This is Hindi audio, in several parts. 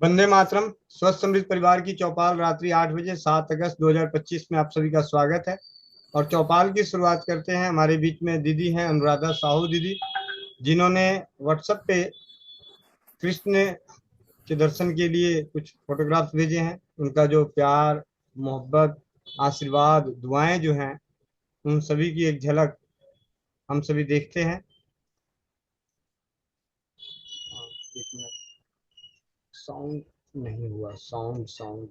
वंदे मातरम। स्वस्थ समृद्ध परिवार की चौपाल रात्रि 8 बजे 7 अगस्त 2025 में आप सभी का स्वागत है। और चौपाल की शुरुआत करते हैं। हमारे बीच में दीदी हैं अनुराधा साहू दीदी, जिन्होंने व्हाट्सएप पे कृष्ण के दर्शन के लिए कुछ फोटोग्राफ्स भेजे हैं। उनका जो प्यार, मोहब्बत, आशीर्वाद, दुआएं जो हैं, उन सभी की एक झलक हम सभी देखते हैं। एक मिनट, साउंड नहीं हुआ। साउंड साउंड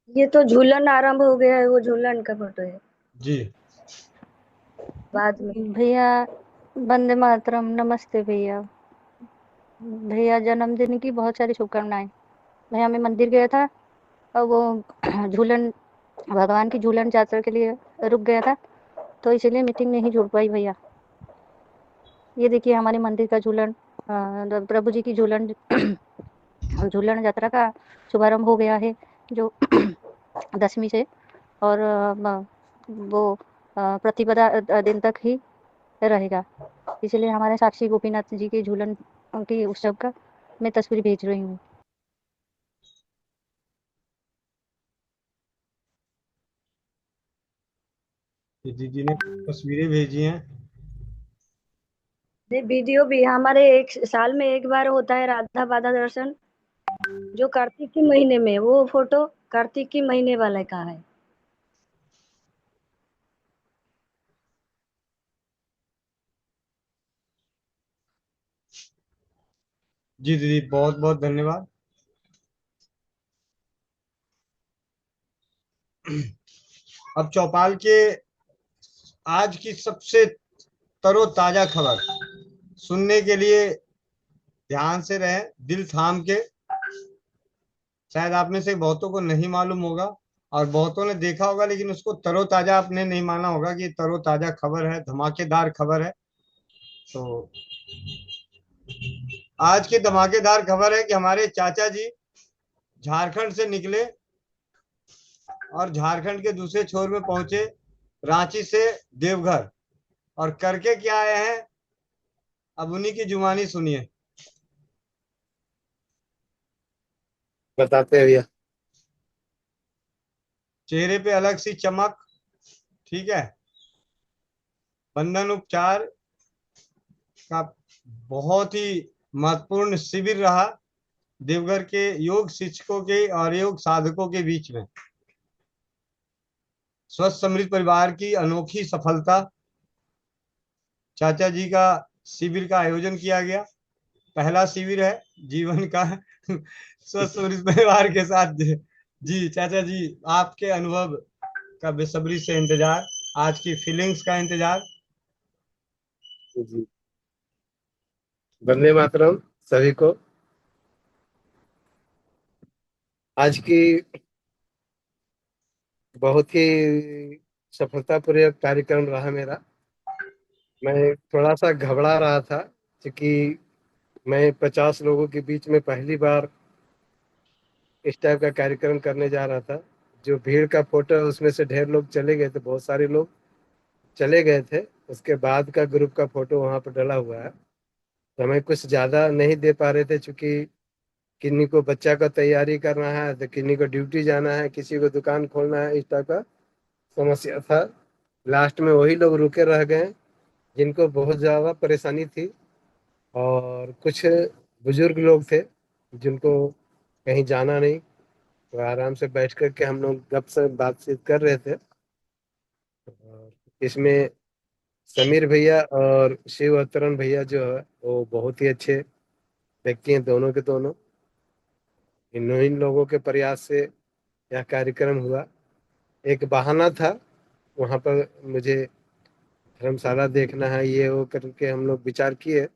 ये तो झूलन आरंभ हो गया है, वो झूलन का फोटो है। जी। बाद में भैया वंदे मातरम। नमस्ते भैया। भैया जन्मदिन की बहुत सारी शुभकामनाएं। भैया मैं मंदिर गया था और वो झूलन, भगवान की झूलन यात्रा के लिए रुक गया था, तो इसीलिए मीटिंग नहीं जुड़ पाई भैया। ये देखिए हमारे मंदिर का झूलन, प्रभु जी की झूलन झूलन यात्रा का शुभारंभ हो गया है, जो 10वीं से, और वो प्रतिपदा दिन तक ही रहेगा। इसलिए हमारे साक्षी गोपीनाथ जी के झूलन की उत्सव का मैं तस्वीर भेज रही हूँ। ये दीदी ने तस्वीरें भेजी हैं। वीडियो भी हमारे एक साल में एक बार होता है, राधा बाधा दर्शन, जो कार्तिक के महीने में। वो फोटो कार्तिक के महीने वाले का है। जी दीदी, बहुत बहुत धन्यवाद। अब चौपाल के आज की सबसे तरोताजा खबर सुनने के लिए ध्यान से रहे, दिल थाम के। शायद आप में से बहुतों को नहीं मालूम होगा और बहुतों ने देखा होगा, लेकिन उसको तरोताजा आपने नहीं माना होगा कि ये तरोताजा खबर है, धमाकेदार खबर है। तो आज की धमाकेदार खबर है कि हमारे चाचा जी झारखंड से निकले और झारखंड के दूसरे छोर में पहुंचे, रांची से देवघर। और करके क्या आए हैं, अब उन्हीं की जुबानी सुनिए। बताते हैं भैया। चेहरे पे अलग सी चमक, ठीक है। बंधन उपचार का बहुत ही महत्वपूर्ण शिविर रहा देवघर के योग शिक्षकों के और योग साधकों के बीच में। स्वस्थ समृद्ध परिवार की अनोखी सफलता, चाचा जी का शिविर का आयोजन किया गया। पहला शिविर है जीवन का स्वस्थ समृद्ध परिवार के साथ। जी चाचा जी, आपके अनुभव का बेसब्री से इंतजार, आज की फीलिंग्स का इंतजार। जी, वंदे मातरम सभी को। आज की बहुत ही सफलतापूर्वक कार्यक्रम रहा मेरा। मैं थोड़ा सा घबरा रहा था, क्योंकि मैं 50 लोगों के बीच में पहली बार इस टाइप का कार्यक्रम करने जा रहा था। जो भीड़ का फोटो है उसमें से ढेर लोग चले गए थे, बहुत सारे लोग चले गए थे। उसके बाद का ग्रुप का फोटो वहाँ पर डला हुआ है, तो हमें कुछ ज़्यादा नहीं दे पा रहे थे, क्योंकि किन्हीं को बच्चा का तैयारी करना है, तो किन्हीं को ड्यूटी जाना है, किसी को दुकान खोलना है, इस टाइप का समस्या था। लास्ट में वही लोग रुके रह गए जिनको बहुत ज़्यादा परेशानी थी, और कुछ बुजुर्ग लोग थे जिनको कहीं जाना नहीं, तो आराम से बैठ कर के हम लोग गप से बातचीत कर रहे थे। और इसमें समीर भैया और शिव अतरण भैया जो है वो बहुत ही अच्छे व्यक्ति हैं, दोनों के दोनों। इन लोगों के प्रयास से यह कार्यक्रम हुआ। एक बहाना था, वहाँ पर मुझे धर्मशाला देखना है, ये वो करके हम लोग विचार किए।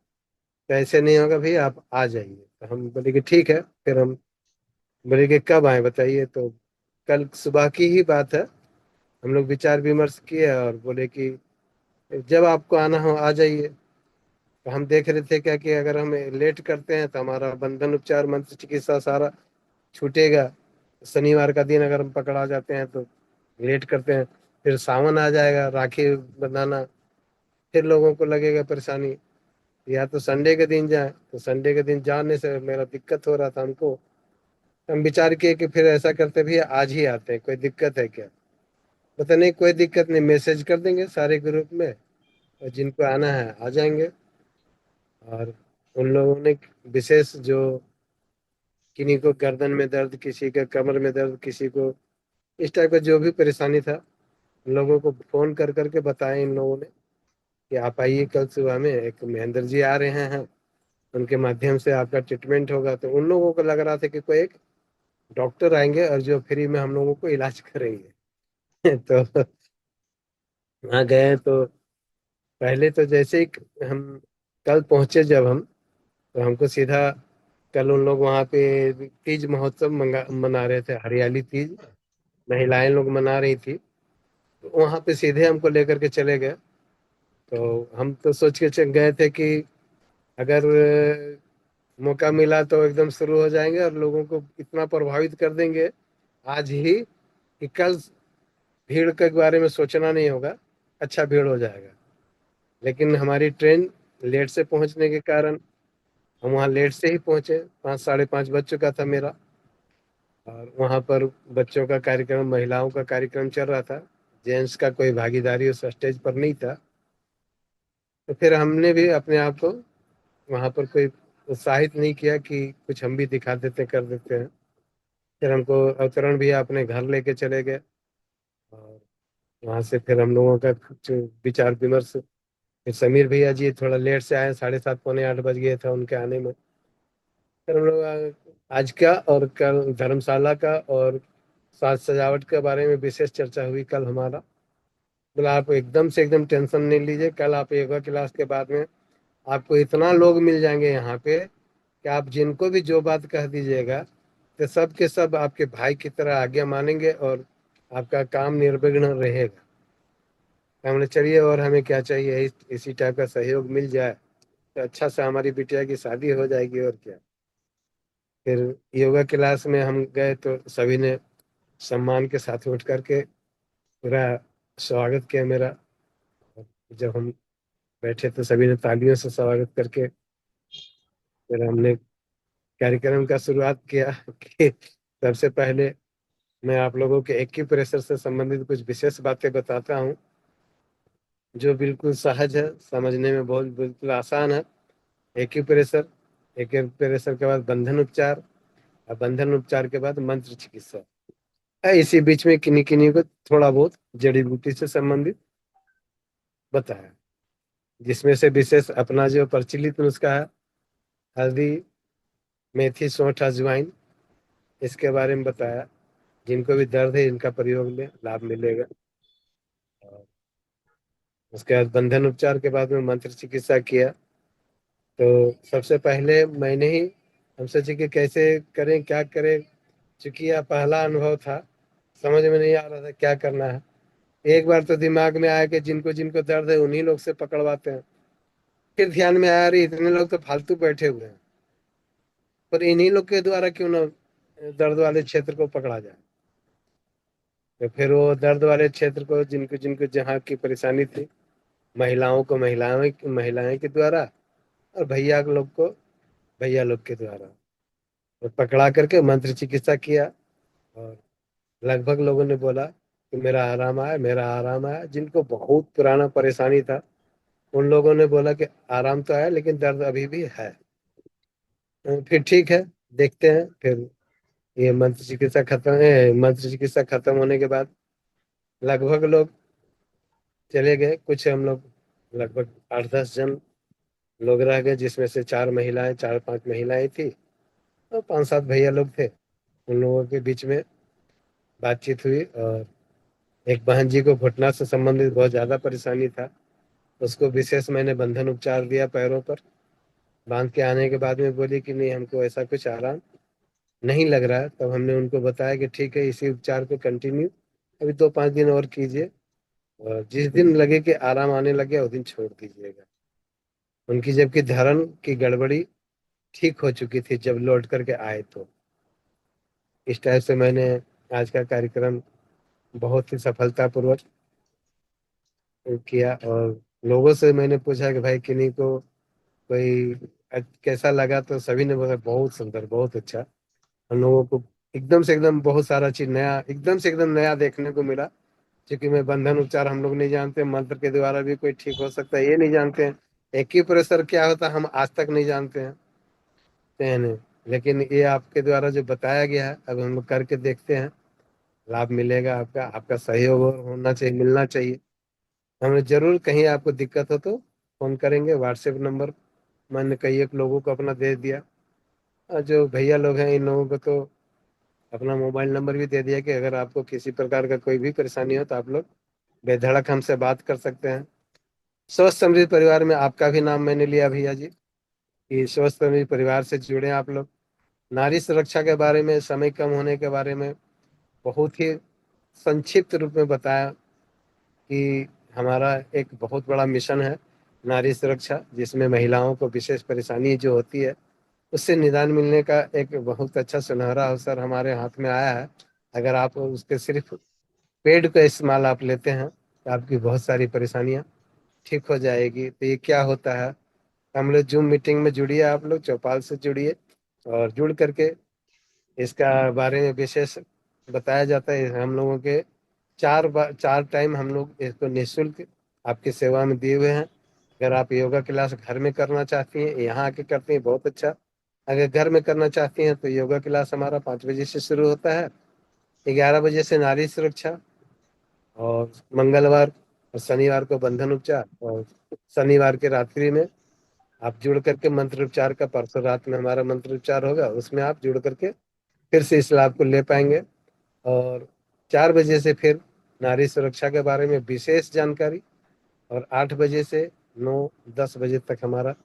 तो ऐसे नहीं होगा भैया, आप आ जाइए। तो हम बोले कि ठीक है। फिर हम बोले कि कब आए बताइए। तो कल सुबह की ही बात है। हम लोग विचार विमर्श किए और बोले कि जब आपको आना हो आ जाइए। तो हम देख रहे थे क्या कि अगर हम लेट करते हैं तो हमारा बंधन उपचार मंत्र चिकित्सा सारा छूटेगा। शनिवार का दिन अगर हम पकड़ा जाते हैं तो लेट करते हैं, फिर सावन आ जाएगा, राखी बनाना, फिर लोगों को लगेगा परेशानी। या तो संडे के दिन जाए, तो संडे के दिन जाने से मेरा दिक्कत हो रहा था हमको। हम विचार किए कि फिर ऐसा करते भी आज ही आते हैं, कोई दिक्कत है क्या। पता नहीं, कोई दिक्कत नहीं, मैसेज कर देंगे सारे ग्रुप में और जिनको आना है आ जाएंगे। और उन लोगों ने विशेष जो किन्हीं को गर्दन में दर्द, किसी का कमर में दर्द, किसी को इस टाइप का जो भी परेशानी था, उन लोगों को फोन कर करके बताया इन लोगों ने कि आप आइए कल सुबह में, एक महेंद्र जी आ रहे हैं, उनके माध्यम से आपका ट्रीटमेंट होगा। तो उन लोगों को लग रहा था कि कोई एक डॉक्टर आएंगे और जो फ्री में हम लोगों को इलाज करेंगे। तो वहाँ गए तो पहले तो जैसे ही हम कल पहुंचे जब हम, तो हमको सीधा कल उन लोग वहाँ पे तीज महोत्सव मना रहे थे, हरियाली तीज महिलाएं लोग मना रही थी। तो वहाँ पे सीधे हमको लेकर के चले गए। तो हम तो सोच के गए थे कि अगर मौका मिला तो एकदम शुरू हो जाएंगे और लोगों को इतना प्रभावित कर देंगे आज ही कि कल भीड़ के बारे में सोचना नहीं होगा, अच्छा भीड़ हो जाएगा। लेकिन हमारी ट्रेन लेट से पहुंचने के कारण हम वहाँ लेट से ही पहुंचे, 5 साढ़े 5 बज चुका था मेरा। और वहाँ पर बच्चों का कार्यक्रम, महिलाओं का कार्यक्रम चल रहा था, जेंट्स का कोई भागीदारी उस स्टेज पर नहीं था। तो फिर हमने भी अपने आप को वहाँ पर कोई उत्साहित नहीं किया कि कुछ हम भी दिखा देते, कर देते हैं। फिर हमको अवतरण भी अपने घर लेके चले गए। और वहाँ से फिर हम लोगों का कुछ विचार विमर्श, फिर समीर भैया जी थोड़ा लेट से आए, 7:30 पौने 8 बज गए थे उनके आने में। फिर हम लोग आज का और कल धर्मशाला का और साज सजावट के बारे में विशेष चर्चा हुई कल हमारा। बोला आप एकदम से एकदम टेंशन नहीं लीजिए, कल आप योगा क्लास के बाद में आपको इतना लोग मिल जाएंगे यहाँ पे कि आप जिनको भी जो बात कह दीजिएगा तो सब के सब आपके भाई की तरह आज्ञा मानेंगे और आपका काम निर्विघ्न रहेगा। हमने चलिए, और हमें क्या चाहिए, इसी टाइप का सहयोग मिल जाए तो अच्छा से हमारी बिटिया की शादी हो जाएगी और क्या। फिर योगा क्लास में हम गए तो सभी ने सम्मान के साथ उठ करके पूरा स्वागत किया मेरा। जब हम बैठे तो सभी ने तालियों से स्वागत करके फिर हमने कार्यक्रम का शुरुआत किया कि सबसे पहले मैं आप लोगों के एक्यूप्रेशर से संबंधित कुछ विशेष बातें बताता हूँ, जो बिल्कुल सहज है, समझने में बहुत बिल्कुल आसान है। एक्यूप्रेशर, एक्यूप्रेशर के बाद बंधन उपचार, और बंधन उपचार के बाद मंत्र चिकित्सा है। इसी बीच में किन्हीं किन्हीं को थोड़ा बहुत जड़ी बूटी से संबंधित बताया, जिसमें से विशेष अपना जो प्रचलित नुस्खा है, हल्दी, मेथी, सौंठ, अजवाइन, इसके बारे में बताया। जिनको भी दर्द है इनका प्रयोग में लाभ मिलेगा। और उसके बाद बंधन उपचार के बाद में मंत्र चिकित्सा किया। तो सबसे पहले मैंने ही, हम सोचे कि कैसे करें क्या करें, चूंकि यह पहला अनुभव था, समझ में नहीं आ रहा था क्या करना है। एक बार तो दिमाग में आया कि जिनको जिनको दर्द है उन्हीं लोग से पकड़वाते हैं। फिर ध्यान में आया, अरे इतने लोग तो फालतू बैठे हुए हैं, पर इन्हीं लोग के द्वारा क्यों ना दर्द वाले क्षेत्र को पकड़ा जाए। तो फिर वो दर्द वाले क्षेत्र को, जिनको जिनको जहाँ की परेशानी थी, महिलाओं को महिलाएं के द्वारा, और भैया लोग को भैया लोग के द्वारा, तो पकड़ा करके मंत्र चिकित्सा किया। और लगभग लोगों ने बोला कि मेरा आराम आया, मेरा आराम आया। जिनको बहुत पुराना परेशानी था उन लोगों ने बोला कि आराम तो आया लेकिन दर्द अभी भी है। फिर ठीक है, देखते हैं। फिर ये मंत्र चिकित्सा खत्म है, मंत्र चिकित्सा खत्म होने के बाद लगभग लोग चले गए। कुछ हम लोग लगभग 8-10 जन लोग रह गए, जिसमें से 4 महिलाएं, 4-5 महिलाएं थी और 5-7 भैया लोग थे। उन लोगों के बीच में बातचीत हुई। और एक बहन जी को घुटना से संबंधित बहुत ज्यादा परेशानी था, उसको विशेष मैंने बंधन उपचार दिया पैरों पर। बांध के आने के बाद में बोली कि नहीं, हमको ऐसा कुछ आराम नहीं लग रहा है। तब हमने उनको बताया कि ठीक है, इसी उपचार को कंटिन्यू अभी 2-5 दिन और कीजिए, और जिस दिन लगे कि आराम आने लगे उस दिन छोड़ दीजिएगा। उनकी जबकि धरण की गड़बड़ी ठीक हो चुकी थी जब लौट करके आए। तो इस टाइप से मैंने आज का कार्यक्रम बहुत ही सफलतापूर्वक किया। और लोगों से मैंने पूछा कि भाई किन्हीं को कोई कैसा लगा, तो सभी ने बोला बहुत सुंदर, बहुत अच्छा। हम लोगों को एकदम से एकदम बहुत सारा चीज नया, एकदम से एकदम नया देखने को मिला। क्योंकि मैं बंधन उपचार हम लोग नहीं जानते, मंत्र के द्वारा भी कोई ठीक हो सकता है ये नहीं जानते हैं, एक्यूप्रेशर क्या होता है हम आज तक नहीं जानते हैं। नहीं, लेकिन ये आपके द्वारा जो बताया गया है, अब हम लोग करके देखते हैं, लाभ मिलेगा। आपका आपका सहयोग और होना चाहिए, मिलना चाहिए। हमें जरूर कहीं आपको दिक्कत हो तो फोन करेंगे। व्हाट्सएप नंबर मैंने कई एक लोगों को अपना दे दिया, और जो भैया लोग हैं इन लोगों को तो अपना मोबाइल नंबर भी दे दिया कि अगर आपको किसी प्रकार का कोई भी परेशानी हो तो आप लोग बेधड़क हमसे बात कर सकते हैं। स्वस्थ समृद्ध परिवार में आपका भी नाम मैंने लिया भैया जी, कि स्वस्थ समृद्ध परिवार से जुड़े आप लोग। नारी सुरक्षा के बारे में, समय कम होने के बारे में बहुत ही संक्षिप्त रूप में बताया कि हमारा एक बहुत बड़ा मिशन है नारी सुरक्षा, जिसमें महिलाओं को विशेष परेशानी जो होती है उससे निदान मिलने का एक बहुत अच्छा सुनहरा अवसर हमारे हाथ में आया है। अगर आप उसके सिर्फ पेड का इस्तेमाल आप लेते हैं तो आपकी बहुत सारी परेशानियां ठीक हो जाएगी। तो ये क्या होता है, हम लोग जूम मीटिंग में जुड़िए, आप लोग चौपाल से जुड़िए, और जुड़ करके इसका बारे में विशेष बताया जाता है। हम लोगों के 4 टाइम हम लोग इसको निःशुल्क आपकी सेवा में दिए हुए हैं। अगर आप योगा क्लास घर में करना चाहती हैं, यहाँ आके करती हैं, बहुत अच्छा। अगर घर में करना चाहती हैं तो योगा क्लास हमारा 5 बजे से शुरू होता है, 11 बजे से नारी सुरक्षा, और मंगलवार और शनिवार को बंधन उपचार, और शनिवार के रात्रि में आप जुड़ करके मंत्र उपचार का, परसों रात में हमारा मंत्र उपचार होगा, उसमें आप जुड़ करके फिर से इस लाभ को ले पाएंगे। और 4 बजे से फिर नारी सुरक्षा के बारे में विशेष जानकारी, और 8 बजे से 9-10 बजे तक हमारा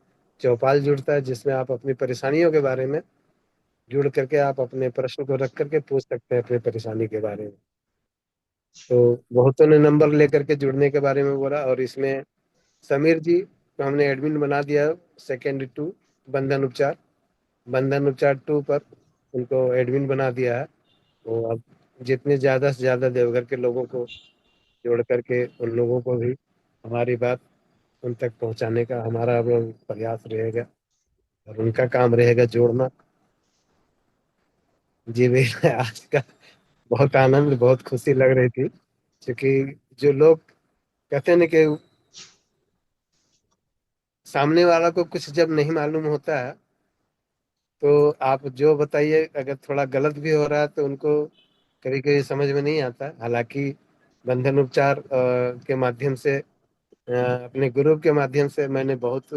चौपाल जुड़ता है, जिसमें आप अपनी परेशानियों के बारे में जुड़ करके आप अपने प्रश्न को रख करके पूछ सकते हैं अपनी परेशानी के बारे में। तो बहुतों ने नंबर लेकर के जुड़ने के बारे में बोला, और इसमें समीर जी को हमने एडमिन बना दिया, सेकेंड 2 बंधन उपचार, बंधन उपचार 2 पर उनको एडमिन बना दिया है। तो अब जितने ज़्यादा से ज़्यादा देवघर के लोगों को जोड़ करके उन लोगों को भी हमारी बात उन तक पहुंचाने का हमारा अब प्रयास रहेगा, और उनका काम रहेगा जोड़ना। जी भैया, आज का बहुत आनंद, बहुत खुशी लग रही थी, क्योंकि जो लोग कहते हैं ना कि सामने वाला को कुछ जब नहीं मालूम होता है तो आप जो बताइए, अगर थोड़ा गलत भी हो रहा है तो उनको कभी कभी समझ में नहीं आता। हालांकि बंधन उपचार के माध्यम से, अपने गुरु के माध्यम से मैंने बहुत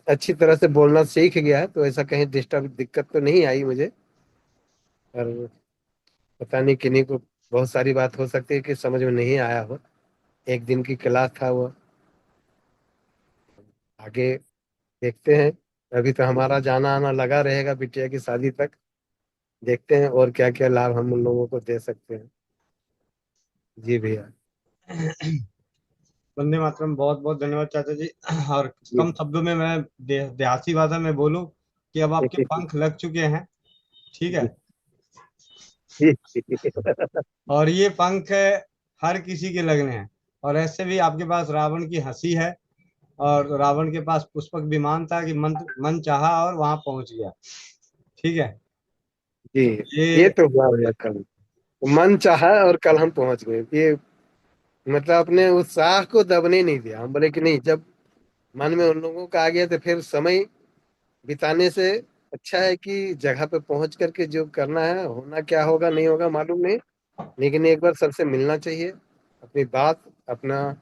अच्छी तरह से बोलना सीख गया है, तो ऐसा कहीं डिस्टर्ब दिक्कत तो नहीं आई मुझे। और पता नहीं किन्हीं को बहुत सारी बात हो सकती है कि समझ में नहीं आया हो, एक दिन की क्लास था वो। आगे देखते हैं, अभी तो हमारा जाना आना लगा रहेगा बिटिया की शादी तक। देखते हैं और क्या क्या लाभ हम उन लोगों को दे सकते हैं। जी भैया। वंदे मातरम। बहुत बहुत धन्यवाद चाचा जी। और जी। कम शब्दों में मैं देहाती भाषा में बोलूं कि अब आपके पंख लग चुके हैं। ठीक है। और ये पंख हर किसी के लगने हैं। और ऐसे भी आपके पास रावण की हंसी है, और रावण के पास पुष्पक विमान था कि मन चाहा और वहां पहुंच गया। ठीक है। जी, ये ये तो हुआ भैया कल, मन चाहा और कल हम पहुंच गए। ये मतलब अपने उत्साह को दबने नहीं दिया। हम बोले कि नहीं, जब मन में उन लोगों का आ गया तो फिर समय बिताने से अच्छा है कि जगह पे पहुंच करके जो करना है, होना क्या होगा नहीं होगा मालूम नहीं, लेकिन एक बार सबसे मिलना चाहिए। अपनी बात, अपना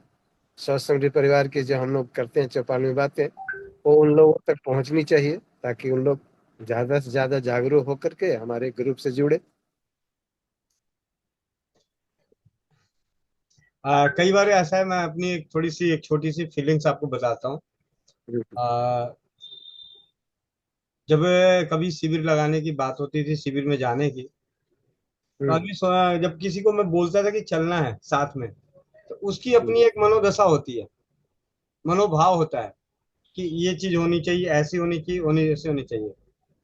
स्वस्थ समृद्ध परिवार की जो हम लोग करते हैं चौपाल में बातें, वो उन लोगों तक पहुंचनी चाहिए, ताकि उन लोग ज्यादा से ज्यादा जागरूक होकर के हमारे ग्रुप से जुड़े। कई बार ऐसा है, मैं अपनी एक छोटी सी एक छोटी सी फीलिंग्स आपको बताता हूँ। जब कभी शिविर लगाने की बात होती थी, शिविर में जाने की, तो अभी जब किसी को मैं बोलता था कि चलना है साथ में, तो उसकी अपनी एक मनोदशा होती है, मनोभाव होता है कि ये चीज होनी चाहिए, ऐसी होनी चाहिए, होनी ऐसी होनी चाहिए।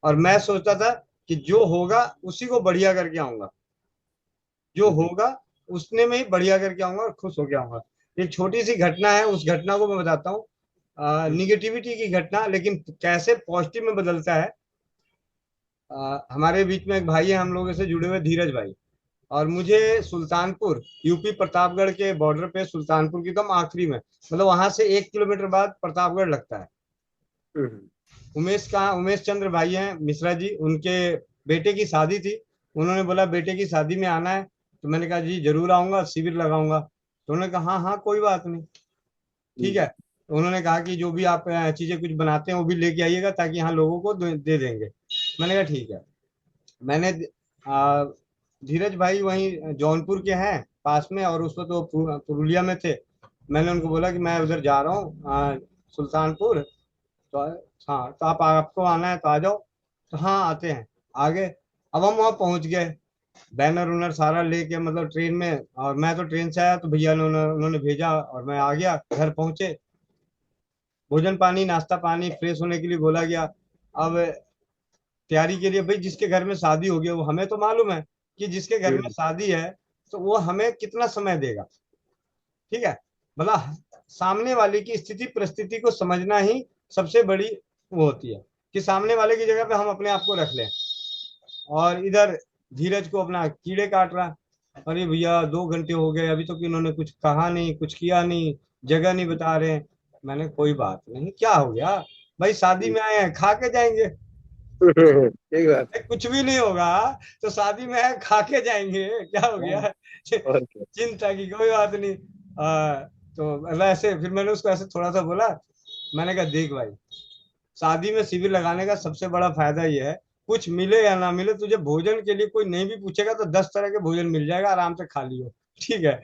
और मैं सोचता था कि जो होगा उसी को बढ़िया करके आऊंगा, जो होगा उसने में ही बढ़िया करके आऊंगा और खुश होके आऊंगा। एक छोटी सी घटना है, उस घटना को मैं बताता हूँ। निगेटिविटी की घटना, लेकिन कैसे पॉजिटिव में बदलता है। हमारे बीच में एक भाई है हम लोगों से जुड़े हुए, धीरज भाई। और मुझे सुल्तानपुर, यूपी प्रतापगढ़ के बॉर्डर पे, सुल्तानपुर की एकदम आखिरी में, मतलब वहां से 1 किलोमीटर बाद प्रतापगढ़ लगता है। उमेश चंद्र भाई हैं मिश्रा जी, उनके बेटे की शादी थी। उन्होंने बोला बेटे की शादी में आना है, तो मैंने कहा जी जरूर आऊंगा, शिविर लगाऊंगा। तो उन्होंने कहा हाँ हाँ कोई बात नहीं, ठीक है। तो उन्होंने कहा कि जो भी आप चीजें कुछ बनाते हैं वो भी लेके आइएगा, ताकि यहाँ लोगों को दे देंगे। मैंने कहा ठीक है। मैंने आ, धीरज भाई वहीं जौनपुर के हैं पास में, और उस वक्त वो पुरुलिया में थे। मैंने उनको बोला कि मैं उधर जा रहा हूँ सुल्तानपुर, तो हाँ तो आपको आना है तो आ जाओ। तो हाँ आते हैं, आ गए। अब हम वहाँ पहुंच गए, बैनर उनर सारा लेके, मतलब ट्रेन में। और मैं तो ट्रेन से आया, तो भैया ने उन्होंने भेजा और मैं आ गया, घर पहुंचे। भोजन पानी, नाश्ता पानी, फ्रेश होने के लिए बोला गया। अब तैयारी के लिए, भाई जिसके घर में शादी होगी वो, हमें तो मालूम है कि जिसके घर में शादी है तो वो हमें कितना समय देगा, ठीक है। मतलब सामने वाले की स्थिति परिस्थिति को समझना ही सबसे बड़ी वो होती है, कि सामने वाले की जगह पे हम अपने आप को रख लें। और इधर धीरज को अपना कीड़े काट रहा, अरे भैया 2 घंटे हो गए अभी तक इन्होंने कुछ कहा नहीं, कुछ किया नहीं, जगह नहीं बता रहे हैं। मैंने कोई बात नहीं, क्या हो गया भाई, शादी में आए हैं, खा के जाएंगे। सही बात। कुछ भी नहीं होगा, तो शादी में है, खा के जाएंगे, क्या हो गया। और क्या। चिंता की कोई बात नहीं। तो मतलब ऐसे फिर मैंने उसको ऐसे थोड़ा सा बोला। मैंने कहा देख भाई, शादी में शिविर लगाने का सबसे बड़ा फायदा ये है, कुछ मिले या ना मिले, तुझे भोजन के लिए कोई नहीं भी पूछेगा तो 10 तरह के भोजन मिल जाएगा, आराम से खा लियो, ठीक है।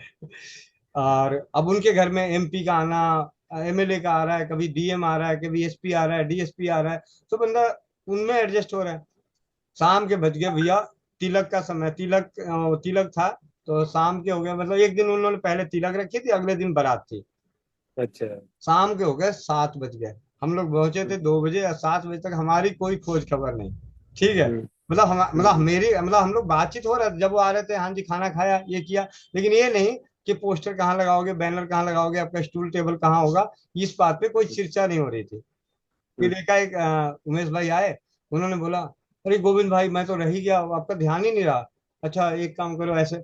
और अब उनके घर में एमपी का आना, एमएलए का आ रहा है, कभी डीएम आ रहा है, कभी एसपी आ रहा है, डीएसपी आ रहा है, तो बंदा उनमें एडजस्ट हो रहा है। शाम के बज गए भैया, तिलक का समय, तिलक था। तो शाम के हो गए, मतलब एक दिन उन्होंने पहले तिलक रखी थी, अगले दिन बारात थी। अच्छा। शाम के हो गए 7 बज गए, हम लोग पहुंचे थे 2 बजे, और 7 बजे तक हमारी कोई खोज खबर नहीं, ठीक है। हम्म। मतलब मेरी, मतलब हम लोग बातचीत हो रहा था जब वो आ रहे थे, हाँ जी खाना खाया, ये किया, लेकिन ये नहीं कि पोस्टर कहाँ लगाओगे, बैनर कहाँ लगाओगे, आपका स्टूल टेबल कहाँ होगा, इस बात पे कोई चर्चा नहीं हो रही थी। फिर देखा एक उमेश भाई आए, उन्होंने बोला अरे गोविंद भाई मैं तो रह ही गया, आपका ध्यान ही नहीं रहा। अच्छा एक काम करो ऐसे,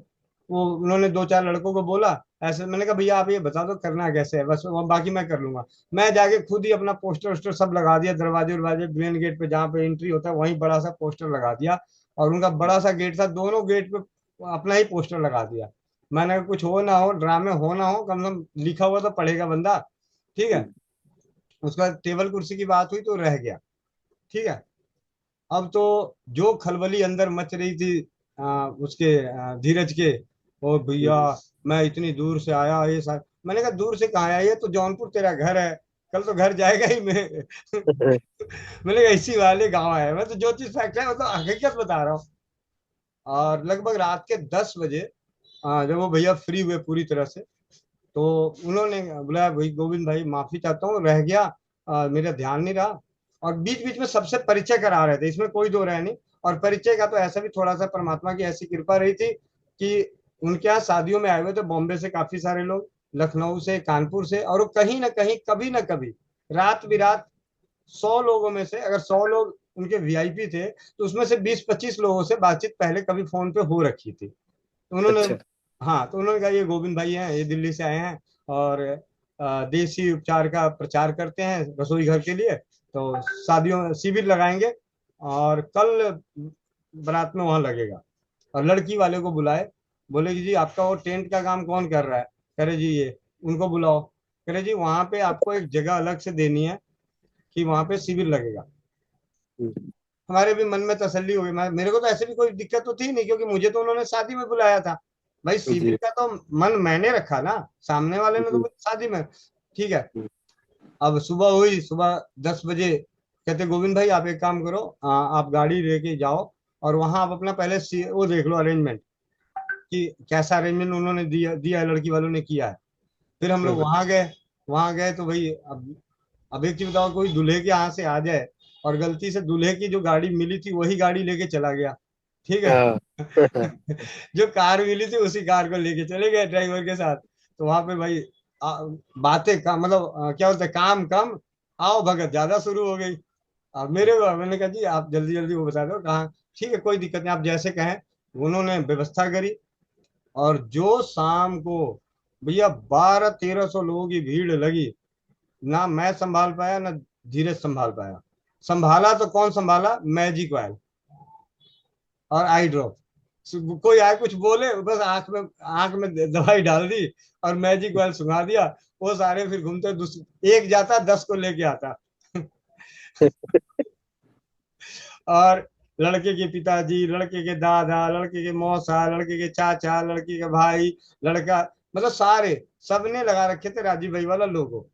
वो उन्होंने 2 4 लड़कों को बोला ऐसे। मैंने कहा भैया आप ये बता दो करना कैसे है, बस वो बाकी मैं कर लूंगा। मैं जाके खुद ही अपना पोस्टर वोस्टर सब लगा दिया, दरवाजे उरवाजे, मेन गेट पे जहाँ पे एंट्री होता है वहीं बड़ा सा पोस्टर लगा दिया। और उनका बड़ा सा गेट था, दोनों गेट पे अपना ही पोस्टर लगा दिया। मैंने कहा कुछ हो ना हो, ड्रामे हो ना हो, कम से कम लिखा हुआ तो पढ़ेगा बंदा, ठीक है। उसका टेबल कुर्सी की बात हुई तो रह गया, ठीक है। अब तो जो खलबली अंदर मच रही थी उसके धीरज के, ओ भैया मैं इतनी दूर से आया ये सर। मैंने कहा दूर से कहाँ आया, ये तो जौनपुर तेरा घर है, कल तो घर जाएगा ही मैं। मैंने कहा इसी वाले गांव है, मैं तो जो चीज फैक्ट है वो तो हकीकत बता रहा हूँ। और लगभग रात के 10 बजे जब वो भैया फ्री हुए पूरी तरह से, तो उन्होंने बोला भाई गोविंद भाई माफी चाहता हूँ, रह गया, मेरा ध्यान नहीं रहा। और बीच बीच में सबसे परिचय करा रहे थे, इसमें कोई दो राय नहीं। और परिचय का तो ऐसा भी थोड़ा सा परमात्मा की ऐसी कृपा रही थी कि उनके यहाँ शादियों में आए हुए थे बॉम्बे से काफी सारे लोग, लखनऊ से, कानपुर से, और वो कहीं ना कहीं कभी ना कभी रात बिरात 100 लोगों में से अगर 100 लोग उनके वीआईपी थे, तो उसमें से 20 25 लोगों से बातचीत पहले कभी फोन पे हो रखी थी। तो उन्होंने, अच्छा। हाँ तो उन्होंने कहा ये गोविंद भाई हैं, ये दिल्ली से आए हैं, और देसी उपचार का प्रचार करते हैं रसोई घर के लिए, तो शादियों शिविर लगाएंगे, और कल बारात में वहां लगेगा। और लड़की वाले को बुलाए, बोले कि जी आपका वो टेंट का काम कौन कर रहा है, कह रहे जी ये, उनको बुलाओ, कह रहे जी वहां पे आपको एक जगह अलग से देनी है कि वहां पे शिविर लगेगा। हमारे भी मन में तसल्ली हो गई, मेरे को तो ऐसे भी कोई दिक्कत तो थी नहीं, क्योंकि मुझे तो उन्होंने शादी में बुलाया था। भाई शिविर जी। का तो मन मैंने रखा ना, सामने वाले ने तो जी। मुझे शादी में, ठीक है। अब सुबह हुई, सुबह 10 बजे कहते गोविंद भाई आप एक काम करो, आप गाड़ी लेके जाओ और वहां आप अपना पहले वो देख लो अरेंजमेंट कि कैसा अरेंजमेंट उन्होंने दिया दिया है, लड़की वालों ने किया है। फिर हम लोग वहां गए। वहां गए तो भाई अब एक चीज बताओ, कोई दूल्हे के यहाँ से आ जाए और गलती से दूल्हे की जो गाड़ी मिली थी वही गाड़ी लेके चला गया, ठीक है। हाँ। जो कार मिली थी उसी कार को लेके चले गए ड्राइवर के साथ। तो वहां पे भाई बातें कम, मतलब क्या बोलते हैं, काम कम आओ भगत ज्यादा शुरू हो गई। अब मैंने कहा जी आप जल्दी जल्दी वो बता दो कहाँ। ठीक है कोई दिक्कत नहीं, आप जैसे कहें। उन्होंने व्यवस्था करी। और जो शाम को भैया 1200-1300 लोगों की भीड़ लगी, ना मैं संभाल पाया ना धीरज संभाल पाया। संभाला तो कौन संभाला, मैजिक ऑयल और आई ड्रॉप। कोई आए कुछ बोले बस आंख में दवाई डाल दी और मैजिक ऑयल सुखा दिया। वो सारे फिर घूमते, एक जाता 10 को लेके आता। और लड़के के पिताजी, लड़के के दादा, लड़के के मौसा, लड़के के चाचा, लड़के के भाई, लड़का, मतलब सारे सबने लगा रखे थे राजीव भाई वाला लोगो।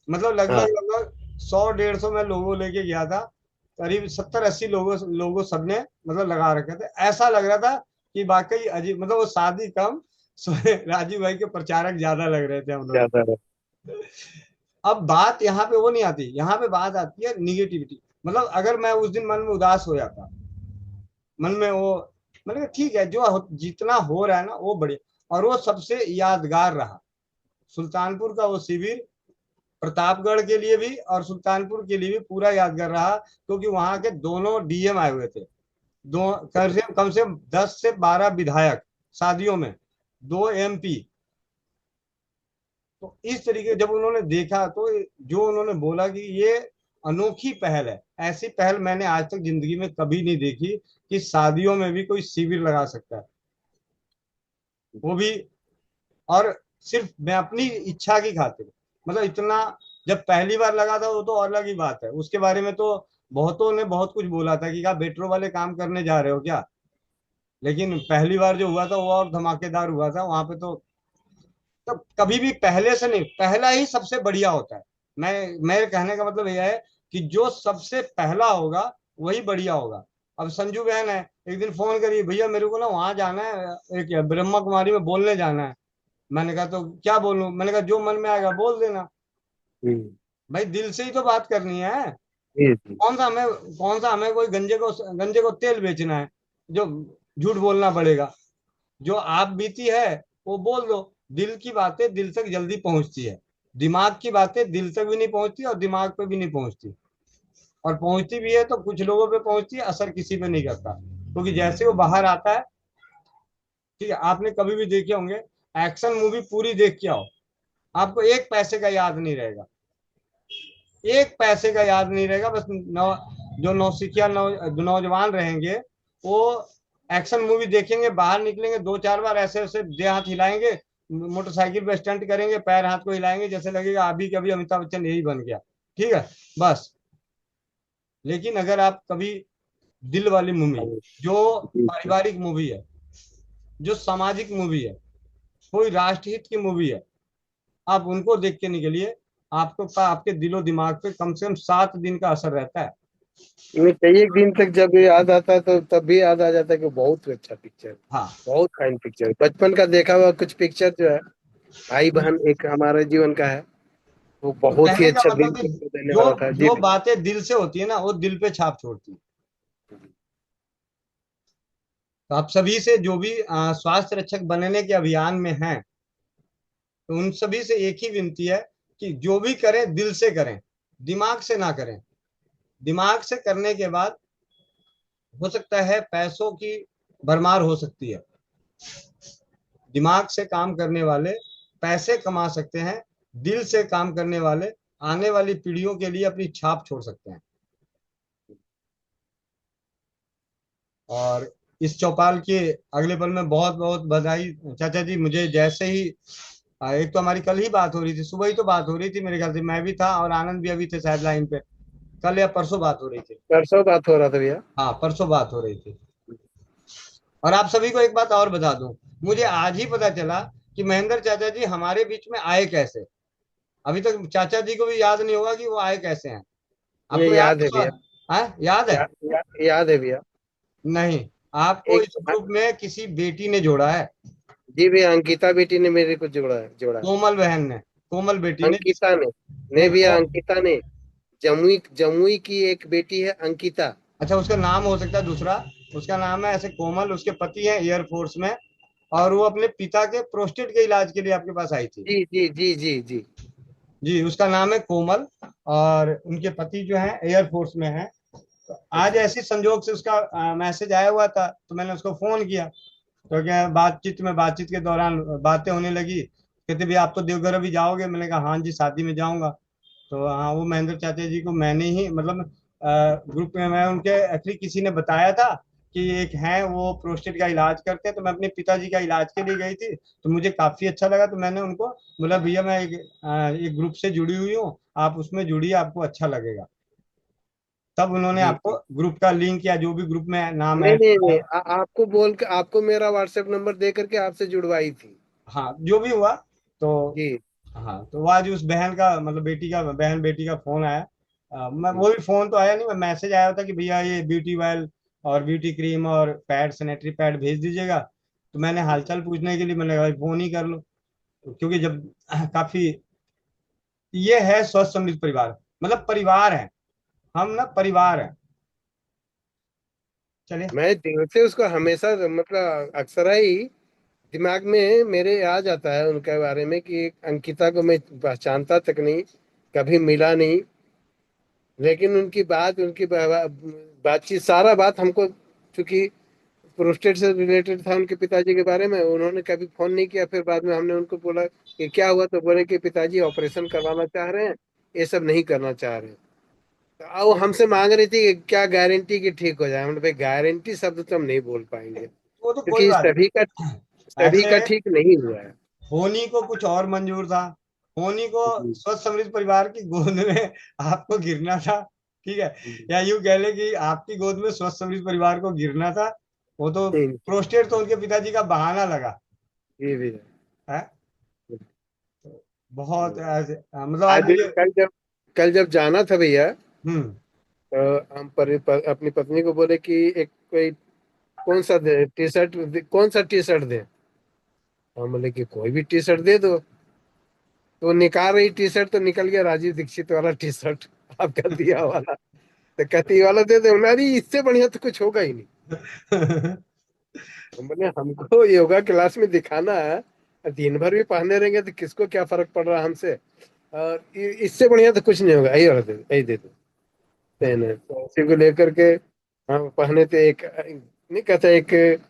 मतलब लगभग हाँ। लगभग 100-150 में लोगो लेके गया था। करीब 70-80 लोगों सबने मतलब लगा रखे थे। ऐसा लग रहा था कि वाकई अजीब, मतलब वो शादी कम राजीव भाई के प्रचारक ज्यादा लग रहे थे हम लोग। ज्यादा है। अब बात यहाँ पे वो नहीं आती, यहाँ पे बात आती है निगेटिविटी। मतलब अगर मैं उस दिन मन में उदास हो जाता, मन में वो, मतलब ठीक है जो जितना हो रहा है ना वो बढ़िया। और वो सबसे यादगार रहा सुल्तानपुर का वो शिविर, प्रतापगढ़ के लिए भी और सुल्तानपुर के लिए भी पूरा यादगार रहा, क्योंकि वहां के दोनों डीएम आए हुए थे। दो कम से कम 10 से 12 विधायक शादियों में, 2 एमपी। तो इस तरीके जब उन्होंने देखा तो जो उन्होंने बोला कि ये अनोखी पहल है, ऐसी पहल मैंने आज तक जिंदगी में कभी नहीं देखी कि शादियों में भी कोई शिविर लगा सकता है, वो भी। और सिर्फ मैं अपनी इच्छा की खातिर, मतलब इतना, जब पहली बार लगा था वो तो अलग ही बात है, उसके बारे में तो बहुतों ने बहुत कुछ बोला था कि क्या मेट्रो वाले काम करने जा रहे हो क्या। लेकिन पहली बार जो हुआ था वो और धमाकेदार हुआ था वहां पे तो कभी भी पहले से नहीं, पहला ही सबसे बढ़िया होता है। मेरे कहने का मतलब यह है कि जो सबसे पहला होगा वही बढ़िया होगा। अब संजू बहन है, एक दिन फोन करी, भैया मेरे को ना वहां जाना है, एक ब्रह्मा कुमारी में बोलने जाना है। मैंने कहा तो क्या बोलूं, मैंने कहा जो मन में आएगा बोल देना। हम्म। भाई दिल से ही तो बात करनी है। जी जी। कौन सा हमें कोई गंजे को तेल बेचना है जो झूठ बोलना पड़ेगा। जो आप बीती है वो बोल दो। दिल की बातें दिल तक जल्दी पहुंचती है, दिमाग की बातें दिल तक भी नहीं पहुंचती और दिमाग पे भी नहीं पहुंचती। और पहुंचती भी है तो कुछ लोगों पे पहुंचती है, असर किसी पे नहीं करता, क्योंकि जैसे वो बाहर आता है। ठीक है, आपने कभी भी देखे होंगे, एक्शन मूवी पूरी देख के आओ, आपको एक पैसे का याद नहीं रहेगा, एक पैसे का याद नहीं रहेगा। बस जो नौसिखिया नौजवान रहेंगे वो एक्शन मूवी देखेंगे, बाहर निकलेंगे 2-4 बार ऐसे ऐसे देह हाथ हिलाएंगे, मोटरसाइकिल पे स्टंट करेंगे, पैर हाथ को हिलाएंगे, जैसे लगेगा अभी कभी अमिताभ बच्चन यही बन गया। ठीक है बस। लेकिन अगर आप कभी दिल वाली मूवी, जो जी जी। पारिवारिक मूवी है, जो सामाजिक मूवी है, कोई राष्ट्रहित की मूवी है, आप उनको देख के निकलिए, आपको आपके दिलो दिमाग पे कम से कम 7 दिन का असर रहता है। नहीं, कई एक दिन तक जब याद आता है तो तब भी याद आ जाता है कि बहुत अच्छा पिक्चर, हाँ बहुत फाइन पिक्चर, बचपन का देखा हुआ कुछ पिक्चर जो है भाई बहन एक हमारे जीवन का है, वो तो बहुत ही कहने का अच्छा दिल मतलब कि को देने जो वाला था जी। जो बातें दिल से होती है ना वो दिल पे छाप छोड़ती है। तो आप सभी से जो भी स्वास्थ्य रक्षक बनने के अभियान में हैं, तो उन सभी से एक ही विनती है कि जो भी करें दिल से करें, दिमाग से ना करें। दिमाग से करने के बाद हो सकता है पैसों की भरमार हो सकती है। दिमाग से काम करने वाले पैसे कमा सकते हैं, दिल से काम करने वाले आने वाली पीढ़ियों के लिए अपनी छाप छोड़ सकते हैं। और इस चौपाल के अगले पल में बहुत बहुत बधाई चाचा जी। मुझे जैसे ही एक तो हमारी कल ही बात हो रही थी, सुबह ही तो बात हो रही थी मेरे ख्याल से, मैं भी था और आनंद भी अभी थे शायद लाइन पे। कल या परसों बात हो रही थी। परसों बात हो रहा था भैया। हाँ परसों बात हो रही थी। और आप सभी को एक बात और बता दूं, मुझे आज ही पता चला कि महेंद्र चाचा जी हमारे बीच में आए कैसे। अभी तक चाचा जी को भी याद नहीं होगा कि वो आए कैसे हैं। ये आपको याद याद है भैया। याद है? याद है भैया। नहीं, आपको एक इस ग्रुप में किसी बेटी ने जोड़ा है, जी भैया, अंकिता बेटी ने मेरे को जोड़ा है। कोमल बहन ने, कोमल बेटी ने अंकिता ने, नहीं नहीं भैया, अंकिता ने, जमुई जमुई की एक बेटी है अंकिता। अच्छा, उसका नाम हो सकता है दूसरा। उसका नाम है ऐसे कोमल, उसके पति हैं एयरफोर्स में, और वो अपने पिता के प्रोस्टेट के इलाज के लिए आपके पास आई थी। जी जी जी जी जी। जी, उसका नाम है कोमल, और उनके पति जो है एयरफोर्स में है। तो आज अच्छा। ऐसी संजोग से उसका मैसेज आया हुआ था, तो मैंने उसको फोन किया। तो क्या बातचीत के दौरान बातें होने लगी, कहते भी आप तो देवघर अभी जाओगे? मैंने कहा हाँ जी, शादी में जाऊंगा। तो हाँ, वो महेंद्र चाचा जी को मैंने ही मतलब ग्रुप में मैं उनके एक्चुअली किसी ने बताया था कि एक हैं वो प्रोस्टेट का इलाज करते हैं, तो मैं अपने पिताजी का इलाज के लिए गई थी। तो मुझे काफी अच्छा लगा, तो मैंने उनको बोला भैया मैं एक ग्रुप से जुड़ी हुई हूँ, आप उसमें जुड़िए, आपको अच्छा लगेगा। तब उन्होंने जी आपको जी। ग्रुप का लिंक या जो भी ग्रुप में नाम नहीं ऐड नहीं नहीं, कराया। आपको बोल के, आपको मेरा व्हाट्सएप नंबर दे करके आपसे जुड़वाई थी। हाँ, जो भी हुआ। तो जी हाँ, तो वो आज उस बहन का मतलब बहन बेटी का फोन आया। मैं जी वो भी फोन तो आया नहीं, मैं मैसेज आया था कि भैया ये ब्यूटी ऑयल और ब्यूटी क्रीम और पैड, सैनिटरी पैड भेज दीजिएगा। तो मैंने हालचाल पूछने के लिए मैंने कहा भाई फोन ही कर लो। तो क्योंकि जब काफी ये है स्वस्थ समृद्ध परिवार, मतलब परिवार है, हम ना परिवार है। चलिए। मैं दिल से उसको हमेशा, मतलब अक्सर ही दिमाग में मेरे आ जाता है उनके बारे में कि अंकिता को मैं पहचानता तक नहीं, कभी मिला नहीं, लेकिन उनकी बात, बातचीत, सारा बात हमको, चूंकि प्रोस्टेट से रिलेटेड था उनके पिताजी के बारे में, उन्होंने कभी फोन नहीं किया। फिर बाद में हमने उनको बोला कि क्या हुआ, तो बोले कि पिताजी ऑपरेशन करवाना चाह रहे हैं, ये सब नहीं करना चाह रहे हैं। तो अब वो हमसे मांग रही थी कि क्या गारंटी कि ठीक हो जाए। हमने भाई गारंटी शब्द तो हम नहीं बोल पाएंगे, वो तो कोई क्योंकि बात सभी ऐसे। का ठीक नहीं हुआ है। होनी को कुछ और मंजूर था, होनी को जी स्वस्थ समृद्ध परिवार की गोद में आपको गिरना था। ठीक है, जी या यूं कह ले कि आपकी गोद में स्वस्थ समृद्ध परिवार को गिरना था। वो तो जी प्रोस्टेट तो उनके पिताजी का बहाना लगा जी भैया। है। बहुत मतलब आज आज मुझे। कल जब जाना था भैया, हम्म। तो हम अपनी पत्नी को बोले कि एक कोई कौन सा दे, टी शर्ट, कौन सा टी शर्ट दे। हम बोले कि कोई भी टी शर्ट दे दो। तो निकाल रही टी शर्ट, तो निकल गया राजीव दीक्षित वाला टी शर्ट, आपका दिया वाला। तो कहती "ये वाला दे दे"। अरे इससे बढ़िया तो कुछ होगा ही नहीं। हम बोले हमको योगा क्लास में दिखाना है, दिन भर भी पहने रहेंगे तो किसको क्या फर्क पड़ रहा है हमसे। और इससे बढ़िया तो कुछ नहीं होगा, यही वाला दे दो, यही दे दो। पहने तो उसी को लेकर के हम पहने थे। एक नहीं कहते, एक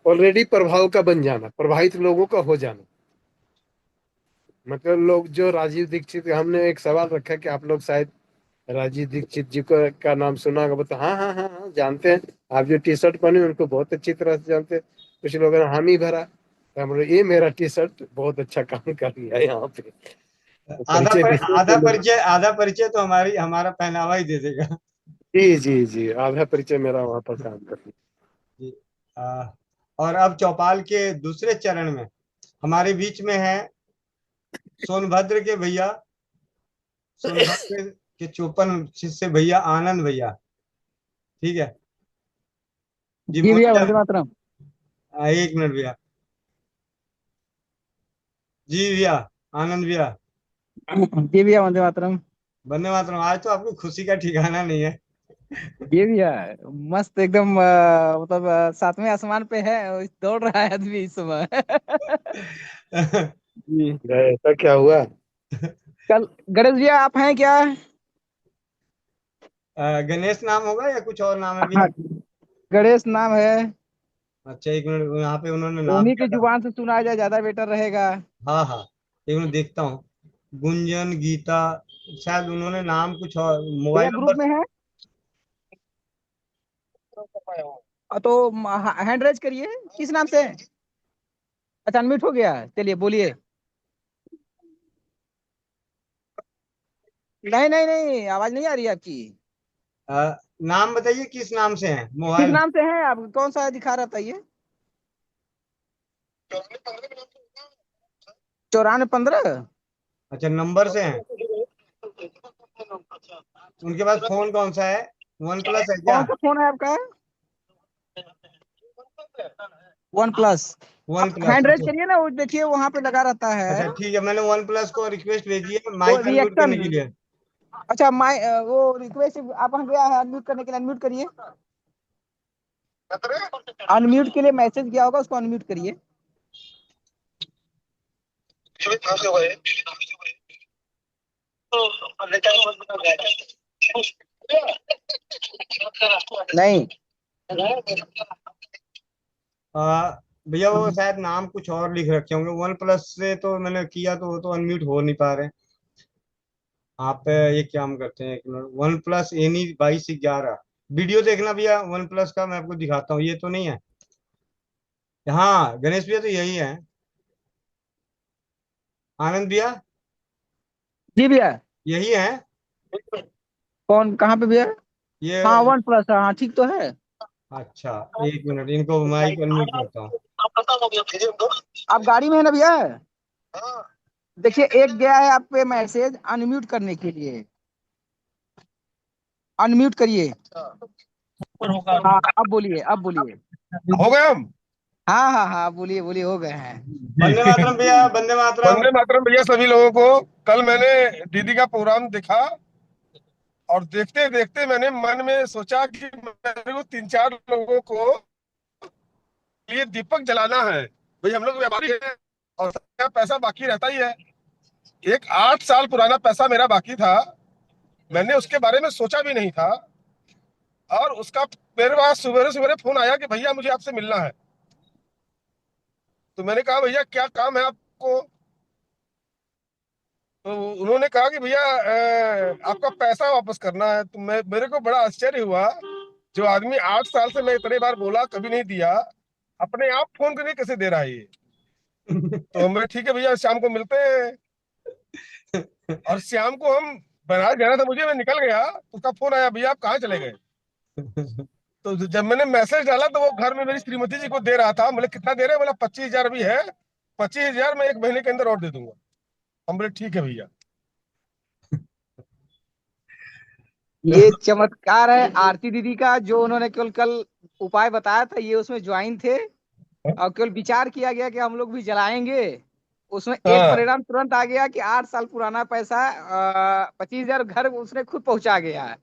ऑलरेडी प्रभाव का बन जाना, प्रभावित लोगों का हो जाना। मतलब लोग जो राजीव दीक्षित, हमने एक सवाल रखा कि आप लोग शायद राजीव दीक्षित जी को का नाम सुना होगा। बोलते हाँ हाँ हाँ हाँ जानते हैं, आप जो टी शर्ट पहने उनको बहुत अच्छी तरह से जानते हैं। कुछ लोगों ने हामी भरा, तो हम बोले ये मेरा टी शर्ट बहुत अच्छा काम कर रही है यहाँ पे। तो परिचय विशेष देने। आधा परिचय तो हमारा पहनावा ही दे देगा। जी जी जी, आधा परिचय मेरा वहां पर काम कर रही जी। आ, और अब चौपाल के दूसरे चरण में हमारे बीच में है सोनभद्र के भैया, सोनभद्र के चौपन शिष्य भैया आनंद भैया। ठीक है जी, जी बोले भैया, वंदे जाओ। मातरम। एक मिनट भैया। जी भैया, आनंद भैया। जी भैया, वंदे मातरम। वंदे मातरम। आज तो आपकी खुशी का ठिकाना नहीं है। जी भैया, मस्त एकदम, मतलब सातवें आसमान पे है और दौड़ रहा है आदमी इस समय। जी। है। ऐसा क्या हुआ? कल गणेश भैया आप हैं क्या? गणेश नाम होगा या कुछ और नाम है हाँ, भैया? गणेश नाम है। अच्छा, एक मिनट, यहाँ पे उन्होंने नाम उन्हीं क्या की था? जुबान से सुना जाए, ज्यादा बेटर रहेगा। हाँ हाँ, एक मिनट देखता हूँ। गुंजन गीता, शायद उन्होंने नाम कुछ और, मोबाइल भैया ग्रुप नंबर। में है। तो हैंड रेज करिए। किस नाम से? अच्छा, अनम्यूट हो गया, चलिए बोलिए। नहीं नहीं नहीं, आवाज नहीं आ रही है आपकी। नाम बताइए, किस नाम से है किस मोबाइल? नाम से हैं आप? कौन सा दिखा रहा था ये? 9415। अच्छा, नंबर से है। उनके पास फोन कौन सा है? वन प्लस है क्या? कौन सा फोन है आपका? One plus. वन आप प्लस, हैंड रेज अच्छा। करिए ना, वो देखिए वहां पे लगा रहता है अच्छा ठीक है, मैंने वन प्लस को रिक्वेस्ट भेजी है वो माइक अनम्यूट रिएक्शन। करने के लिए। अच्छा वो रिक्वेस्ट आप वहां गया है अनम्यूट करने के लिए, अनम्यूट करिए। अनम्यूट के लिए मैसेज गया होगा, उसको अनम्यूट करिए। नहीं। भैया वो शायद नाम कुछ और लिख रखे होंगे। वन प्लस से तो मैंने किया तो वो तो अनम्यूट हो नहीं पा रहे। आप ये काम करते हैं, एक minute, one plus any 2211 video देखना भैया। वन प्लस का मैं आपको दिखाता हूँ, ये तो नहीं है। हाँ गणेश भैया तो यही है। आनंद भैया जी भैया। यही है। कौन, कहाँ पे भैया? हाँ ये वन प्लस, हाँ ठीक तो है। अच्छा, एक मिनट, इनको माइक अनम्यूट करता हूँ। आप गाड़ी में है ना भैया? देखिए एक गया है आप पे मैसेज अनम्यूट करने के लिए, अनम्यूट करिए। हाँ अब बोलिए, अब बोलिए। हो गए हम। हाँ हाँ हाँ, बोलिए बोलिए, हो गए हैं। वंदे मातरम भैया, वंदे मातरम। वंदे मातरम भैया सभी लोगों को। कल मैंने दीदी का प्रोग्राम देखा और देखते देखते मैंने मन में सोचा कि मेरे को 3-4 लोगों को लिए दीपक जलाना है। भाई हम लोग व्यापारी हैं और सबका पैसा बाकी रहता ही है। एक 8 साल पुराना पैसा मेरा बाकी था, मैंने उसके बारे में सोचा भी नहीं था। और उसका मेरे पास सुबह सुबह फोन आया कि भैया मुझे आपसे मिलना है। तो मैंने कहा भैया क्या काम है आपको? तो उन्होंने कहा कि भैया आपका पैसा वापस करना है। तो मेरे को बड़ा आश्चर्य हुआ, जो आदमी 8 साल से मैं इतने बार बोला कभी नहीं दिया, अपने आप फोन करके कैसे दे रहा है ये। तो मैं ठीक है भैया शाम को मिलते हैं। और शाम को हम बनारस जाना था मुझे, मैं निकल गया तो उसका फोन आया, भैया आप कहाँ चले गए? तो जब मैंने मैसेज डाला तो वो घर में मेरी श्रीमती जी को दे रहा था। बोले कितना दे रहे हैं? बोला 25,000 अभी है, 25,000 मैं 1 महीने के अंदर और दे दूंगा। हम बोले ठीक है भैया। ये चमत्कार है आरती दीदी का, जो उन्होंने केवल कल उपाय बताया था, ये उसमें ज्वाइन थे और केवल विचार किया गया कि हम लोग भी जलाएंगे। उसमें एक हाँ, परिणाम तुरंत आ गया कि 8 साल पुराना पैसा 25,000 घर उसने खुद पहुंचा गया है।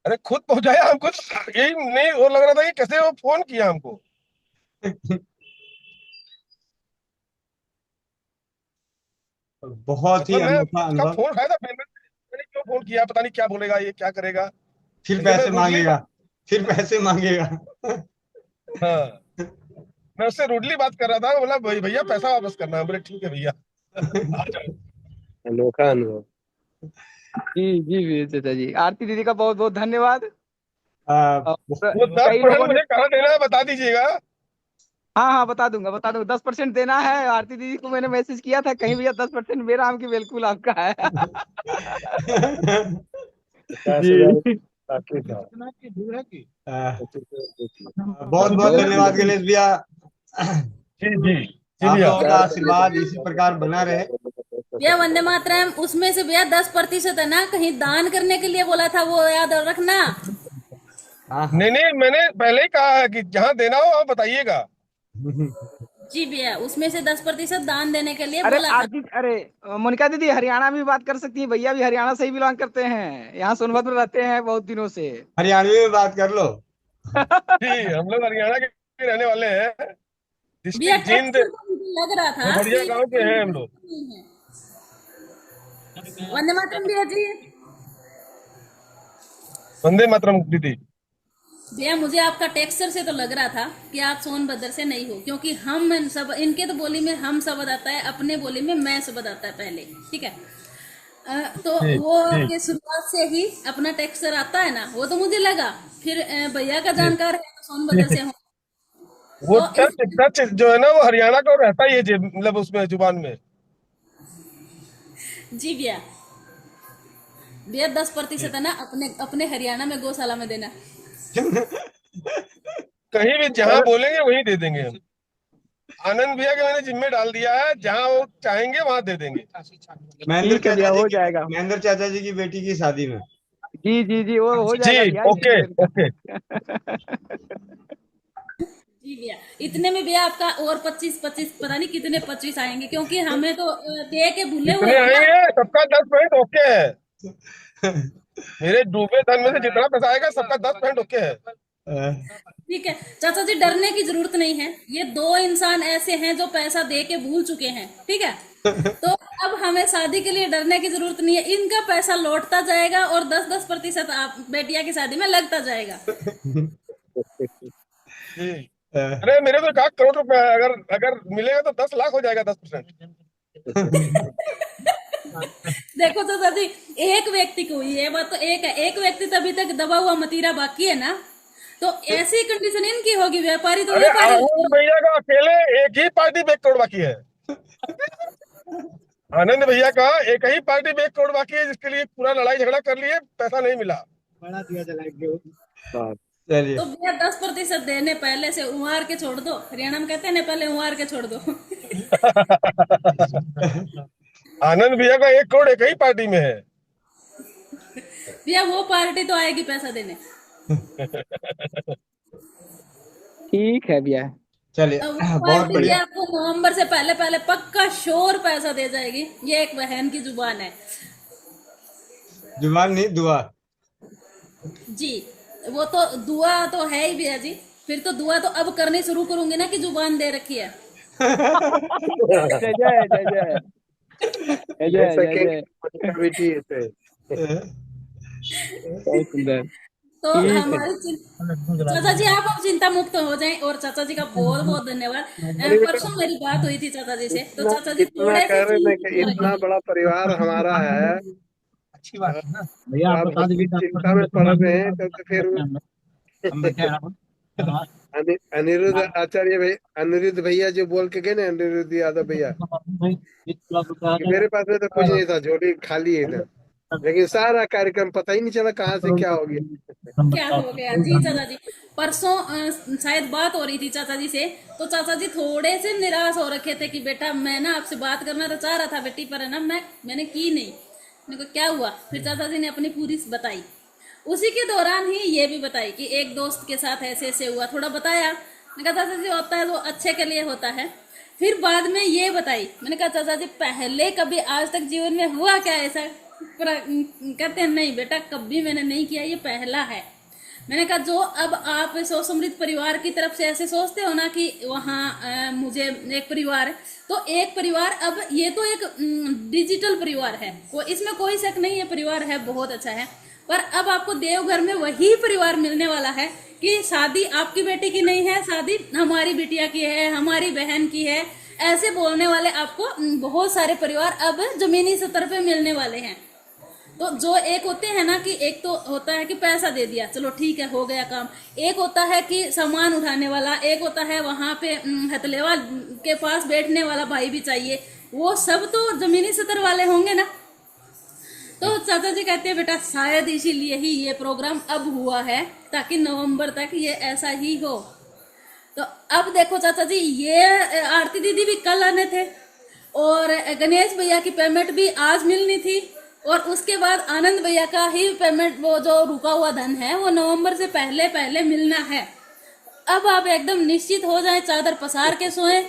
अरे खुद पहुंचाया हमको, यही नहीं वो लग रहा था कि कैसे वो फोन किया हमको। बहुत ही मतलब मैं अनोखा उसका अनुभव। फोन खाया था, मैंने क्यों फोन किया पता नहीं, क्या बोलेगा ये, क्या करेगा। फिर लेकिन मैं पैसे रूडली, मांगेगा, फिर पैसे मांगेगा। हाँ, मैं उससे रूडली बात कर रहा था। बोला भाई भैया पैसा वापस करना है। बोले ठीक है भैया आ जाओ। अनोखा अनुभव। जी चाचा जी, आरती दीदी का बहुत बहुत धन्यवाद। और वो दस कई परसेंट लोगों ने, मुझे कहाँ देना है बता दीजिएगा। हाँ हाँ बता दूंगा, बता दूंगा। 10% देना है। आरती दीदी को मैंने मैसेज किया था, कहीं भैया 10% मेरा, हम की बिल्कुल आपका है। 50,000 जी। बाकी था। बहुत बहुत धन्यवाद गणेश भैया। जी जी जी आप भैया। लोगों का आशीर्वाद इसी प्रकार बना रहे। भैया वंदे मातरम, उसमें से भैया 10% है ना, कहीं दान करने के लिए बोला था, वो याद रखना। हाँ हाँ। नहीं नहीं, मैंने पहले ही कहा है कि जहाँ देना हो वहाँ बताइएगा। जी भैया, उसमें से 10% दान देने के लिए अरे बोला था। आरती, अरे मोनिका दीदी हरियाणा में भी बात कर सकती हैं, भैया भी हरियाणा से ही बिलोंग करते हैं, यहाँ सोनभद्र में रहते हैं बहुत दिनों से। हरियाणवी में बात कर लो। जी हम लोग हरियाणा के रहने वाले हैं, भैया डिस्ट्रिक्ट जींद, टेक्सचर को मुझे लग रहा था बढ़िया कि गांव के हैं हम लोग। वंदे मातरम भैया जी। वंदे मातरम दीदी। भैया मुझे आपका टेक्सचर से तो लग रहा था कि आप सोनभद्र से नहीं हो, क्योंकि हम सब, इनके तो बोली में हम शब्द आता है, अपने बोली में मैं शब्द आता है पहले, ठीक है। तो जी वो जी आपके शुरुआत से ही अपना टेक्सचर आता है ना, वो तो मुझे लगा। फिर भैया का जी जानकार है तो सोनभद्र से हो। वो तो इस, टच टच जो है ना वो हरियाणा का रहता ही है मतलब उसमें जुबान में। जी भैया, भैया 10% है ना, अपने अपने हरियाणा में गौशाला में देना। कहीं भी जहां बोलेंगे वहीं दे देंगे हम। आनंद भैया के मैंने जिम्मे डाल दिया है, जहाँ वो चाहेंगे वहां दे देंगे। महेंद्र ठीक है भैया, चाचा जी हो की जाएगा। महेंद्र चाचा जी की बेटी की शादी में। जी जी जी, वो हो जी जाएगा भैया, इतनी ओके देर ओके। जी भैया, इतने में भैया आपका और 25 पता नहीं कितने 25 आएंगे, क्योंकि हमें तो दे के भूले हुए जितने हो ना। आएंगे सबका 10% ओके है। मेरे डूबे धन में से जितना पैसा आएगा सबका 10% ओके है। ठीक है चाचा जी, डरने की जरूरत नहीं है। ये दो इंसान ऐसे हैं जो पैसा दे के भूल चुके हैं, ठीक है। तो अब हमें शादी के लिए डरने की जरूरत नहीं है। इनका पैसा लौटता जाएगा और 10% आप बेटिया की शादी में लगता जाएगा। जी। अरे मेरे तो 1,00,000 रुपए है, अगर अगर मिलेगा तो 10 लाख हो जाएगा 10%। देखो चाचा जी, एक व्यक्ति को, ये बात तो एक है, एक व्यक्ति तो अभी तक दबा हुआ मतीरा बाकी है ना, तो ऐसी कंडीशन इनकी होगी। व्यापारी तो अरे व्यापारी आनंद भैया का अकेले एक ही पार्टी में 1 करोड़ बाकी है। आनंद भैया का एक ही पार्टी में 1 करोड़ बाकी है, जिसके लिए पूरा लड़ाई झगड़ा कर लिए, पैसा नहीं मिला। बड़ा दिया जलाएंगे। तो चलिए भैया 10% देने पहले से उमार के छोड़ दो। हरियाणा में कहते हैं ना, पहले उमार के छोड़ दो। आनंद भैया का 1 करोड़ एक ही पार्टी में है। भैया वो पार्टी तो आएगी पैसा देने। ठीक है भैया। चलिए अब वो बहुत पार्टी बढ़िया। भैया आपको नवंबर से पहले पहले पक्का श्योर पैसा दे जाएगी। ये एक बहन की जुबान है जुबान नहीं दुआ। जी। वो तो दुआ तो है ही भैया जी। फिर तो दुआ तो अब करनी शुरू करूंगी ना कि जुबान दे रखी है। जय जय जय जय जय जय जय जय। बेटी ऐसे बहुत सुंदर। तो ठीक है। हमारी चाचा जी आप अब चिंता मुक्त हो जाएं। और चाचा जी का बहुत बहुत धन्यवाद। परसों मेरी बात हुई थी चाचा जी से, तो चाचा जी इतना थोड़े कह से रहे हैं कि इतना बड़ा परिवार हमारा है, अच्छी बात है ना भैया। आप आप बता दीजिए चिंता में पड़ रहे हैं, तो फिर अनिरुद्ध आचार्य भाई, अनिरुद्ध भैया जो बोल के गए ना, अनिरुद्ध यादव भैया, कि मेरे पास में तो कुछ नहीं था, झोली खाली है इधर, लेकिन सारा कार्यक्रम पता ही नहीं चला कहाँ से क्या हो गया। क्या हो गया। जी चाचा जी, परसों शायद बात हो रही थी चाचा जी से, तो चाचा जी थोड़े से निराश हो रखे थे कि बेटा मैं ना आपसे बात करना तो चाह रहा था बेटी, पर है ना मैंने की नहीं। मेरे को क्या हुआ, फिर चाचा जी ने अपनी पूरी बताई। उसी के दौरान ही ये भी बताई कि एक दोस्त के साथ ऐसे ऐसे हुआ, थोड़ा बताया। मैंने कहा चाचा जी होता है तो अच्छे के लिए होता है। फिर बाद में ये बताई। मैंने कहा चाचा जी पहले कभी आज तक जीवन में हुआ क्या ऐसा? कहते हैं नहीं बेटा, कभी मैंने नहीं किया, ये पहला है। मैंने कहा जो अब आप सो समृद्ध परिवार की तरफ से ऐसे सोचते हो ना कि वहाँ मुझे एक परिवार है, तो एक परिवार, अब ये तो एक डिजिटल परिवार है, इसमें कोई शक नहीं है, परिवार है बहुत अच्छा है। पर अब आपको देवघर में वही परिवार मिलने वाला है कि शादी आपकी बेटी की नहीं है, शादी हमारी बिटिया की है, हमारी बहन की है। ऐसे बोलने वाले आपको बहुत सारे परिवार अब जमीनी स्तर पे मिलने वाले हैं। तो जो एक होते हैं ना कि एक तो होता है कि पैसा दे दिया, चलो ठीक है हो गया काम। एक होता है कि सामान उठाने वाला, एक होता है वहां पे हथलेवा के पास बैठने वाला भाई भी चाहिए। वो सब तो जमीनी स्तर वाले होंगे ना। तो चाचा जी कहते हैं बेटा शायद इसीलिए ही ये प्रोग्राम अब हुआ है, ताकि नवंबर तक ये ऐसा ही हो। तो अब देखो चाचा जी, ये आरती दीदी भी कल आने थे और गणेश भैया की पेमेंट भी आज मिलनी थी, और उसके बाद आनंद भैया का ही पेमेंट, वो जो रुका हुआ धन है वो नवंबर से पहले पहले मिलना है। अब आप एकदम निश्चित हो जाएं, चादर पसार के सोएं।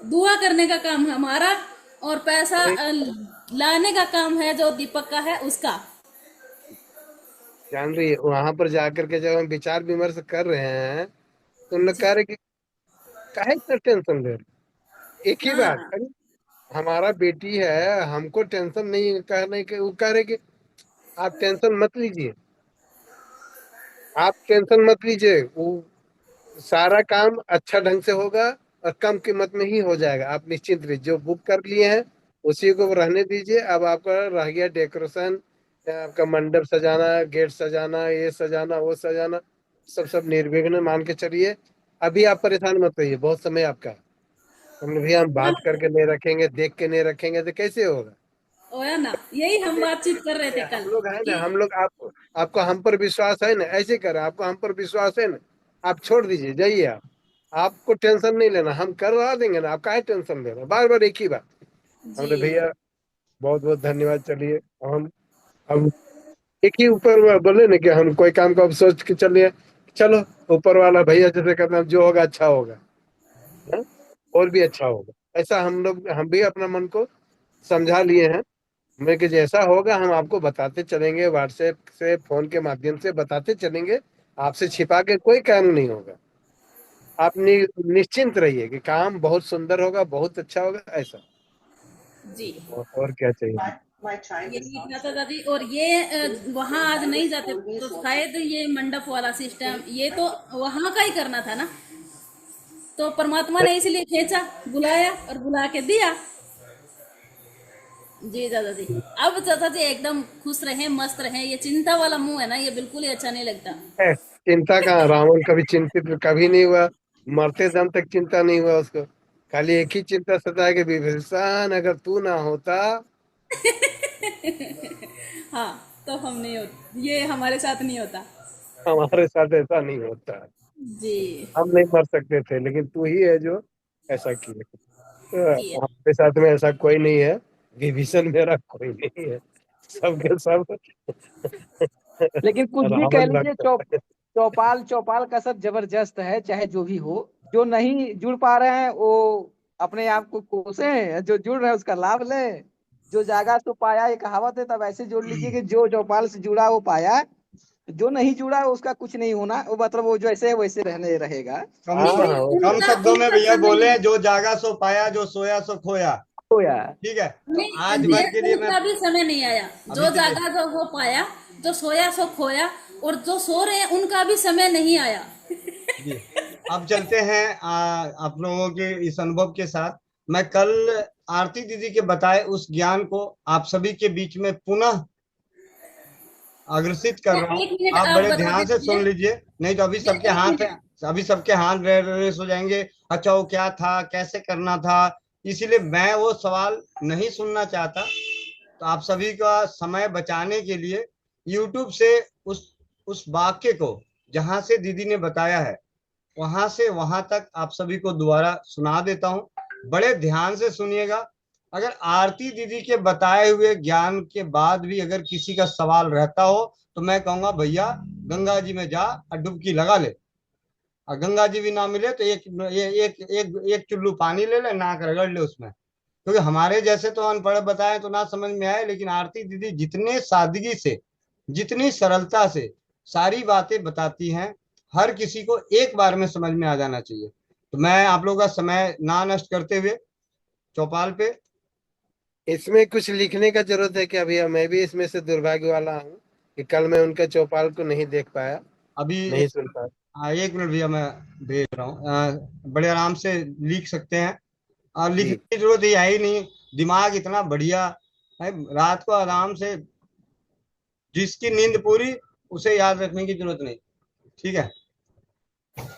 दुआ करने का काम हमारा और पैसा लाने का काम है जो दीपक का है उसका। जान रही है, वहां पर जाकर के जब हम विचार विमर्श कर रहे हैं तो उन लोग कह रहे कि काहे इतना टेंशन ले रहे। एक ही बात, अरे हमारा बेटी है, हमको टेंशन नहीं है, कहने के वो कह रहे कि आप टेंशन मत लीजिए, आप टेंशन मत लीजिए, वो सारा काम अच्छा ढंग से होगा और कम कीमत में ही हो जाएगा, आप निश्चिंत रहिए। जो बुक कर लिए हैं उसी को रहने दीजिए। अब आपका रह गया डेकोरेशन, आपका मंडप सजाना, गेट सजाना, ये सजाना वो सजाना, सब निर्विघ्न मान के चलिए। अभी आप परेशान मत रहिए, बहुत समय आपका है। हमने भी हम बात करके नहीं रखेंगे, देख के नहीं रखेंगे तो कैसे होगा? ओया ना, यही हम बातचीत कर रहे थे कल। हम लोग है ना, हम लोग आपको हम पर विश्वास है ना, ऐसे करें, आपको हम पर विश्वास है ना, आप छोड़ दीजिए, जाइए आपको टेंशन नहीं लेना, हम करवा देंगे ना, आप काहे टेंशन ले रहे हैं बार बार एक ही बात। हमने जी भैया बहुत बहुत धन्यवाद, चलिए हम एक ही ऊपर बोले ना कि हम कोई काम को अब सोच के चलिए, चलो ऊपर वाला भैया जैसे कहते हैं जो होगा अच्छा होगा, है? और भी अच्छा होगा, ऐसा हम भी अपना मन को समझा लिए हैं। मैं कि जैसा होगा हम आपको बताते चलेंगे, व्हाट्सएप से फोन के माध्यम से बताते चलेंगे, आपसे छिपा के कोई काम नहीं होगा। आप निश्चिंत रहिए कि काम बहुत सुंदर होगा, बहुत अच्छा होगा, ऐसा। जी, और क्या चाहिए। यही था तो दादी। और ये वहां आज नहीं जाते तो शायद ये मंडप वाला सिस्टम ये तो वहां का ही करना था ना, तो परमात्मा ने इसलिए खींचा, बुलाया और बुला के दिया। जी चाचा जी, अब चाचा जी एकदम खुश रहे, मस्त रहे। ये चिंता वाला मुंह है ना, ये बिल्कुल ही अच्छा नहीं लगता। चिंता कहाँ, रावण कभी चिंतित कभी नहीं हुआ, मरते दम तक चिंता नहीं हुआ उसको। खाली एक ही चिंता सता है कि विभीषण अगर तू ना होता। हाँ, तो हम नहीं होते, ये हमारे साथ नहीं होता। हमारे साथ ऐसा नहीं होता, जी हम नहीं मर सकते थे, लेकिन तू ही है जो ऐसा किए। किया। तो हमारे साथ में ऐसा कोई नहीं है, विभीषण मेरा कोई नहीं है, सबके सब लेकिन कुछ भी कह रावण लीजिए, लगता है। चौपाल चौपाल का सब जबरदस्त है, चाहे जो भी हो। जो नहीं जुड़ पा रहे हैं वो अपने आप को कोसें, जो जुड़ रहे हैं उसका लाभ लें। जो जागा सो पाया, ये कहावत है, तब ऐसे जोड़ लीजिए कि जो चौपाल से जुड़ा वो पाया, जो नहीं जुड़ा उसका कुछ नहीं होना, वो मतलब वो जैसे है वैसे रहने रहेगा। कम हाँ नहीं नहीं, हाँ, कम उनका शब्दों में उनका भैया समय बोले, नहीं। जो जागा सो पाया, जो सोया सो खोया। तो यार ठीक है, तो नहीं, आज भर ये के लिए मैं उनका भी समय नहीं आया। अभी जो चलिए, जागा जो वो पाया, जो सोया सो खोया। और जो सो रहे हैं उनका भी समय नहीं आया। जी अब चलते हैं आप लोगों के इस अनुभव के साथ। मैं कल आरती दीदी के बताए उस ज्ञान को आप सभी के बीच में पुनः अग्रसित कर रहा हूँ। एक मिनट आप आप बड़े बता ध्यान से दीजिए। सुन लीजिए, नहीं तो अभी ये सबके एक हाथ है, मिनट। अभी सबके हाथ रेस हो जाएंगे। अच्छा वो क्या था, कैसे करना था, इसीलिए मैं वो सवाल नहीं सुनना चाहता। तो आप सभी का समय बचाने के लिए YouTube से उस वाक्य को जहां से दीदी ने बताया है वहां से वहां तक आप सभी को दोबारा सुना देता हूं। बड़े ध्यान से सुनिएगा। अगर आरती दीदी के बताए हुए ज्ञान के बाद भी अगर किसी का सवाल रहता हो तो मैं कहूंगा भैया गंगा जी में जा और डुबकी लगा ले। और गंगा जी भी ना मिले तो एक चुल्लू पानी ले ले, नाक रगड़ ले उसमें। क्योंकि हमारे जैसे तो अनपढ़ बताए तो ना समझ में आए, लेकिन आरती दीदी जितने सादगी से, जितनी सरलता से सारी बातें बताती हैं, हर किसी को एक बार में समझ में आ जाना चाहिए। तो मैं आप लोगों का समय ना नष्ट करते हुए चौपाल पे इसमें कुछ लिखने का जरूरत है क्या भैया? मैं भी इसमें से दुर्भाग्य वाला हूँ कि कल मैं उनके चौपाल को नहीं देख पाया, अभी नहीं सुन पाया। एक मिनट भैया मैं भेज रहा हूँ। बड़े आराम से लिख सकते हैं, और लिखने जी की जरूरत है ही नहीं। दिमाग इतना बढ़िया है, रात को आराम से जिसकी नींद पूरी उसे याद रखने की जरूरत नहीं। ठीक है।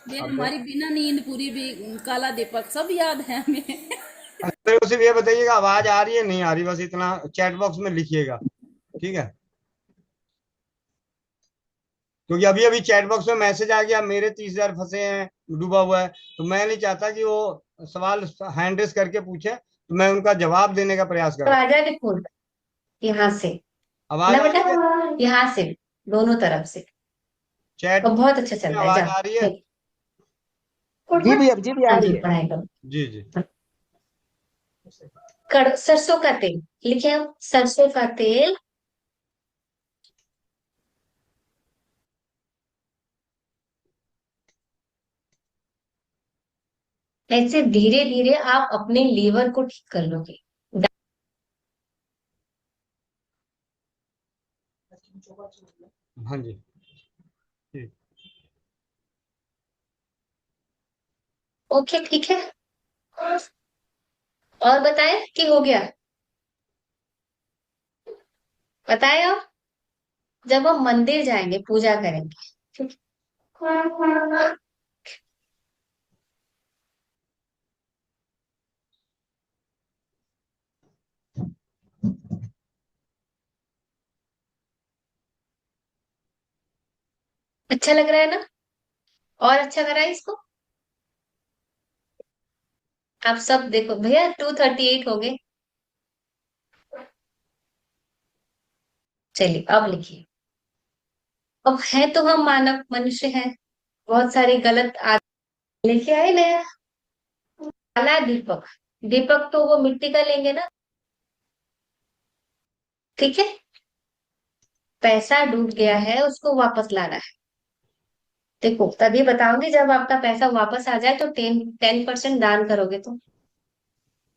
ये अब हमारी बिना नींद पूरी भी, काला दीपक सब याद है हमें। मेरे को सिर्फ ये बताइएगा आवाज आ रही है नहीं आ रही, बस इतना चैट बॉक्स में लिखिएगा। ठीक है, क्योंकि अभी अभी चैट बॉक्स में मैसेज आ गया मेरे 30,000 फंसे हैं, डूबा हुआ है। तो मैं नहीं चाहता कि वो सवाल हैंड रेस करके पूछे, तो मैं उनका जवाब देने का प्रयास कर रहा हूँ। राजा रिपोर्ट यहाँ से आवाज ना आ बेटा, रही है? यहाँ से दोनों तरफ से। चैट और बहुत अच्छा चल में रहा है, आवाज जा आ रही है? ठीक। उठ जी उठ। भी, अब जी भी आ हाँ रही जी, है। पढ़ाई करो। जी जी। सरसों का तेल लिखे हो, सरसों का तेल। ऐसे धीरे धीरे आप अपने लीवर को ठीक कर लोगे। हाँ जी। ठीक। ओके ठीक है। और बताएं कि हो गया? बताएं। और जब हम मंदिर जाएंगे पूजा करेंगे, ठीक है? अच्छा लग रहा है ना? और अच्छा करा है इसको। आप सब देखो भैया, 238 हो गए। चलिए अब लिखिए। अब है तो हम मानव मनुष्य हैं, बहुत सारे गलत लिखे आए नया। काला दीपक, दीपक तो वो मिट्टी का लेंगे ना, ठीक है। पैसा डूब गया है, उसको वापस लाना है। देखो तभी बताओगे जब आपका पैसा वापस आ जाए, तो 10% दान करोगे तो।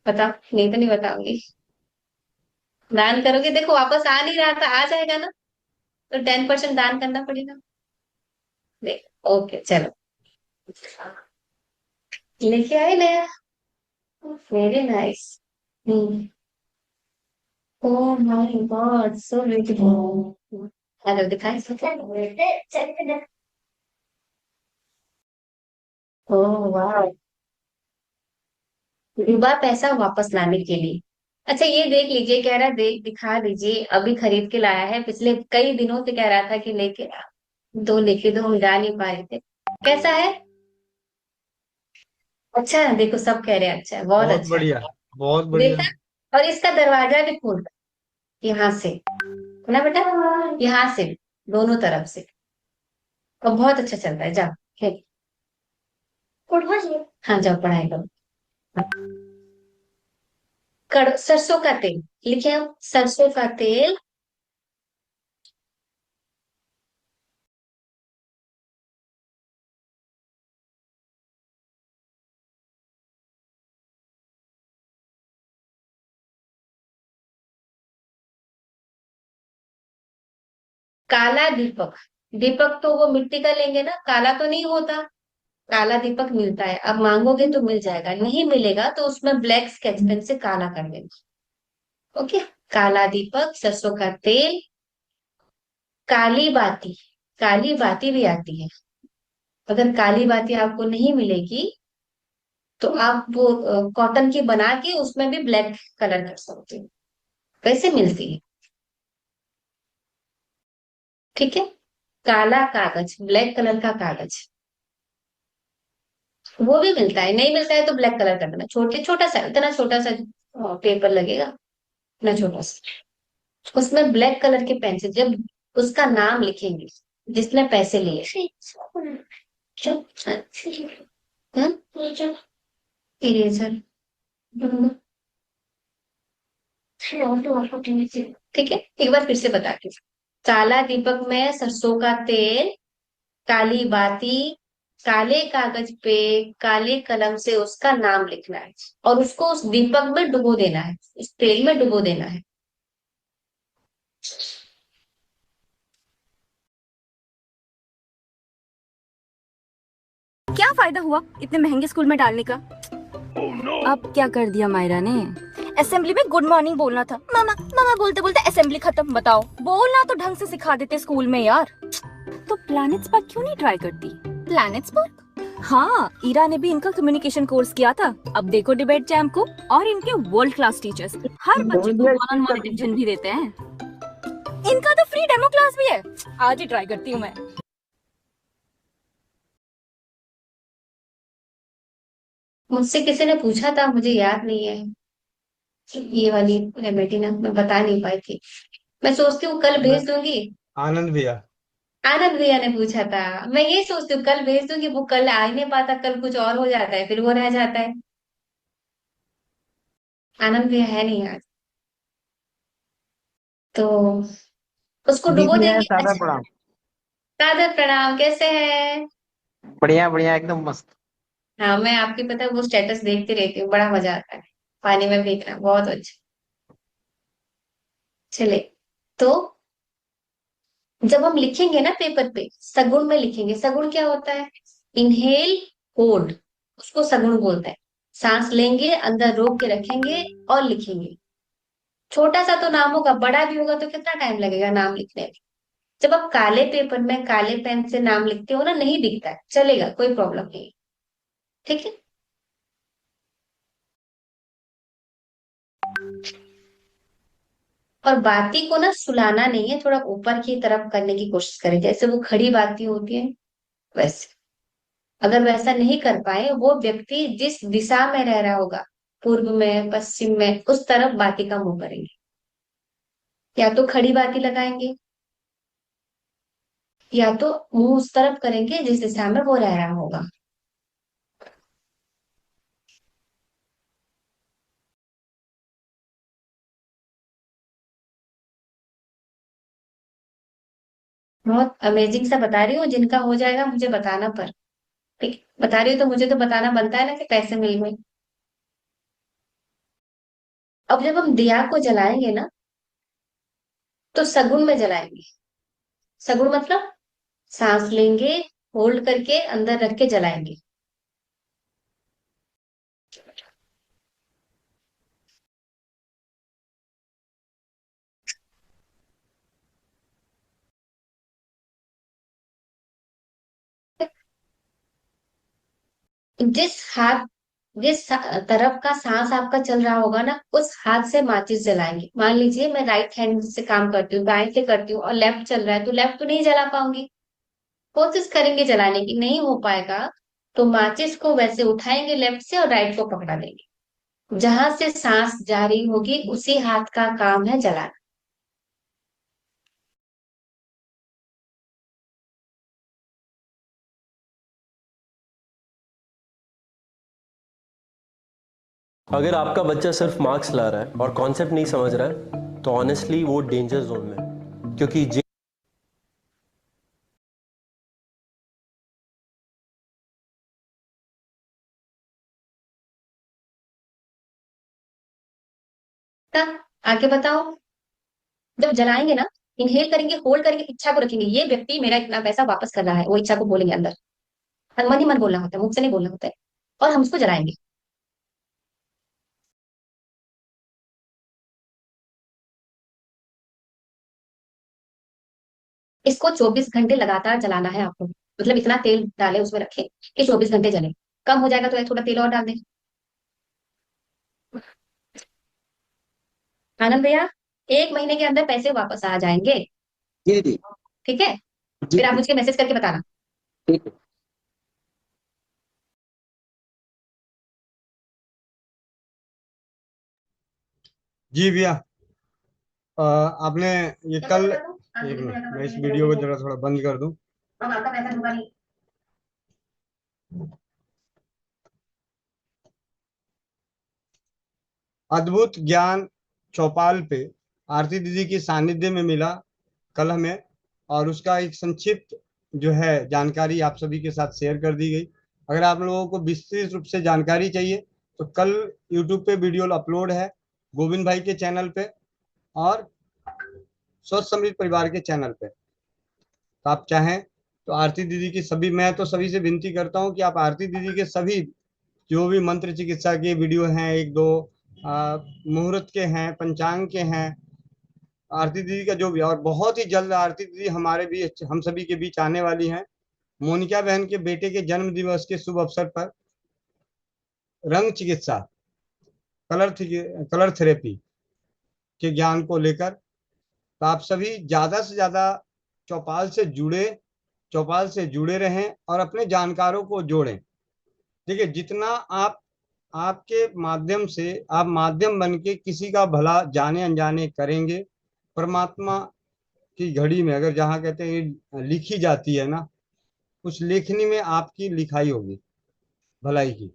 बताओ, नहीं तो नहीं बताओगे। दान करोगे, देखो वापस आ नहीं रहा था, आ जाएगा ना, तो 10% दान करना पड़ेगा। देख, ओके चलो, लेके आए नया। Very nice. Hmm. Oh my God, so beautiful. Hello, दिखाई ओह वाह। डूबा पैसा वापस लाने के लिए। अच्छा ये देख लीजिए, कह रहा है देख दिखा दीजिए, अभी खरीद के लाया है, पिछले कई दिनों से कह रहा था कि लेके आ, दो लेके दो, हम जा नहीं पा रहे थे। कैसा है? अच्छा है, देखो सब कह रहे हैं अच्छा है, बहुत बहुत अच्छा है। बढ़िया, बहुत बढ़िया। देखा, और इसका दरवाजा भी खोल, यहाँ से ना बेटा, यहाँ से, दोनों तरफ से, और बहुत अच्छा चल रहा है। जाओ खेल। हाँ जाओ पढ़ाई करो। सरसों का तेल लिखे हम, सरसों का तेल। काला दीपक, दीपक तो वो मिट्टी का लेंगे ना, काला तो नहीं होता। काला दीपक मिलता है, अब मांगोगे तो मिल जाएगा, नहीं मिलेगा तो उसमें ब्लैक स्केच पेन से काला कर देना। ओके। काला दीपक, सरसों का तेल, काली बाती। काली बाती भी आती है। अगर काली बाती आपको नहीं मिलेगी, तो आप वो कॉटन की बना के उसमें भी ब्लैक कलर कर सकते हो, वैसे मिलती है। ठीक है। काला कागज, ब्लैक कलर का कागज, वो भी मिलता है, नहीं मिलता है तो ब्लैक कलर कर देना, छोटे छोटा सा, इतना छोटा सा पेपर लगेगा, इतना छोटा सा, उसमें ब्लैक कलर के पेन से जब उसका नाम लिखेंगे, जिसने पैसे लिए, इरेजर, ठीक है। एक बार फिर से बता के, काला दीपक में सरसों का तेल, काली बाती, काले कागज पे काले कलम से उसका नाम लिखना है, और उसको उस दीपक में डुबो देना है, उस तेल में डुबो देना है। क्या फायदा हुआ इतने महंगे स्कूल में डालने का? अब क्या कर दिया मायरा ने? असेंबली में गुड मॉर्निंग बोलना था, मामा मामा बोलते बोलते असेंबली खत्म। बताओ, बोलना तो ढंग से सिखा देते स्कूल में यार। तो प्लैनेट्स पर क्यों नहीं ट्राई करती? प्लैनेट्स पर? हाँ, ईरा ने भी इनका कम्युनिकेशन कोर्स किया था। अब देखो डिबेट जैम को, और इनके वर्ल्ड क्लास टीचर्स हर बच्चे को वन ऑन वन अटेंशन भी देते हैं। इनका तो फ्री डेमो क्लास भी है, आज ही ट्राई करती हूँ मैं। मुझसे किसी ने पूछा था, मुझे याद नहीं है, ये वाली रेमेडी ना मैं बता नहीं पाई थी। मैं सोचती हूँ कल मैं भेज दूंगी। आनंद भैया। आनंद भैया ने पूछा था, मैं ये सोचती हूँ कल भेज दूंगी, वो कल आ ही नहीं पाता, कल कुछ और हो जाता है, फिर वो रह जाता है। आनंद भैया है नहीं आज, तो उसको डुबो दीदी है, देंगे। सादा अच्छा, प्रणाम। सादर प्रणाम, कैसे हैं? बढ़िया बढ़िया, एकदम मस्त। हाँ, मैं आपकी पता है वो स्टेटस देखती रहती हूँ, बड़ा मजा आता है, पानी में भीगना बहुत अच्छा। चले, तो जब हम लिखेंगे ना पेपर पे, सगुण में लिखेंगे। सगुण क्या होता है? इनहेल, होल्ड, उसको सगुण बोलते हैं। सांस लेंगे, अंदर रोक के रखेंगे और लिखेंगे। छोटा सा तो नाम होगा, बड़ा भी होगा तो कितना टाइम लगेगा नाम लिखने में। जब आप काले पेपर में काले पेन से नाम लिखते हो ना, नहीं दिखता है, चलेगा, कोई प्रॉब्लम नहीं। ठीक है। और बाती को ना सुलाना नहीं है, थोड़ा ऊपर की तरफ करने की कोशिश करें, जैसे वो खड़ी बाती होती है वैसे। अगर वैसा नहीं कर पाए, वो व्यक्ति जिस दिशा में रह रहा होगा, पूर्व में, पश्चिम में, उस तरफ बाती का मुंह करेंगे। या तो खड़ी बाती लगाएंगे, या तो मुंह उस तरफ करेंगे जिस दिशा में वो रह रहा होगा। बहुत अमेजिंग सा बता रही हूँ, जिनका हो जाएगा मुझे बताना। पर ठीक बता रही हूँ तो मुझे तो बताना बनता है ना कि कैसे मिल गए। अब जब हम दिया को जलाएंगे ना, तो सगुन में जलाएंगे। सगुन मतलब सांस लेंगे, होल्ड करके अंदर रख के जलाएंगे। जिस हाथ तरफ का सांस आपका चल रहा होगा ना, उस हाथ से माचिस जलाएंगे। मान लीजिए मैं राइट हैंड से काम करती हूँ, दाएं से करती हूँ, और लेफ्ट चल रहा है, तो लेफ्ट तो नहीं जला पाऊंगी। कोशिश करेंगे जलाने की, नहीं हो पाएगा तो माचिस को वैसे उठाएंगे लेफ्ट से और राइट को पकड़ा देंगे। जहां से सांस जारी होगी उसी हाथ का काम है जलाना। अगर आपका बच्चा सिर्फ मार्क्स ला रहा है और कॉन्सेप्ट नहीं समझ रहा है तो ऑनेस्टली वो डेंजर जोन में है। क्योंकि आगे बताओ। जब जलाएंगे ना, इनहेल करेंगे, होल्ड करेंगे, इच्छा को रखेंगे, ये व्यक्ति मेरा इतना पैसा वापस कर रहा है, वो इच्छा को बोलेंगे अंदर। मन ही मन बोलना होता है, मुख से नहीं बोलना होता है। और हम उसको जलाएंगे। इसको 24 घंटे लगातार जलाना है आपको। मतलब इतना तेल डाले उसमें रखे कि 24 घंटे जले। कम हो जाएगा तो थोड़ा तेल और डाल दें। आनंद भैया, 1 महीने के अंदर पैसे वापस आ जाएंगे। जी जी ठीक है, जी फिर आप मुझे मैसेज करके बताना। ठीक है। जी भैया, आपने ये कल, एक मिनट मैं इस वीडियो को जरा थोड़ा बंद कर दूं। अब आपका पैसा दूंगा नहीं। अद्भुत ज्ञान चौपाल पे आरती दीदी की सानिध्य में मिला कल हमें, और उसका एक संक्षिप्त जो है जानकारी आप सभी के साथ शेयर कर दी गई। अगर आप लोगों को विस्तृत रूप से जानकारी चाहिए तो कल यूट्यूब पे वीडियो अपलोड है, गोविंद भाई के चैनल पे और स्वस्थ समृद्ध परिवार के चैनल पे। तो आप चाहें तो आरती दीदी की सभी, मैं तो सभी से विनती करता हूं कि आप आरती दीदी के सभी जो भी मंत्र चिकित्सा के वीडियो हैं, एक दो मुहूर्त के हैं, पंचांग के हैं, आरती दीदी का जो भी, और बहुत ही जल्द आरती दीदी हमारे बीच, हम सभी के बीच आने वाली हैं। मोनिका बहन के बेटे के जन्म दिवस के शुभ अवसर पर रंग चिकित्सा, कलर थेरेपी के ज्ञान को लेकर, तो आप सभी ज्यादा से ज्यादा चौपाल से जुड़े, चौपाल से जुड़े रहें और अपने जानकारों को जोड़ें। देखिए, जितना आप, आपके माध्यम से आप माध्यम बन के किसी का भला जाने अनजाने करेंगे, परमात्मा की घड़ी में, अगर जहाँ कहते हैं लिखी जाती है ना, उस लेखनी में आपकी लिखाई होगी भलाई की।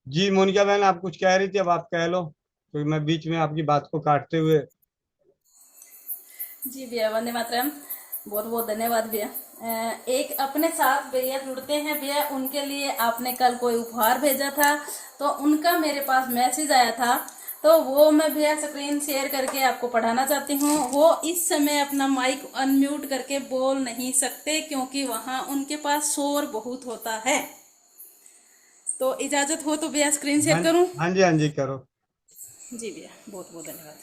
जी मोनिका बहन, आप कुछ कह रही थी, अब आप कह लो, क्योंकि मैं बीच में आपकी बात को काटते हुए। जी भैया, वंदे मातरम। बहुत बहुत धन्यवाद भैया। एक अपने साथ भैया जुड़ते हैं भैया, उनके लिए आपने कल कोई उपहार भेजा था, तो उनका मेरे पास मैसेज आया था, तो वो मैं भैया स्क्रीन शेयर करके आपको पढ़ाना चाहती हूँ। वो इस समय अपना माइक अनम्यूट करके बोल नहीं सकते क्योंकि वहां उनके पास शोर बहुत होता है। तो इजाजत हो तो भैया स्क्रीन शेयर करूं? हाँ जी, हाँ जी, करो। जी भैया, बहुत बहुत धन्यवाद।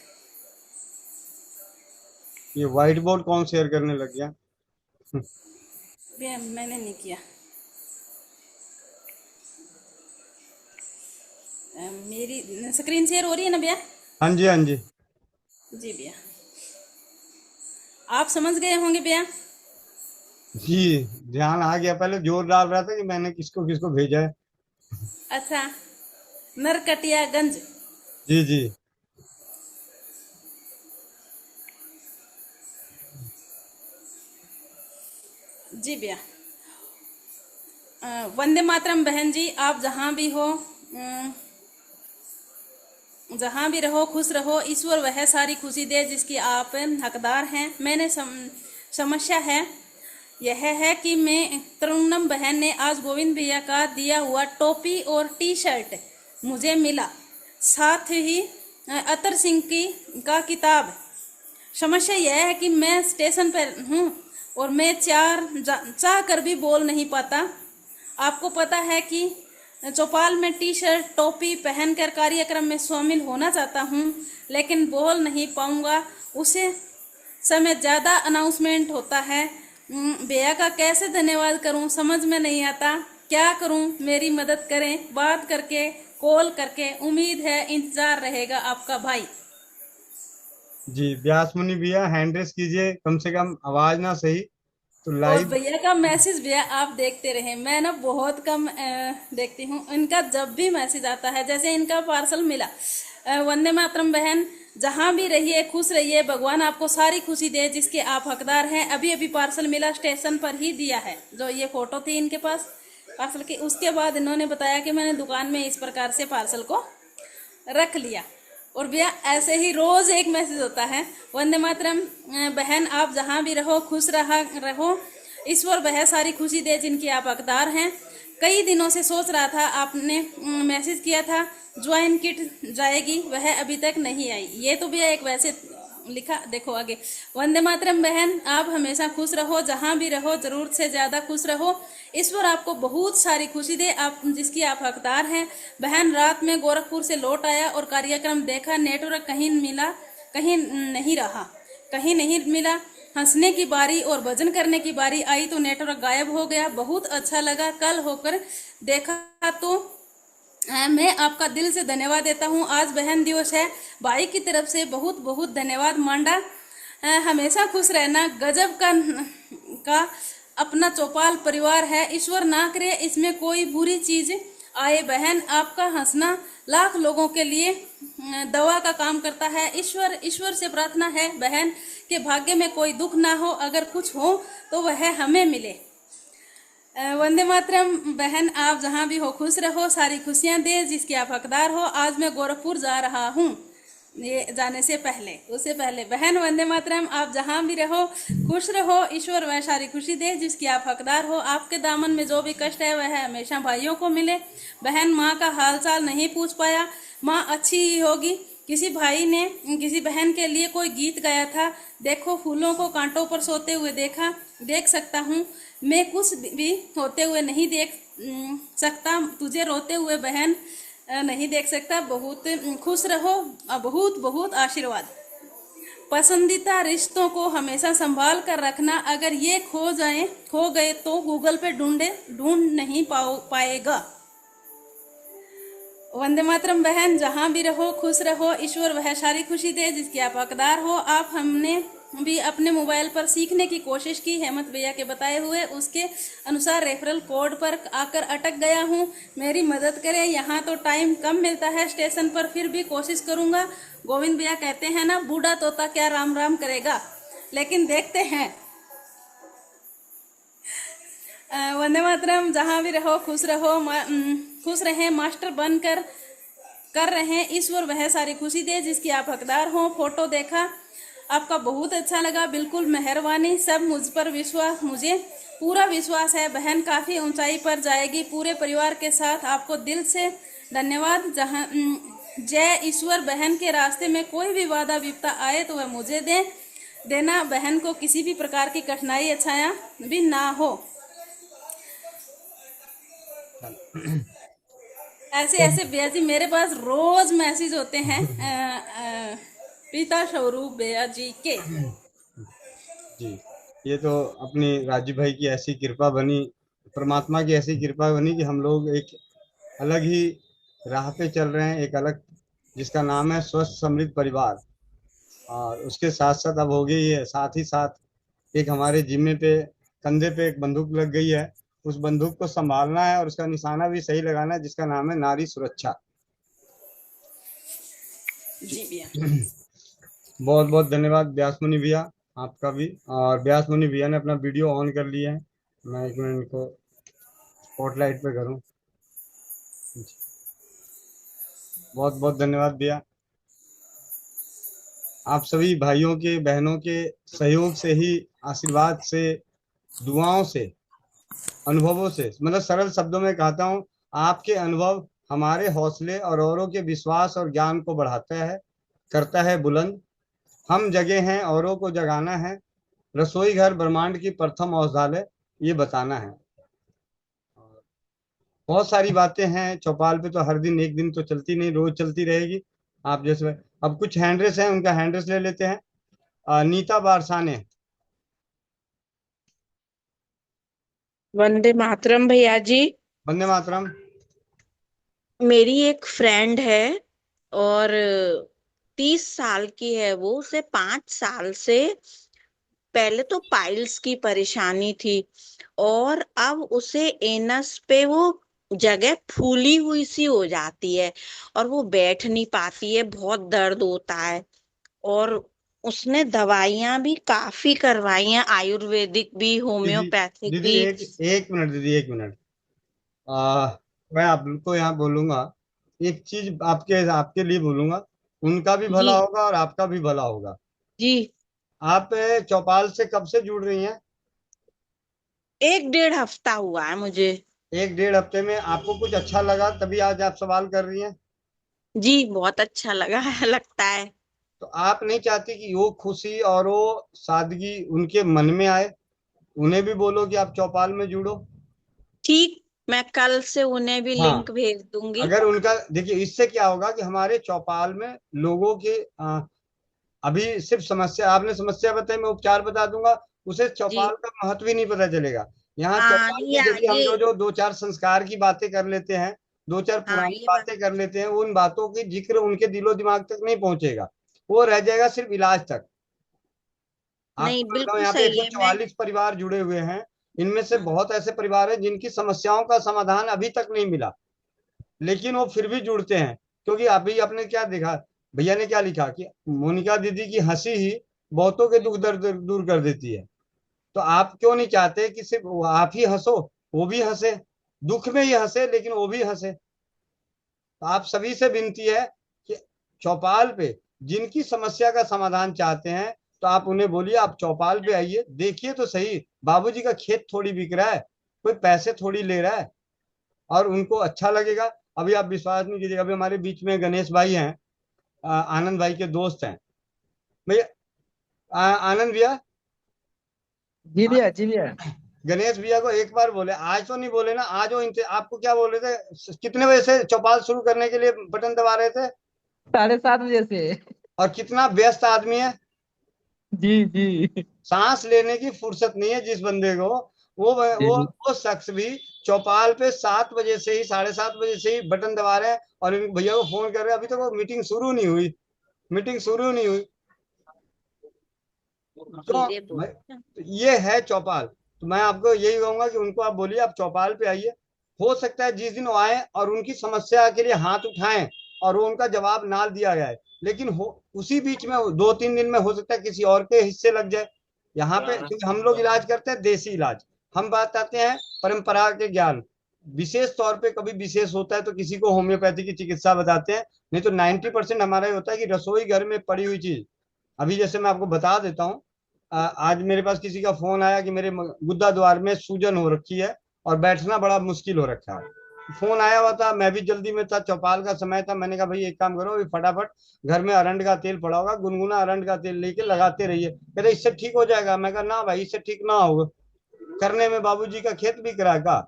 ये व्हाइट बोर्ड कौन शेयर करने लग गया? भैया मैंने नहीं किया। मेरी स्क्रीन शेयर हो रही है ना भैया? हाँ जी, हाँ जी। जी भैया, आप समझ गए होंगे भैया। जी, ध्यान आ गया, पहले जोर डाल रहा था कि मैंने किसको किसको भेजा है। अच्छा, नरकटियागंज। जी जी। जी भैया। वंदे मातरम बहन जी, आप जहाँ भी हो, जहाँ भी रहो खुश रहो, ईश्वर वह सारी खुशी दे जिसकी आप हकदार हैं। मैंने समस्या है यह है कि मैं तरुणम बहन ने आज गोविंद भैया का दिया हुआ टोपी और टी शर्ट मुझे मिला, साथ ही अतर सिंह की का किताब। समस्या यह है कि मैं स्टेशन पर हूँ और मैं चाह कर भी बोल नहीं पाता। आपको पता है कि चौपाल में टी शर्ट टोपी पहनकर कार्यक्रम में शामिल होना चाहता हूँ, लेकिन बोल नहीं पाऊंगा। उसे समय ज़्यादा अनाउंसमेंट होता है। भैया का कैसे धन्यवाद करूं समझ में नहीं आता। क्या करूं, मेरी मदद करें, बात करके कॉल करके। उम्मीद है इंतजार रहेगा आपका भाई। जी, व्यास मुनि भैया हैंड रेस कीजिए, कम से कम आवाज ना सही तो और लाइव। भैया का मैसेज भैया आप देखते रहे, मैं ना बहुत कम देखती हूँ। इनका जब भी मैसेज आता है, जैसे इनका पार्सल मिला, वंदे मातरम बहन जहाँ भी रहिए खुश रहिए, भगवान आपको सारी खुशी दे जिसके आप हकदार हैं। अभी अभी पार्सल मिला, स्टेशन पर ही दिया है। जो ये फोटो थी इनके पास पार्सल की, उसके बाद इन्होंने बताया कि मैंने दुकान में इस प्रकार से पार्सल को रख लिया। और भैया ऐसे ही रोज एक मैसेज होता है, वंदे मातरम बहन आप जहाँ भी रहो खुश रहो, ईश्वर वह सारी खुशी दे जिनकी आप हकदार हैं। कई दिनों से सोच रहा था, आपने मैसेज किया था ज्वाइन किट जाएगी, वह अभी तक नहीं आई। ये तो भैया एक वैसे लिखा, देखो आगे, वंदे मातरम बहन आप हमेशा खुश रहो, जहाँ भी रहो जरूरत से ज्यादा खुश रहो, ईश्वर आपको बहुत सारी खुशी दे आप जिसकी आप हकदार हैं। बहन रात में गोरखपुर से लौट आया और कार्यक्रम देखा, नेटवर्क कहीं नहीं मिला। हंसने की बारी और भजन करने की बारी आई तो नेटवर्क गायब हो गया। बहुत अच्छा लगा। कल होकर देखा तो मैं आपका दिल से धन्यवाद देता हूँ। आज बहन दिवस है, भाई की तरफ से बहुत बहुत धन्यवाद। मांडा हमेशा खुश रहना। गजब का अपना चौपाल परिवार है, ईश्वर ना करे इसमें कोई बुरी चीज आए। बहन आपका हंसना लाख लोगों के लिए दवा का काम करता है। ईश्वर से प्रार्थना है बहन के भाग्य में कोई दुख ना हो, अगर कुछ हो तो वह हमें मिले। वंदे मातरम बहन आप जहाँ भी हो खुश रहो, सारी खुशियां दे जिसकी आप हकदार हो। आज मैं गोरखपुर जा रहा हूँ, ये जाने से पहले उससे पहले बहन वंदे मातरम आप जहाँ भी रहो खुश रहो, ईश्वर वह सारी खुशी दे जिसकी आप हकदार हो। आपके दामन में जो भी कष्ट है वह हमेशा भाइयों को मिले। बहन माँ का हालचाल नहीं पूछ पाया, माँ अच्छी ही होगी। किसी भाई ने किसी बहन के लिए कोई गीत गाया था, देखो फूलों को कांटों पर सोते हुए देख सकता हूँ, मैं कुछ भी होते हुए नहीं देख सकता, तुझे रोते हुए बहन नहीं देख सकता। बहुत खुश रहो, बहुत बहुत आशीर्वाद। पसंदीदा रिश्तों को हमेशा संभाल कर रखना, अगर ये खो गए तो गूगल पे ढूंढ नहीं पाएगा। वंदे मातरम बहन जहाँ भी रहो खुश रहो, ईश्वर वह सारी खुशी दे जिसकी आप हकदार हो। आप हमने भी अपने मोबाइल पर सीखने की कोशिश की, हेमंत भैया के बताए हुए, उसके अनुसार रेफरल कोड पर आकर अटक गया हूँ, मेरी मदद करें। यहाँ तो टाइम कम मिलता है स्टेशन पर, फिर भी कोशिश करूंगा। गोविंद भैया कहते हैं ना, बूढ़ा तोता क्या राम राम करेगा, लेकिन देखते हैं। वंदे मातरम जहाँ भी रहो खुश रहो, खुश रहें, मास्टर बनकर कर रहे हैं, ईश्वर वह सारी खुशी दे जिसकी आप हकदार हो। फोटो देखा आपका बहुत अच्छा लगा, बिल्कुल मेहरबानी। सब मुझ पर विश्वास, मुझे पूरा विश्वास है बहन काफी ऊंचाई पर जाएगी पूरे परिवार के साथ। आपको दिल से धन्यवाद। जहाँ जय ईश्वर। बहन के रास्ते में कोई भी बाधा विपदा आए तो वह मुझे देना, बहन को किसी भी प्रकार की कठिनाई अच्छाया भी ना हो। ऐसे भैया जी मेरे पास रोज मैसेज होते हैं पिता स्वरूप भैया जी के। जी, ये तो अपनी राजीव भाई की ऐसी कृपा बनी, परमात्मा की ऐसी कृपा बनी कि हम लोग एक अलग ही राह पे चल रहे हैं, एक अलग, जिसका नाम है स्वस्थ समृद्ध परिवार। और उसके साथ साथ अब हो गई है, साथ ही साथ एक हमारे जिम्मे पे कंधे पे एक बंदूक लग गई है, उस बंदूक को संभालना है और उसका निशाना भी सही लगाना है, जिसका नाम है नारी सुरक्षा। जी भैया। बहुत बहुत धन्यवाद व्यास मुनि भैया आपका भी। और व्यास मुनि भैया ने अपना वीडियो ऑन कर लिया है, मैं एक मिनट इनको स्पॉटलाइट पे करूं। बहुत बहुत धन्यवाद भैया। आप सभी भाइयों के बहनों के सहयोग से ही, आशीर्वाद से, दुआओं से, अनुभवों से, मतलब सरल शब्दों में कहता हूँ, आपके अनुभव हमारे हौसले और औरों के विश्वास और ज्ञान को बढ़ाता है, करता है बुलंद। हम जगे हैं, औरों को जगाना है, रसोई घर ब्रह्मांड की प्रथम औषधालय ये बताना है। बहुत सारी बातें हैं चौपाल पे, तो हर दिन एक दिन तो चलती नहीं, रोज चलती रहेगी। आप जैसे अब कुछ हैंड्रेस हैं, उनका हैंड्रेस ले लेते हैं। नीता बारसाने। वंदे मातरम भैया जी। वंदे मातरम। मेरी एक फ्रेंड है और 30 साल की है वो। उसे 5 साल से पहले तो पाइल्स की परेशानी थी और अब उसे एनस पे वो जगह फूली हुई सी हो जाती है और वो बैठ नहीं पाती है, बहुत दर्द होता है। और उसने दवाइयां भी काफी करवाई हैं, आयुर्वेदिक भी, दीदी होम्योपैथिक दीदी भी। एक मिनट दीदी, एक मिनट। मैं आपको यहाँ बोलूंगा, एक चीज आपके आपके लिए बोलूंगा, उनका भी जी भला होगा और आपका भी भला होगा। जी। आप चौपाल से कब से जुड़ रही हैं? 1 डेढ़ हफ्ता हुआ है मुझे। एक डेढ़ हफ्ते में आपको कुछ अच्छा लगा तभी आज आप सवाल कर रही हैं? जी बहुत अच्छा लगा है, लगता है। तो आप नहीं चाहती कि वो खुशी और वो सादगी उनके मन में आए? उन्हें भी बोलो कि आप चौपाल में जुड़ो। ठीक, मैं कल से उन्हें भी हाँ, लिंक भेज दूंगी। अगर उनका, देखिए इससे क्या होगा कि हमारे चौपाल में लोगों के अभी सिर्फ समस्या, आपने समस्या बताई, मैं उपचार बता दूंगा, उसे जी चौपाल का महत्व ही नहीं पता चलेगा। यहाँ हाँ, चौपाल ये में यदि हम ये जो जो दो चार संस्कार की बातें कर लेते हैं, दो चार हाँ पुरानी ये बात। बातें कर लेते हैं, उन बातों की जिक्र उनके दिलो दिमाग तक नहीं पहुंचेगा, वो रह जाएगा सिर्फ इलाज तक। नहीं, आपको बताऊं, बिल्कुल यहाँ पे सही है। मैं 144 परिवार जुड़े हुए हैं, इनमें से बहुत ऐसे परिवार हैं जिनकी समस्याओं का समाधान अभी तक नहीं मिला, लेकिन वो फिर भी जुड़ते हैं। क्योंकि अभी आपने क्या देखा, भैया ने क्या लिखा कि मोनिका दीदी की हंसी ही बहुतों के दुख दर्द दूर कर देती है। तो आप क्यों नहीं चाहते कि सिर्फ आप ही हंसो, वो भी हंसे, दुख में ही हंसे लेकिन वो भी हंसे? तो आप सभी से विनती है कि चौपाल पे जिनकी समस्या का समाधान चाहते हैं, तो आप उन्हें बोलिए आप चौपाल पे आइए, देखिए तो सही, बाबूजी का खेत थोड़ी बिक रहा है, कोई पैसे थोड़ी ले रहा है, और उनको अच्छा लगेगा। अभी आप विश्वास नहीं कीजिएगा, अभी हमारे बीच में गणेश भाई हैं, आनंद भाई के दोस्त हैं भैया, आनंद भैया। जी भैया, जी भैया। गणेश भैया को एक बार बोले, आज तो नहीं बोले ना, आज वो आपको क्या बोल रहे थे, कितने बजे से चौपाल शुरू करने के लिए बटन दबा रहे थे? 7:30 बजे से। और कितना व्यस्त आदमी है, जी जी सांस लेने की फुर्सत नहीं है जिस बंदे को, वो जी वो जी। वो शख्स भी चौपाल पे 7 बजे से ही, 7:30 बजे से ही बटन दबा रहे हैं और इन भैया को फोन कर रहे हैं, अभी तक वो मीटिंग शुरू नहीं हुई, मीटिंग शुरू नहीं हुई। तो धीरे बोल। तो ये है चौपाल। तो मैं आपको यही कहूंगा कि उनको आप बोलिए आप चौपाल पे आइए, हो सकता है जिस दिन वो आए और उनकी समस्या के लिए हाथ उठाएं और वो उनका जवाब ना दिया जाए, लेकिन हो उसी बीच में 2-3 दिन में हो सकता है किसी और के हिस्से लग जाए। यहाँ पे क्योंकि हम लोग इलाज करते हैं देसी इलाज, हम बात करते हैं परंपरा के ज्ञान, विशेष तौर पे कभी विशेष होता है तो किसी को होम्योपैथी की चिकित्सा बताते हैं, नहीं तो 90% हमारा ये होता है कि रसोई घर में पड़ी हुई चीज। अभी जैसे मैं आपको बता देता हूँ, आज मेरे पास किसी का फोन आया कि मेरे गुद्दा द्वार में सूजन हो रखी है और बैठना बड़ा मुश्किल हो रखा है। फोन आया हुआ था, मैं भी जल्दी में था, चौपाल का समय था, मैंने कहा भाई एक काम करो, अभी फटाफट घर में अरंड का तेल पड़ा होगा, गुनगुना अरंड का तेल लेके लगाते रहिए। कहते इससे ठीक हो जाएगा। मैं कहा ना भाई, इससे ठीक ना होगा, करने में बाबूजी का खेत बिक रहा है का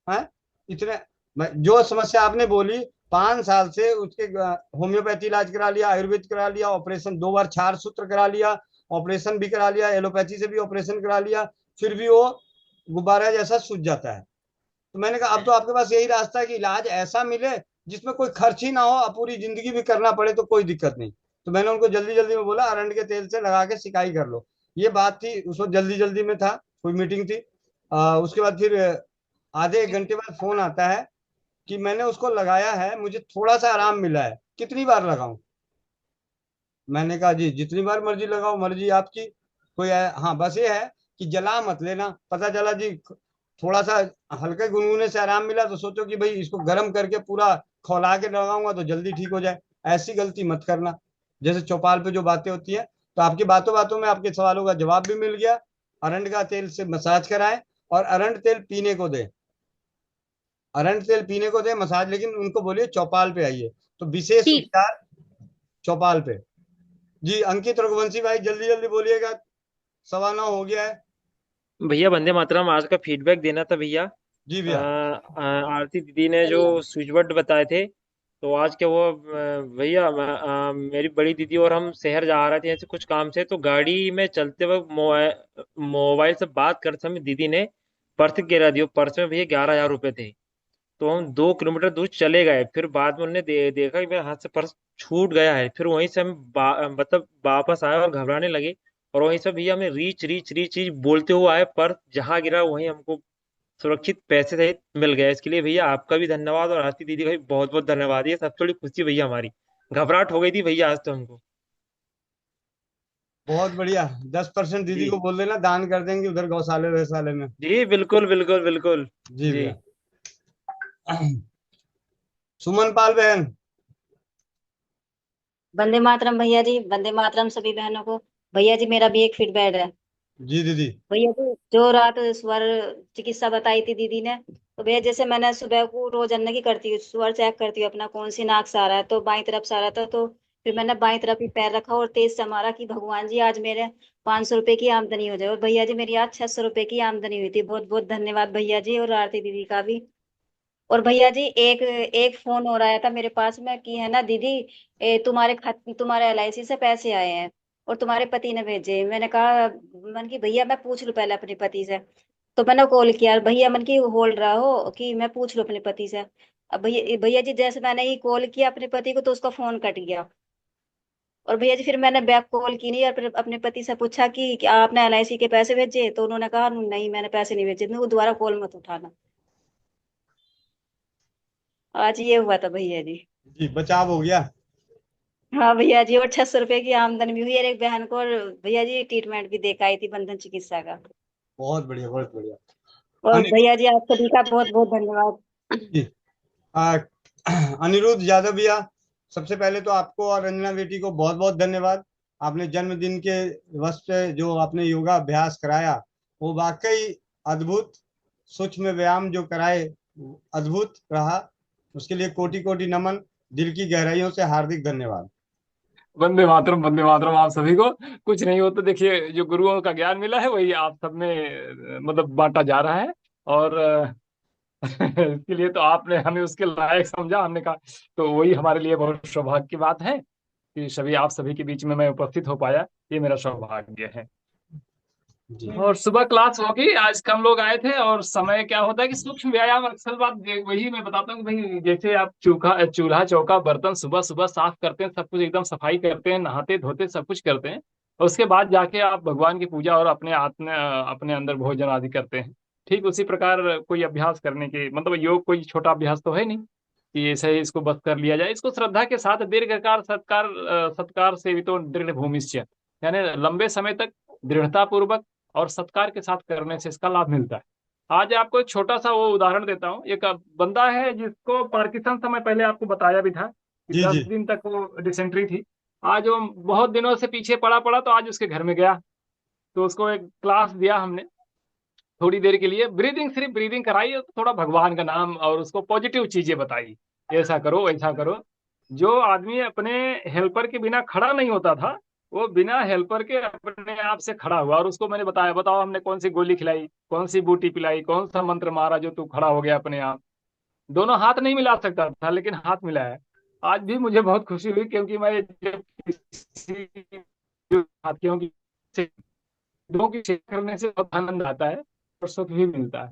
है इतने। जो समस्या आपने बोली, 5 साल से उसके होम्योपैथी इलाज करा लिया, आयुर्वेद करा लिया, ऑपरेशन 2 बार क्षार सूत्र करा लिया, ऑपरेशन भी करा लिया, एलोपैथी से भी ऑपरेशन करा लिया, फिर भी वो गुब्बारा जैसा सूज जाता है। तो मैंने कहा अब तो आपके पास यही रास्ता है कि इलाज ऐसा मिले जिसमें कोई खर्च ही ना हो, अब पूरी जिंदगी भी करना पड़े तो कोई दिक्कत नहीं। तो मैंने उनको जल्दी जल्दी में बोला अरंड के तेल से लगा के सिकाई कर लो। ये बात थी, उस वक्त जल्दी जल्दी में था, कोई मीटिंग थी। उसके बाद फिर आधे एक घंटे बाद फोन आता है कि मैंने उसको लगाया है, मुझे थोड़ा सा आराम मिला है, कितनी बार लगाऊं? मैंने कहा जी जितनी बार मर्जी लगाओ, मर्जी आपकी। कोई हाँ बस ये है कि जला मत लेना। पता चला जी थोड़ा सा हल्के गुनगुने से आराम मिला तो सोचो कि भाई इसको गर्म करके पूरा खौला के लगाऊंगा तो जल्दी ठीक हो जाए। ऐसी गलती मत करना। जैसे चौपाल पे जो बातें होती है, तो आपकी बातों बातों में आपके सवालों का जवाब भी मिल गया। अरंड का तेल से मसाज कराएं और अरंड तेल पीने को दे। अरंड तेल पीने को दे मसाज, लेकिन उनको बोलिए चौपाल पे आइए, तो विशेष ठीक। उपचार चौपाल पे। जी अंकित रघुवंशी भाई जल्दी जल्दी बोलिएगा, 9:15 हो गया है। भैया वंदे मातरम, आज का फीडबैक देना था भैया। जी भैया। आरती दीदी ने जो स्विच वर्ड बताए थे, तो आज क्या वो भैया मेरी बड़ी दीदी और हम शहर जा रहे थे ऐसे कुछ काम से, तो गाड़ी में चलते वक्त मोबाइल से बात करते समय दीदी ने पर्स गिरा दिया। पर्स में भैया 11,000 रुपए थे। तो हम 2 किलोमीटर दूर चले गए, फिर बाद में उन्होंने देखा कि मेरे हाथ से पर्स छूट गया है। फिर वहीं से हम मतलब वापस आए और घबराने लगे, और वहीं से भैया हमें रीच रीच रीच रीच बोलते हुए आए, पर्स जहां गिरा वहीं हमको सुरक्षित पैसे सहित मिल गया। इसके लिए भैया आपका भी धन्यवाद और आरती दीदी का भी बहुत बहुत धन्यवाद। ये सब थोड़ी खुशी भैया, हमारी घबराहट हो गई थी भैया आज तो हमको। बहुत बढ़िया। 10% दीदी जी को बोल देना, दान कर देंगे उधर गौशाले वैशाले में। जी बिल्कुल बिल्कुल बिल्कुल। जी जी भैया। सुमन पाल बहन। वंदे मातरम भैया जी, वंदे मातरम सभी बहनों को। भैया जी मेरा भी एक फीडबैक है। जी दीदी। भैया जी जो रात स्वर चिकित्सा बताई थी दीदी ने, तो भैया जैसे मैंने सुबह को रोज अन्ना की करती हूँ, स्वर चेक करती हूँ अपना कौन सी नाक से आ रहा है, तो बाई तरफ से आ रहा था। तो फिर मैंने बाई तरफ ही पैर रखा और तेज से मारा कि भगवान जी आज मेरे 500 रुपए की आमदनी हो जाए। और भैया जी मेरी आज 600 रुपए की आमदनी हुई थी। बहुत बहुत धन्यवाद भैया जी और आरती दीदी का भी। और भैया जी एक एक फोन और आया था मेरे पास में कि है ना दीदी, तुम्हारे LIC से पैसे आए हैं और तुम्हारे पति ने भेजे। मैंने कि भैया मैं पूछ लूं पहले अपने पति से। तो मैंने कॉल किया भैया, मन की बोल रहा हो कि मैं पूछ लूं अपने पति से। अब भैया भैया जी जैसे मैंने ही कॉल किया अपने पति को तो उसका फोन कट गया। और भैया जी फिर मैंने बैक कॉल की नहीं और फिर अपने पति से पूछा कि क्या आपने LIC के पैसे भेजे, तो उन्होंने कहा नहीं मैंने पैसे नहीं भेजे। मैं दोबारा कॉल मत उठाना। आज ये हुआ था भैया जी। जी बचाव हो गया। हाँ भैया जी, और 600 रुपए की आमदनी भी हुई है एक बहन को। और भैया जी ट्रीटमेंट भी देखा आई थी बंधन चिकित्सा का। बहुत बढ़िया बहुत बढ़िया। और अनिरुद्ध भैया जी आप सभी का बहुत बहुत धन्यवाद। जी। आ, अनिरुद्ध यादव भैया, सबसे पहले तो आपको और रंजना बेटी को बहुत बहुत धन्यवाद। आपने जन्मदिन के वक्त पे जो आपने योगा अभ्यास कराया वो वाकई अद्भुत। सूक्ष्म व्यायाम जो कराए वो अद्भुत रहा। उसके लिए कोटि कोटि नमन, दिल की गहराइयों से हार्दिक धन्यवाद। वंदे मातरम, वंदे मातरम आप सभी को। कुछ नहीं हो तो देखिए, जो गुरुओं का ज्ञान मिला है वही आप सब में मतलब बांटा जा रहा है। और इसके लिए तो आपने हमें उसके लायक समझा, हमने कहा तो वही हमारे लिए बहुत सौभाग्य की बात है कि सभी आप सभी के बीच में मैं उपस्थित हो पाया। ये मेरा सौभाग्य है। जी और सुबह क्लास होगी, आज कम लोग आए थे। और समय क्या होता है कि सूक्ष्म व्यायाम, अक्सर बात वही मैं बताता हूँ कि भाई जैसे आप चूल्हा चौका बर्तन सुबह सुबह साफ करते हैं, सब कुछ एकदम सफाई करते हैं, नहाते धोते सब कुछ करते हैं, और उसके बाद जाके आप भगवान की पूजा और अपने अंदर भोजन आदि करते हैं। ठीक उसी प्रकार कोई अभ्यास करने के मतलब योग कोई छोटा अभ्यास तो है नहीं कि ऐसे ही इसको बस कर लिया जाए। इसको श्रद्धा के साथ दीर्घकाल सत्कार से भी तो दृढ़ भूमिश्च, यानी लंबे समय तक दृढ़ता पूर्वक और सत्कार के साथ करने से इसका लाभ मिलता है। आज आपको एक छोटा सा वो उदाहरण देता हूँ। एक बंदा है जिसको पार्किंसन, समय पहले आपको बताया भी था कि जी 10 जी। दिन तक वो डिसेंट्री थी। आज वो बहुत दिनों से पीछे पड़ा पड़ा, तो आज उसके घर में गया, तो उसको एक क्लास दिया हमने थोड़ी देर के लिए। ब्रीदिंग, सिर्फ ब्रीदिंग कराई और थोड़ा भगवान का नाम और उसको पॉजिटिव चीजें बताई, ऐसा करो ऐसा करो। जो आदमी अपने हेल्पर के बिना खड़ा नहीं होता था, वो बिना हेल्पर के अपने आप से खड़ा हुआ। और उसको मैंने बताया, बताओ हमने कौन सी गोली खिलाई, कौन सी बूटी पिलाई, कौन सा मंत्र मारा जो तू खड़ा हो गया अपने आप। दोनों हाथ नहीं मिला सकता था लेकिन हाथ मिलाया। आज भी मुझे बहुत खुशी हुई, क्योंकि मैं जब किसी जो साथियों की दो की सेवा करने से बहुत आनंद आता है और सुख भी मिलता है।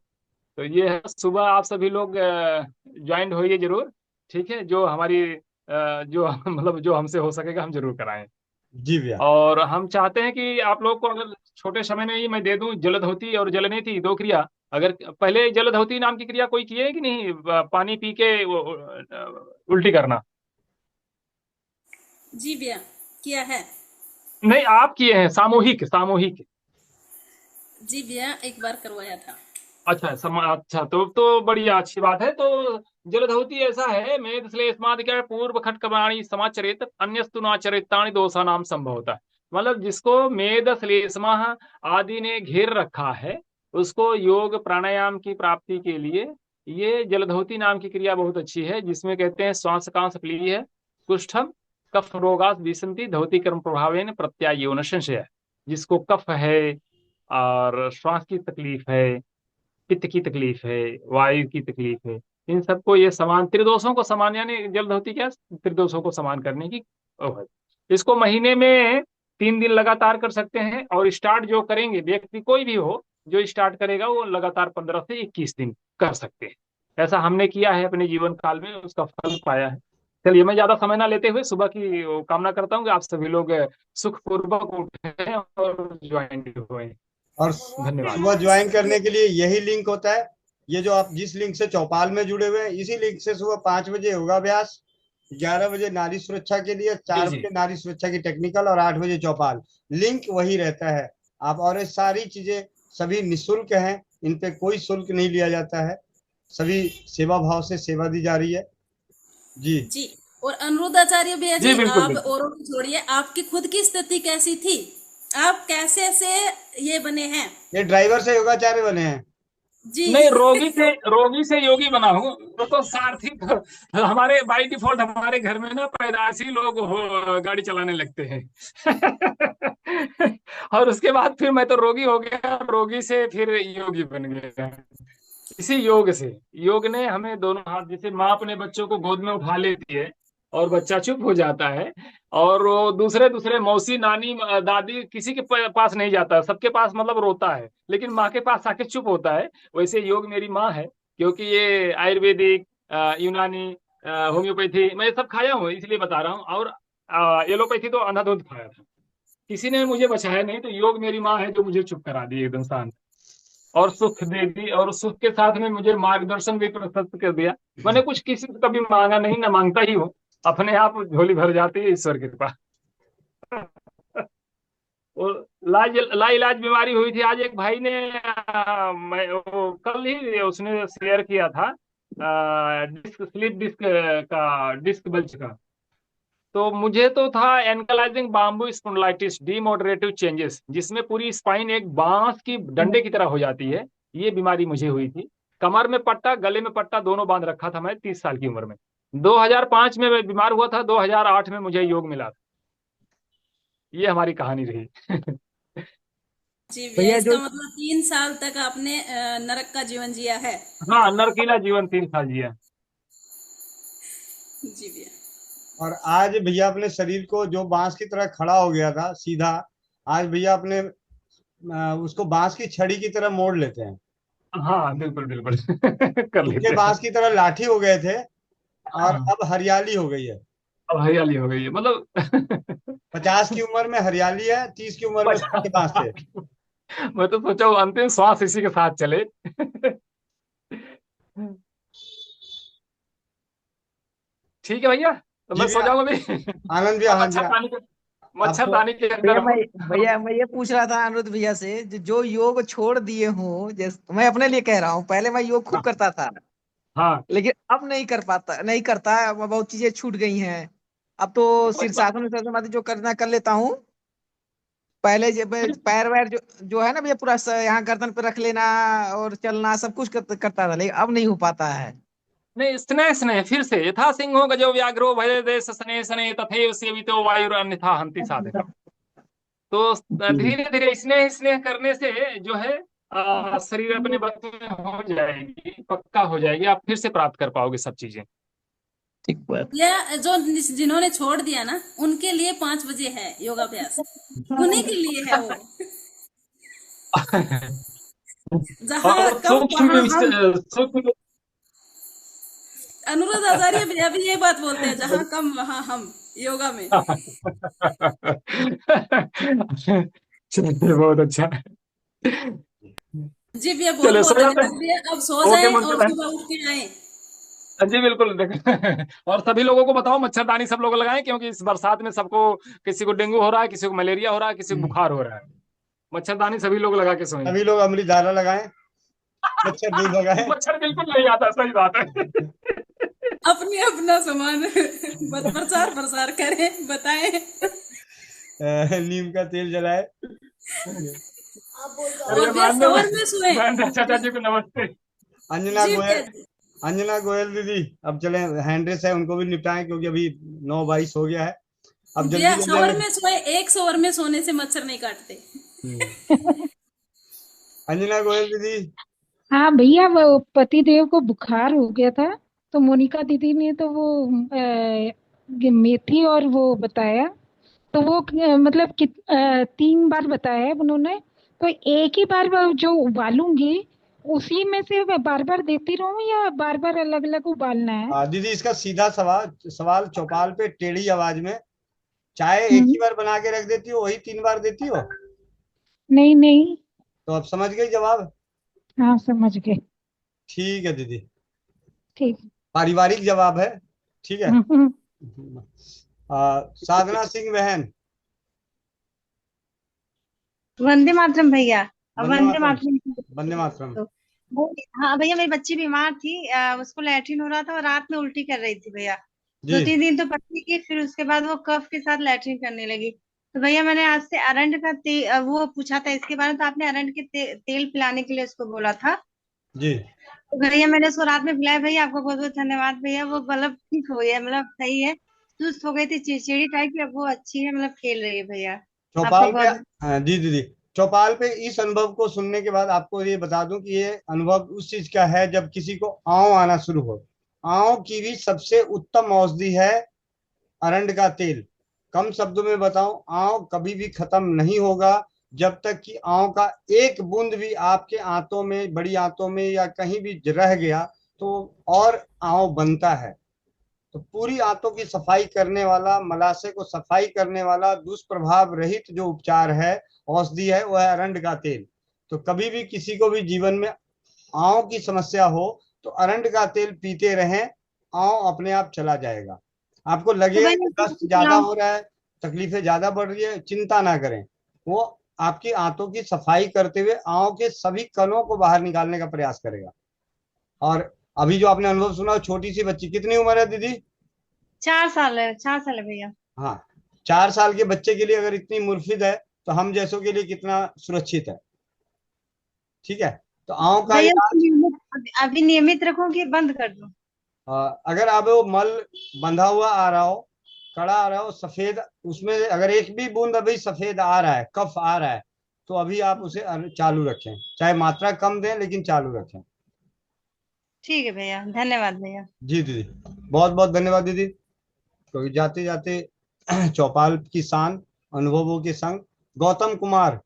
तो ये है, सुबह आप सभी लोग ज्वाइन होइए जरूर। ठीक है, जो हमारी जो मतलब जो हमसे हो सकेगा हम जरूर कराएं। जी भैया। और हम चाहते हैं कि आप लोग को अगर छोटे समय में ही मैं दे दूं जलधौती और जलनेति दो क्रिया। अगर पहले जलधौती नाम की क्रिया कोई किए है कि नहीं, पानी पी के उल्टी करना? जी भैया किया है। नहीं, आप किए हैं, सामूहिक सामूहिक। जी भैया एक बार करवाया था। अच्छा अच्छा, तो बढ़िया, अच्छी बात है। तो जलधौती ऐसा है, मेद श्लेष्मादि क्या पूर्व खटकवाणी समाचरित अन्यस्तु नाचरितानि दोषा नाम संभव होता है। मतलब जिसको मेद श्लेष्मा आदि ने घेर रखा है, उसको योग प्राणायाम की प्राप्ति के लिए ये जलधौती नाम की क्रिया बहुत अच्छी है, जिसमें कहते हैं श्वास कांस प्लीय कुष्ठम कफ रोगास विसंति धौती कर्म प्रभावेन प्रत्यायो न संशय। जिसको कफ है और श्वास की तकलीफ है, पित्त की तकलीफ है, वायु की तकलीफ है, इन सबको ये समान त्रिदोषों को समान, यानी जलधौती क्या त्रिदोषों को समान करने की वो है। इसको महीने में 3 दिन लगातार कर सकते हैं, और स्टार्ट जो करेंगे व्यक्ति कोई भी हो जो स्टार्ट करेगा वो लगातार 15 से 21 दिन कर सकते हैं। ऐसा हमने किया है अपने जीवन काल में, उसका फल पाया है। चलिए, मैं ज्यादा समय ना लेते हुए सुबह की कामना करता हूँ कि आप सभी लोग सुखपूर्वक उठे और ज्वाइन हुए। और धन्यवाद। सुबह ज्वाइन करने के लिए यही लिंक होता है, ये जो आप जिस लिंक से चौपाल में जुड़े हुए हैं, इसी लिंक से सुबह 5 बजे योगाभ्यास, 11 बजे नारी सुरक्षा के लिए, 4 बजे नारी सुरक्षा की टेक्निकल और 8 बजे चौपाल, लिंक वही रहता है। आप और ये सारी चीजें सभी निःशुल्क हैं, इन पे कोई शुल्क नहीं लिया जाता है, सभी सेवा भाव से सेवा दी जा रही है। जी जी। और अनुरुद्धाचार्य भैया जी, बिल्कुल, आप बिल्कुल। औरों को छोड़िए, आपकी खुद की स्थिति कैसी थी? आप कैसे से ये बने हैं? ये ड्राइवर से योगाचार्य बने हैं। जी। नहीं, रोगी से योगी बना हूँ। तो सारथी हमारे बाई डिफॉल्ट हमारे घर में ना पैदाइशी लोग गाड़ी चलाने लगते हैं। और उसके बाद फिर मैं तो रोगी हो गया, रोगी से फिर योगी बन गया। इसी योग से, योग ने हमें दोनों हाथ, जैसे माँ अपने बच्चों को गोद में उठा लेती है और बच्चा चुप हो जाता है, और वो दूसरे दूसरे मौसी नानी दादी किसी के पास नहीं जाता, सबके पास मतलब रोता है, लेकिन माँ के पास आके चुप होता है। वैसे योग मेरी माँ है, क्योंकि ये आयुर्वेदिक, यूनानी, होम्योपैथी मैं सब खाया हूँ, इसलिए बता रहा हूँ। और एलोपैथी तो अंधाधुंध खाया था, किसी ने मुझे बचाया नहीं। तो योग मेरी माँ है जो मुझे चुप करा दी एकदम शांत, और सुख दे दी, और सुख के साथ में मुझे मार्गदर्शन भी प्रशस्त कर दिया। मैंने कुछ किसी से कभी मांगा नहीं, ना मांगता ही हूँ, अपने आप झोली भर जाती है ईश्वर की कृपा। और लाइलाज बीमारी हुई थी। आज एक भाई ने मैं वो कल ही उसने शेयर किया था, स्लीप डिस्क का, डिस्क बल्ज का। तो मुझे तो था एनकलाइजिंग बाम्बू स्पॉन्डिलाइटिस डीमोडरेटिव चेंजेस, जिसमें पूरी स्पाइन एक बांस की डंडे की तरह हो जाती है। ये बीमारी मुझे हुई थी। कमर में पट्टा, गले में पट्टा, दोनों बांध रखा था मैं 30 साल की उम्र में। 2005 में मैं बीमार हुआ था, 2008 में मुझे योग मिला था। ये हमारी कहानी रही। जी भैया, भैया इसका जो मतलब 3 साल तक आपने नरक का जीवन जिया है। हाँ, नरकीला जीवन 3 साल जिया। जी भैया। और आज भैया अपने शरीर को जो बांस की तरह खड़ा हो गया था सीधा, आज भैया अपने उसको बांस की छड़ी की तरह मोड़ लेते हैं। हाँ, बिल्कुल बिल्कुल। कर लेते उनके हैं। बांस की तरह लाठी हो गए थे, और हाँ, अब हरियाली हो गई है। अब हरियाली हो गई है, मतलब 50 की उम्र में हरियाली है, 30 की उम्र में सूखे बांस थे। मैं तो सोचा हूँ अंतिम श्वास इसी के साथ चले। ठीक है भैया, तो जी मैं सो भैया। जाऊंगा अभी। आनंद भैया, हाँ जी, आपको मच्छरदानी के अंदर भैया हूँ। मैं ये पूछ रहा था अनिरुद्ध भैया से, जो योग छोड़ दिए हूँ, जैसे मैं अपने लिए कह रहा हूँ, पहले मैं योग खूब करता था, हाँ, लेकिन अब नहीं करता, अब बहुत चीजें छूट गई हैं। अब तो शीर्षासन विर्षासन आदि जो करना कर लेता हूँ। पहले जब पैर वैर जो है ना भैया, पूरा यहाँ गर्दन पे रख लेना और चलना सब कुछ करता था, लेकिन अब नहीं हो पाता है। नहीं, स्नेह स्नेह फिर से यथा सिंहो गजो व्याघ्रो भय देश स्नेह स्नेह तथैव सेवितो वायुर अन्यथा हन्ति साधकम्। तो धीरे धीरे स्नेह स्नेह करने से जो है शरीर अपने वक्त में हो जाएगी, पक्का हो जाएगी, आप फिर से प्राप्त कर पाओगे सब चीजें। या जो जिन्होंने छोड़ दिया ना, उनके लिए 5 बजे है योगाभ्यास, उन्हीं के लिए है वो। जहाँ और कम वहाँ हम। सूक्ष्म अनुरुद्ध आचार्य भैया भी ये बात बोलते हैं, जहाँ कम वहाँ हम। योगा में। चलिए बहुत अच्छा। जी भैया बहुत चलिए बहुत सो जाते धन्यवाद हैं। भैया, अब सो ओके जाएं और मुंतजर है। सुबह उठ के आए। जी बिल्कुल देखो। और सभी लोगों को बताओ मच्छरदानी सब लोग लगाएं, क्योंकि इस बरसात में सबको, किसी को डेंगू हो रहा है, किसी को मलेरिया हो रहा है, किसी को बुखार हो रहा है। मच्छरदानी सभी लोग लगा के सोएं। सभी लोग अमृतधारा लगाएं, मच्छर दूर भगाएं। मच्छर बिल्कुल नहीं आता, सही बात है। अपने अपना सामान प्रचार प्रसार करें, बताएं। नीम का तेल जलाए। और भैया सवर में सोए। चाचा जी को नमस्ते। अंजना जी गोयल, भैया जी। अंजना गोयल दीदी, अब चले हैंड रेस है उनको भी निपटाएं, क्योंकि अभी 9:22 हो गया है। अब भैया जल्दी सवर जल्दी में सोए, एक सवर में सोने से मच्छर नहीं काटते। अंजना गोयल दीदी। हाँ भैया, वो पति देव को बुखार हो गया था, तो मोनिका दीदी ने तो वो मेथी और वो बताया, तो वो मतलब 3 बार बताया है उन्होंने, तो एक ही बार वो जो उबालूंगी उसी में से बार बार देती रहूं या बार बार अलग अलग उबालना है? दीदी इसका सीधा सवाल सवाल चौपाल पे टेढ़ी आवाज में, चाय एक ही बार बना के रख देती हो, वही 3 बार देती हो? नहीं नहीं। तो अब समझ गई जवाब? हाँ समझ गए। ठीक है दीदी, ठीक। पारिवारिक जवाब है, ठीक है। साधना सिंह बहन। वंदे मातरम भैया। वंदे वंदे मातरम, मातरम। वंदे मातरम। हाँ भैया, मेरी बच्ची बीमार थी, उसको लैट्रिन हो रहा था और रात में उल्टी कर रही थी भैया। जी 2-3 दिन तो पत्नी की, फिर उसके बाद वो कफ के साथ लैट्रिन करने लगी। तो भैया मैंने आज से अरंड का वो पूछा था इसके बारे में, तो आपने अरंड के तेल पिलाने के लिए उसको बोला था। जी तो भैया मैंने उसको रात में पिलाया भैया, आपका बहुत बहुत धन्यवाद भैया। वो मतलब ठीक हो गया, मतलब सही है। सुस्त हो गई थी, चिड़चिड़ी टाइप की, अब वो अच्छी है, मतलब खेल रही है भैया। आपका चौपाल पे, बहुत जी दीदी, चौपाल पे इस अनुभव को सुनने के बाद आपको ये बता दूं कि ये अनुभव उस चीज का है जब किसी को आंव आना शुरू हो। आंव की भी सबसे उत्तम औषधि है अरंड का तेल। कम शब्दों में बताऊं, आंव कभी भी खत्म नहीं होगा जब तक कि आंव का एक बूंद भी आपके आंतों में, बड़ी आंतों में या कहीं भी रह गया तो और आंव बनता है। तो पूरी आंतों की सफाई करने वाला, मलाशय को सफाई करने वाला, दुष्प्रभाव रहित जो उपचार है, औषधि है, वो है अरंड का तेल। तो कभी भी किसी को भी जीवन में आंव की समस्या हो तो अरंड का तेल पीते रहें, आंव अपने आप चला जाएगा। आपको तो लगेगा भैया कि दस्त ज्यादा हो रहा है, तकलीफें ज्यादा बढ़ रही है, चिंता ना करें। वो आपकी आंतों की सफाई करते हुए आंव के सभी कणों को बाहर निकालने का प्रयास करेगा। और अभी जो आपने अनुभव सुना, छोटी सी बच्ची, कितनी उम्र है दीदी? 4 साल है, 4 साल है भैया। हाँ, 4 साल के बच्चे के लिए अगर इतनी मुफीद है तो हम जैसों के लिए कितना सुरक्षित है। ठीक है, तो आंव का भैया इलाज, अभी नियमित रखूं कि बंद कर दूं? अगर आप वो मल बंधा हुआ आ रहा हो, कड़ा आ रहा हो, सफेद, उसमें अगर एक भी बूंद अभी सफेद आ रहा है, कफ आ रहा है, तो अभी आप उसे चालू रखें, चाहे मात्रा कम दें लेकिन चालू रखें। ठीक है भैया, धन्यवाद भैया। जी दीदी, बहुत बहुत धन्यवाद दीदी। तो जाते जाते चौपाल की शान अनुभवों के संग गौतम कुमार,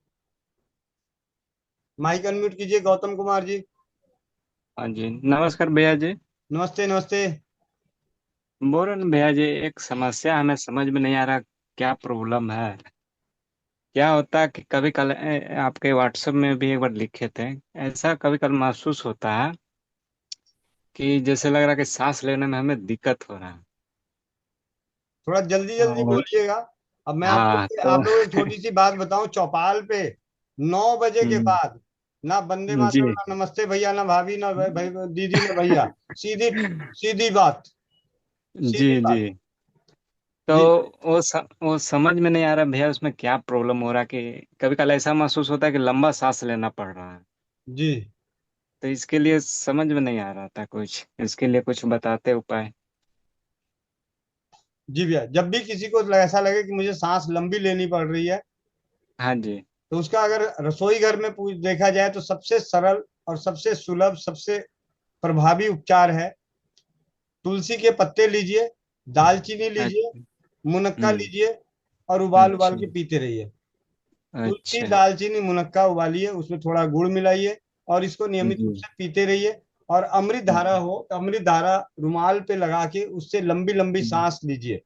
माइक अनम्यूट कीजिए गौतम कुमार जी। हाँ जी, नमस्कार भैया जी। नमस्ते नमस्ते। बोल रहे हैं भैया जी, एक समस्या हमें समझ में नहीं आ रहा, क्या प्रॉब्लम है। क्या होता है कि कभी कल आपके व्हाट्सएप में भी एक बार लिखे थे, ऐसा कभी कल महसूस होता है कि जैसे लग रहा है कि सांस लेने में हमें दिक्कत हो रहा है। थोड़ा जल्दी जल्दी और बोलिएगा। अब मैं आपको हाँ तो आप लोगों को एक छोटी सी बात बताऊं, चौपाल पे 9 बजे के बाद ना वंदे जी मातरम, ना नमस्ते भैया, ना भाभी, ना भाई दीदी, ना भैया, सीधी सीधी बात, जी सीधी जी। बात। तो जी वो समझ में नहीं आ रहा भैया, उसमें क्या प्रॉब्लम हो रहा है कि कभी कल ऐसा महसूस होता है कि लंबा सांस लेना पड़ रहा है। जी तो इसके लिए समझ में नहीं आ रहा था कुछ, इसके लिए कुछ बताते उपाय। जी भैया, जब भी किसी को ऐसा लगे कि मुझे सांस लंबी लेनी पड़ रही है, हाँ जी। तो उसका अगर रसोई घर में देखा जाए तो सबसे सरल और सबसे सुलभ, सबसे प्रभावी उपचार है, तुलसी के पत्ते लीजिए, दालचीनी लीजिए, अच्छा। मुनक्का लीजिए और उबाल उबाल अच्छा। के पीते रहिए। तुलसी, अच्छा। दालचीनी, मुनक्का उबालिए, उसमें थोड़ा गुड़ मिलाइए और इसको नियमित जी। रूप से पीते रहिए। और अमृत धारा हो तो अमृत धारा रुमाल पे लगा के उससे लंबी लंबी सांस लीजिए।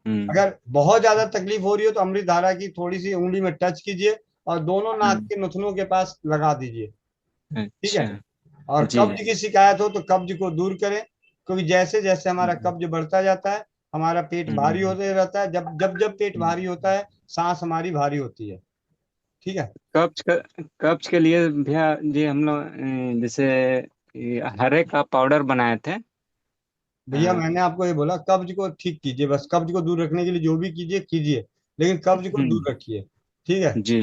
अगर बहुत ज्यादा तकलीफ हो रही हो तो अमृत धारा की थोड़ी सी उंगली में टच कीजिए और दोनों नाक के नथुनों के पास लगा दीजिए। ठीक है। अच्छा और जी कब्ज की शिकायत हो तो कब्ज को दूर करें, क्योंकि जैसे जैसे हमारा कब्ज बढ़ता जाता है हमारा पेट भारी होते रहता है। जब जब जब पेट भारी होता है सांस हमारी भारी होती है। ठीक है। कब्ज के लिए भैया जी हम लोग जैसे हरे का पाउडर बनाए थे। भैया मैंने आपको ये बोला कब्ज को ठीक कीजिए, बस कब्ज को दूर रखने के लिए जो भी कीजिए कीजिए, लेकिन कब्ज को दूर रखिए। ठीक है। जी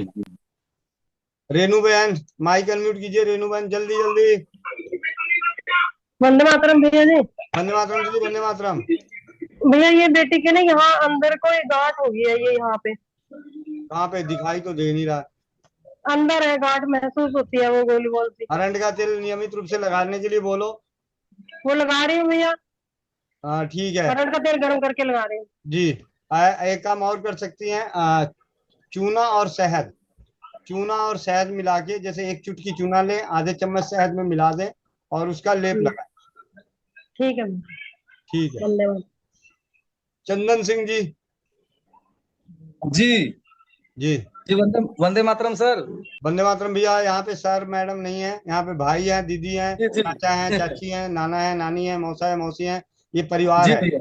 रेनू बहन माइक अनम्यूट कीजिए, रेनू बहन जल्दी जल्दी। वंदे मातरम भैया जी। वंदे मातरम दीदी, वंदे मातरम। भैया ये बेटी के ना यहाँ अंदर कोई गांठ हो गई है, ये यहाँ पे। कहाँ पे? दिखाई तो दे नहीं रहा। अंदर है, गांठ महसूस होती है, वो गोली गोल सी। अरंड का तेल नियमित रूप से लगाने के लिए बोलो। वो लगा रही हूँ भैया। हाँ ठीक है अरंड का तेल गर्म करके लगा रही हूँ। जी। एक काम और कर सकती हैं, चूना और शहद, चूना और शहद मिला के, जैसे एक चुटकी चूना लें आधे चम्मच शहद में मिला दें और उसका लेप लगाएं। ठीक है। ठीक है। धन्यवाद। चंदन सिंह जी। जी जी जी वंदे वंदे मातरम सर। वंदे मातरम भैया। यहाँ पे सर मैडम नहीं है, यहाँ पे भाई हैं, दीदी हैं, जी जी चाचा हैं, चाची हैं, नाना है, नानी है, मौसा है, मौसी है, ये परिवार जी है। भैया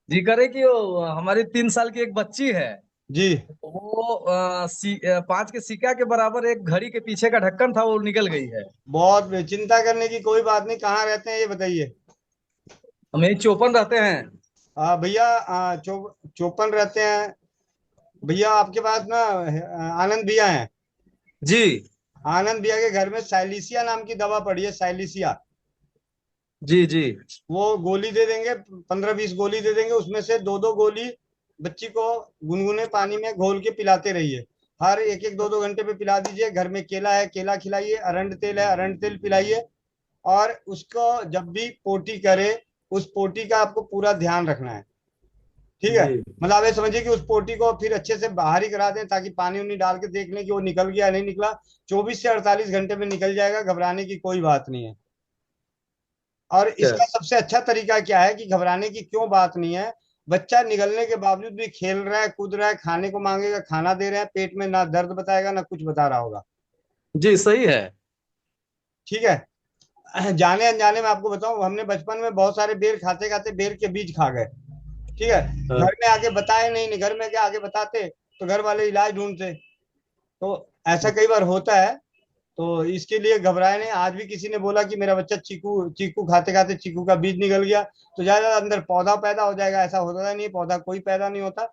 जी करे कि वो हमारी 3 साल की एक बच्ची है। जी वो 5 के सिक्का के बराबर एक घड़ी के पीछे का ढक्कन था, वो निकल गई है। बहुत चिंता करने की कोई बात नहीं। कहाँ रहते हैं ये बताइए? हम यही चौपन रहते हैं। भैया चौपन रहते हैं। भैया आपके पास ना आनंद भैया हैं। जी आनंद भैया के घर में साइलिसिया नाम की दवा पड़ी है, साइलिसिया। जी जी वो गोली दे देंगे, 15-20 गोली दे देंगे, उसमें से 2-2 गोली बच्ची को गुनगुने पानी में घोल के पिलाते रहिए। हर 1-1 2-2 घंटे पे पिला दीजिए। घर में केला है, केला खिलाइए, अरंड तेल है, अरंड तेल पिलाइए। और उसको जब भी पोटी करे उस पोटी का आपको पूरा ध्यान रखना है। ठीक है। जी मतलब आप ये समझिए कि उस पोटी को फिर अच्छे से बाहर ही करा दें, ताकि पानी उनी डाल के देख लें कि वो निकल गया नहीं निकला। 24 से 48 घंटे में निकल जाएगा, घबराने की कोई बात नहीं है। और इसका सबसे अच्छा तरीका क्या है कि घबराने की क्यों बात नहीं है, बच्चा निकलने के बावजूद भी खेल रहा है, कूद रहा है, खाने को मांगेगा, खाना दे रहे हैं, पेट में ना दर्द बताएगा ना कुछ बता रहा होगा। जी सही है। ठीक है। जाने अनजाने में आपको बताऊं, हमने बचपन में बहुत सारे बेर खाते खाते बेर के बीज खा गए। ठीक है। घर में आके बताए नहीं, घर में क्या आगे बताते तो घर वाले इलाज ढूंढते। तो ऐसा कई बार होता है, तो इसके लिए घबराए नहीं। आज भी किसी ने बोला कि मेरा बच्चा चीकू चीकू खाते खाते चीकू का बीज निकल गया, तो ज्यादा अंदर पौधा पैदा हो जाएगा, ऐसा होता नहीं, पौधा कोई पैदा नहीं होता।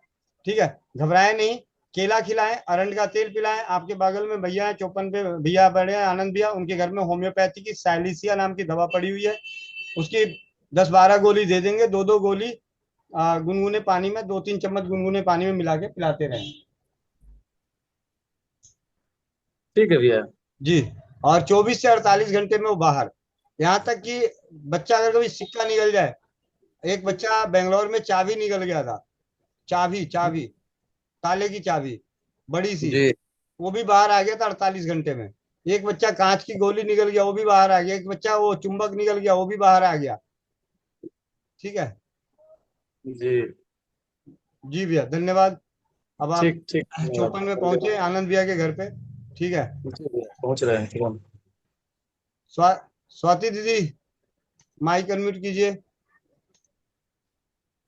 ठीक है। घबराए नहीं। केला खिलाएं, अरंड का तेल पिलाएं। आपके बगल में भैया है चौपन पे, भैया बड़े हैं आनंद भैया, उनके घर में होम्योपैथी की साइलिसिया नाम की दवा पड़ी हुई है, उसकी 10-12 गोली दे देंगे। 2-2 गोली गुनगुने पानी में, 2-3 चम्मच गुनगुने पानी में मिला के पिलाते रहें। ठीक है भैया जी। और 24 से 48 घंटे में वो बाहर। यहाँ तक कि बच्चा अगर कभी सिक्का निकल जाए, एक बच्चा बेंगलोर में चाबी निकल गया था, चाबी चाबी ताले की चाबी बड़ी सी, जी वो भी बाहर आ गया था 48 घंटे में। एक बच्चा कांच की गोली निकल गया, वो भी बाहर आ गया। एक बच्चा वो चुंबक निकल गया, वो भी बाहर आ गया। ठीक है। जी जी भैया धन्यवाद। अब आप ठीक ठीक चौपन में पहुंचे आनंद भैया के घर पे। ठीक है। पहुंच रहे हैं तुरंत। स्वाति दीदी माइक अनम्यूट कीजिए।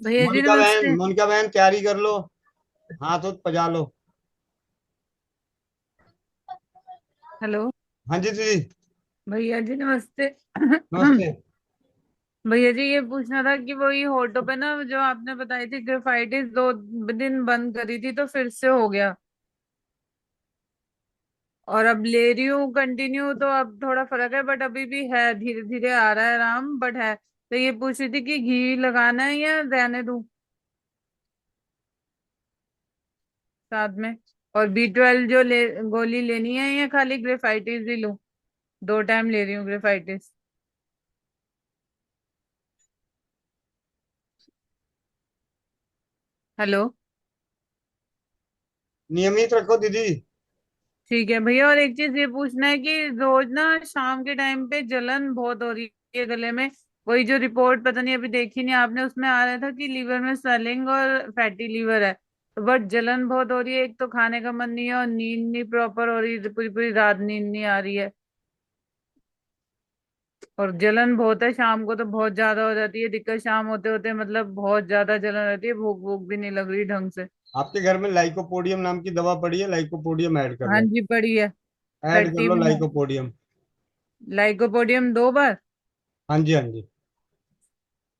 भैया जी मोनिका नमस्ते। बहन, मोनिका बहन तैयारी कर लो, हाथ उठ पजा लो। हेलो हाँ जी दीदी भैया जी नमस्ते। नमस्ते। भैया जी ये पूछना था कि वो ये होठों पे ना जो आपने बताई थी ग्रेफाइटिस 2 दिन बंद करी थी तो फिर से हो गया, और अब ले रही हूँ कंटिन्यू तो अब थोड़ा फर्क है, बट अभी भी है, धीरे धीरे आ रहा है आराम, बट है। तो ये पूछ रही थी कि घी लगाना है या रहने दूं साथ में, और B12 जो गोली लेनी है या खाली ग्रेफाइटिस ही लूं? 2 टाइम ले रही हूँ ग्रेफाइटिस। हेलो नियमित रखो दीदी। ठीक है भैया, और एक चीज ये पूछना है कि रोज ना शाम के टाइम पे जलन बहुत हो रही है गले में, वही जो रिपोर्ट पता नहीं अभी देखी नहीं आपने, उसमें आ रहा था कि लीवर में स्वेलिंग और फैटी लीवर है, बट जलन बहुत हो रही है, एक तो खाने का मन नहीं है और नींद नहीं प्रॉपर हो रही, पूरी पूरी रात नींद नहीं आ रही है, और जलन बहुत है, शाम को तो बहुत ज्यादा हो जाती है दिक्कत, शाम होते होते मतलब बहुत ज्यादा जलन रहती है, भूख भूख भी नहीं लग रही ढंग से। आपके घर में लाइकोपोडियम नाम की दवा पड़ी है, लाइकोपोडियम ऐड कर हाँ लो। जी पड़ी है। ऐड कर फैटी लो में लाइकोपोडियम। लाइकोपोडियम 2 बार? हाँ जी, हाँ जी।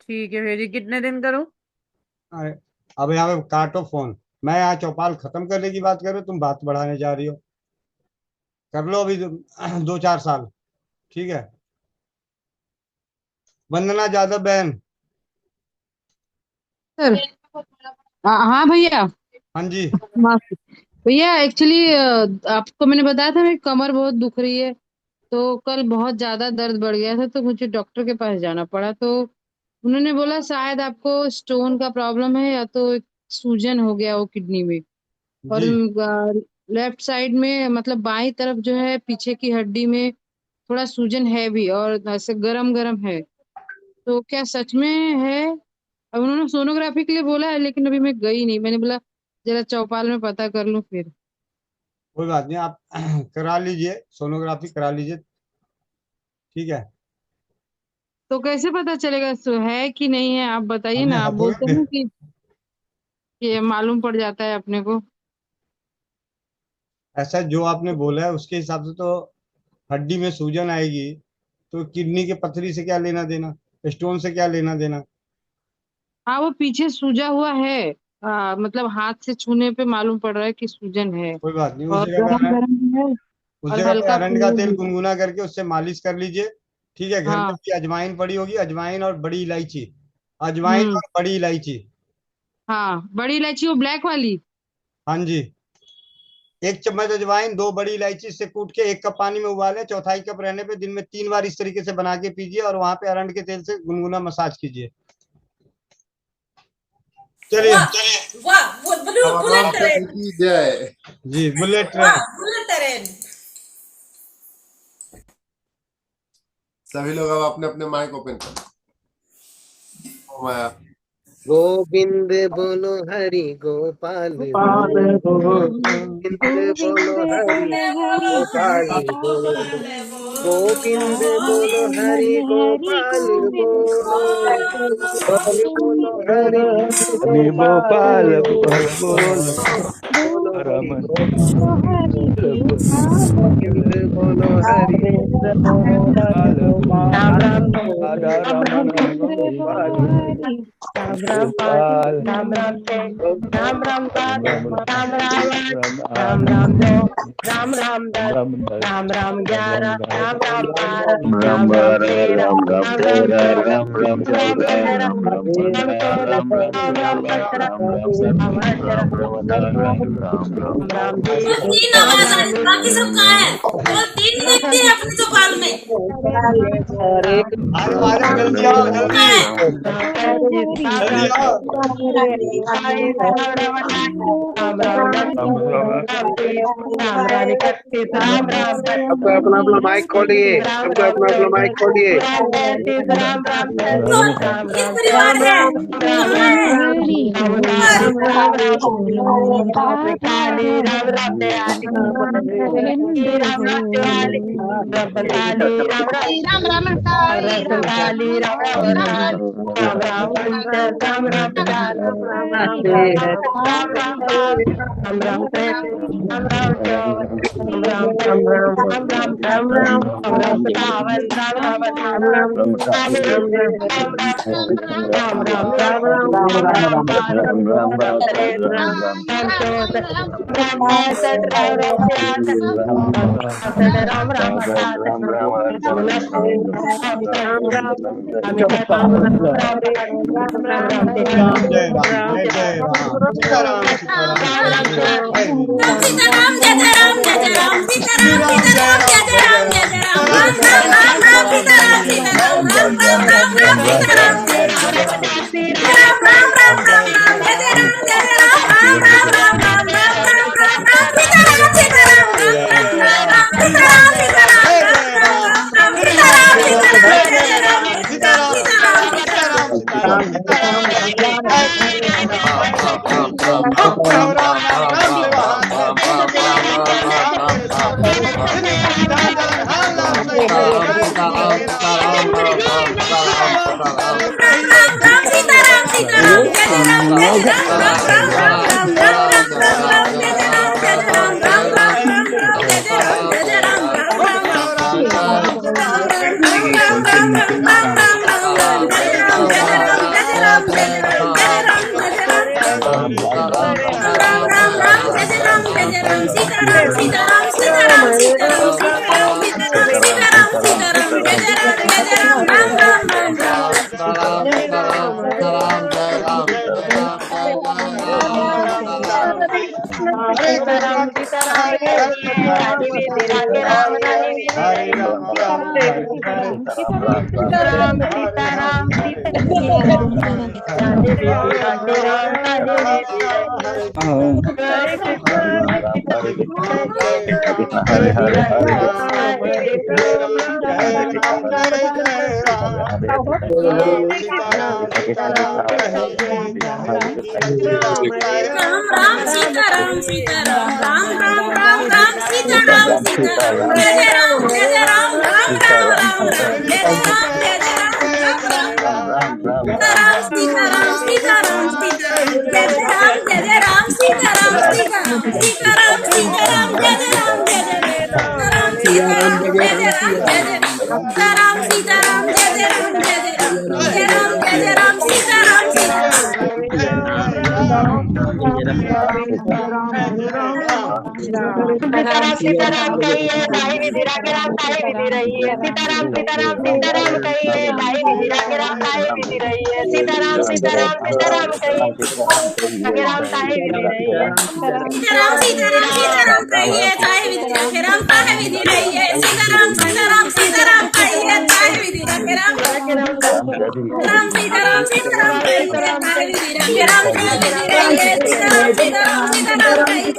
ठीक है, फिर ये कितने दिन करूं? अरे, अब यहाँ पे काटो फोन। मैं यहाँ चौपाल खत्म करने की बात कर रही हूँ, तुम बात बढ़ाने जा रही हो। कर लो अभी 2-4 साल। ठीक है। वंदना जादव बहन। सर हाँ भैया। हाँ जी। माफ भैया, एक्चुअली आपको मैंने बताया था मेरी कमर बहुत दुख रही है, तो कल बहुत ज्यादा दर्द बढ़ गया था, तो मुझे डॉक्टर के पास जाना पड़ा। तो उन्होंने बोला शायद आपको स्टोन का प्रॉब्लम है, या तो एक सूजन हो गया हो किडनी में। और जी। लेफ्ट साइड में मतलब बाई तरफ जो है पीछे की हड्डी में थोड़ा सूजन है भी, और ऐसे गरम गरम है। तो क्या सच में है? अब उन्होंने सोनोग्राफी के लिए बोला है, लेकिन अभी मैं गई नहीं, मैंने बोला जरा चौपाल में पता कर लूं फिर। कोई बात नहीं, आप करा लीजिए, सोनोग्राफी करा लीजिए। ठीक है। तो कैसे पता चलेगा है कि नहीं है? आप बताइए हमने ना, आप हाथों बोलते में हैं कि ये मालूम पड़ जाता है अपने को। ऐसा जो आपने बोला है उसके हिसाब से तो हड्डी में सूजन आएगी, तो किडनी के पथरी से क्या लेना देना, स्टोन से क्या लेना देना। हाँ, वो पीछे सूजा हुआ है, मतलब हाथ से छूने पे मालूम पड़ रहा है कि सूजन है, कोई बात नहीं, और गरम गरम है, उस और जगह पे हल्का अरंड का फीवर तेल भी। गुनगुना करके उससे मालिश कर लीजिए। ठीक है। घर में हाँ। भी अजवाइन पड़ी होगी, अजवाइन और बड़ी इलायची। अजवाइन हम्म। और बड़ी इलायची। हाँ, बड़ी इलायची वो ब्लैक वाली। हाँ जी। 1 चम्मच अजवाइन, 2 बड़ी इलायची से कूट के 1 कप पानी में उबालें, चौथाई कप रहने पे दिन में 3 बार इस तरीके से बना के पीजिए, और वहां पे अरंड के तेल से गुनगुना मसाज कीजिए। चलिए। वाह वाह, बुलेट ट्रेन। की जय। जी, बुलेट वाह, ट्रेन। Bullet train. सभी लोग अब अपने अपने माइक ओपन कर। ओ माया। गोविंद बोलो हरि गोपाल बोलो, गोविंद बोलो हरि गोपाल बोलो, गोविंद बोलो हरि गोपाल बोलो, हरि बोलो हरि गोपाल बोलो, बोलो रमन गोविंद बोलो हरि गोपाल गोपाल राम राम से राम राम का राम राम राम राम 10 राम राम 11 राम राम 12 राम राम 13 राम राम 14 राम राम 15 राम राम 16 राम राम 17 राम तीन आवाज है, बाकी सब कहाँ है? वो 3 व्यक्ति है अपने चौपाल में। जल्दी आओ, जल्दी आओ। सबको अपना अपना माइक खोलिए, सबको अपना अपना माइक खोलिए। परिवार है, राम राम सीताराम सीताराम राम राम राम राम सीताराम सीताराम जय जय राम राम राम राम जय जय राम राम सीताराम सीताराम सीताराम जय जय राम सीताराम सीताराम सीताराम सीताराम जय जय राम सीताराम जय जय राम सीताराम जय जय राम जय जय राम सीताराम सीताराम कहिए ताई विधि रागे राम ताई विधि रही है सीताराम सीताराम सीताराम कहिए ताई विधि रागे राम ताई विधि रही है सीताराम सीताराम सीताराम कहिए राम ताई विधि रही है सीताराम सीताराम सीताराम कहिए ताई विधि रागे राम ताई विधि रही है सीताराम सीताराम सीताराम कहिए ताई विधि रागे राम राम सीताराम सीताराम कहिए ताई विधि रागे राम ताई विधि रही है सीताराम सीताराम सीताराम कहिए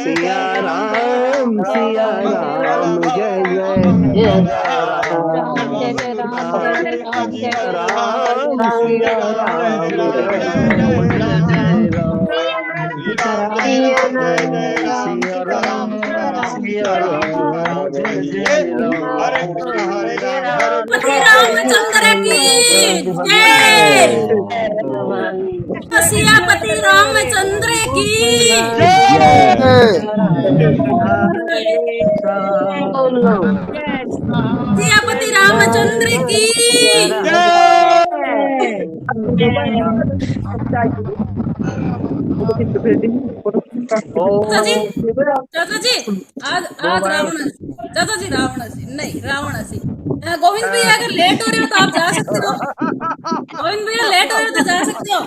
सिया राम जय जय रामचंद्र की जय सियापति रामचंद्र की सियापति रामचंद्र की चाचा जी आज रावण नहीं रावण गोविंद भैया अगर लेट हो रहे हो तो आप जा सकते हो गोविंद भैया लेट हो रहे हो तो जा सकते हो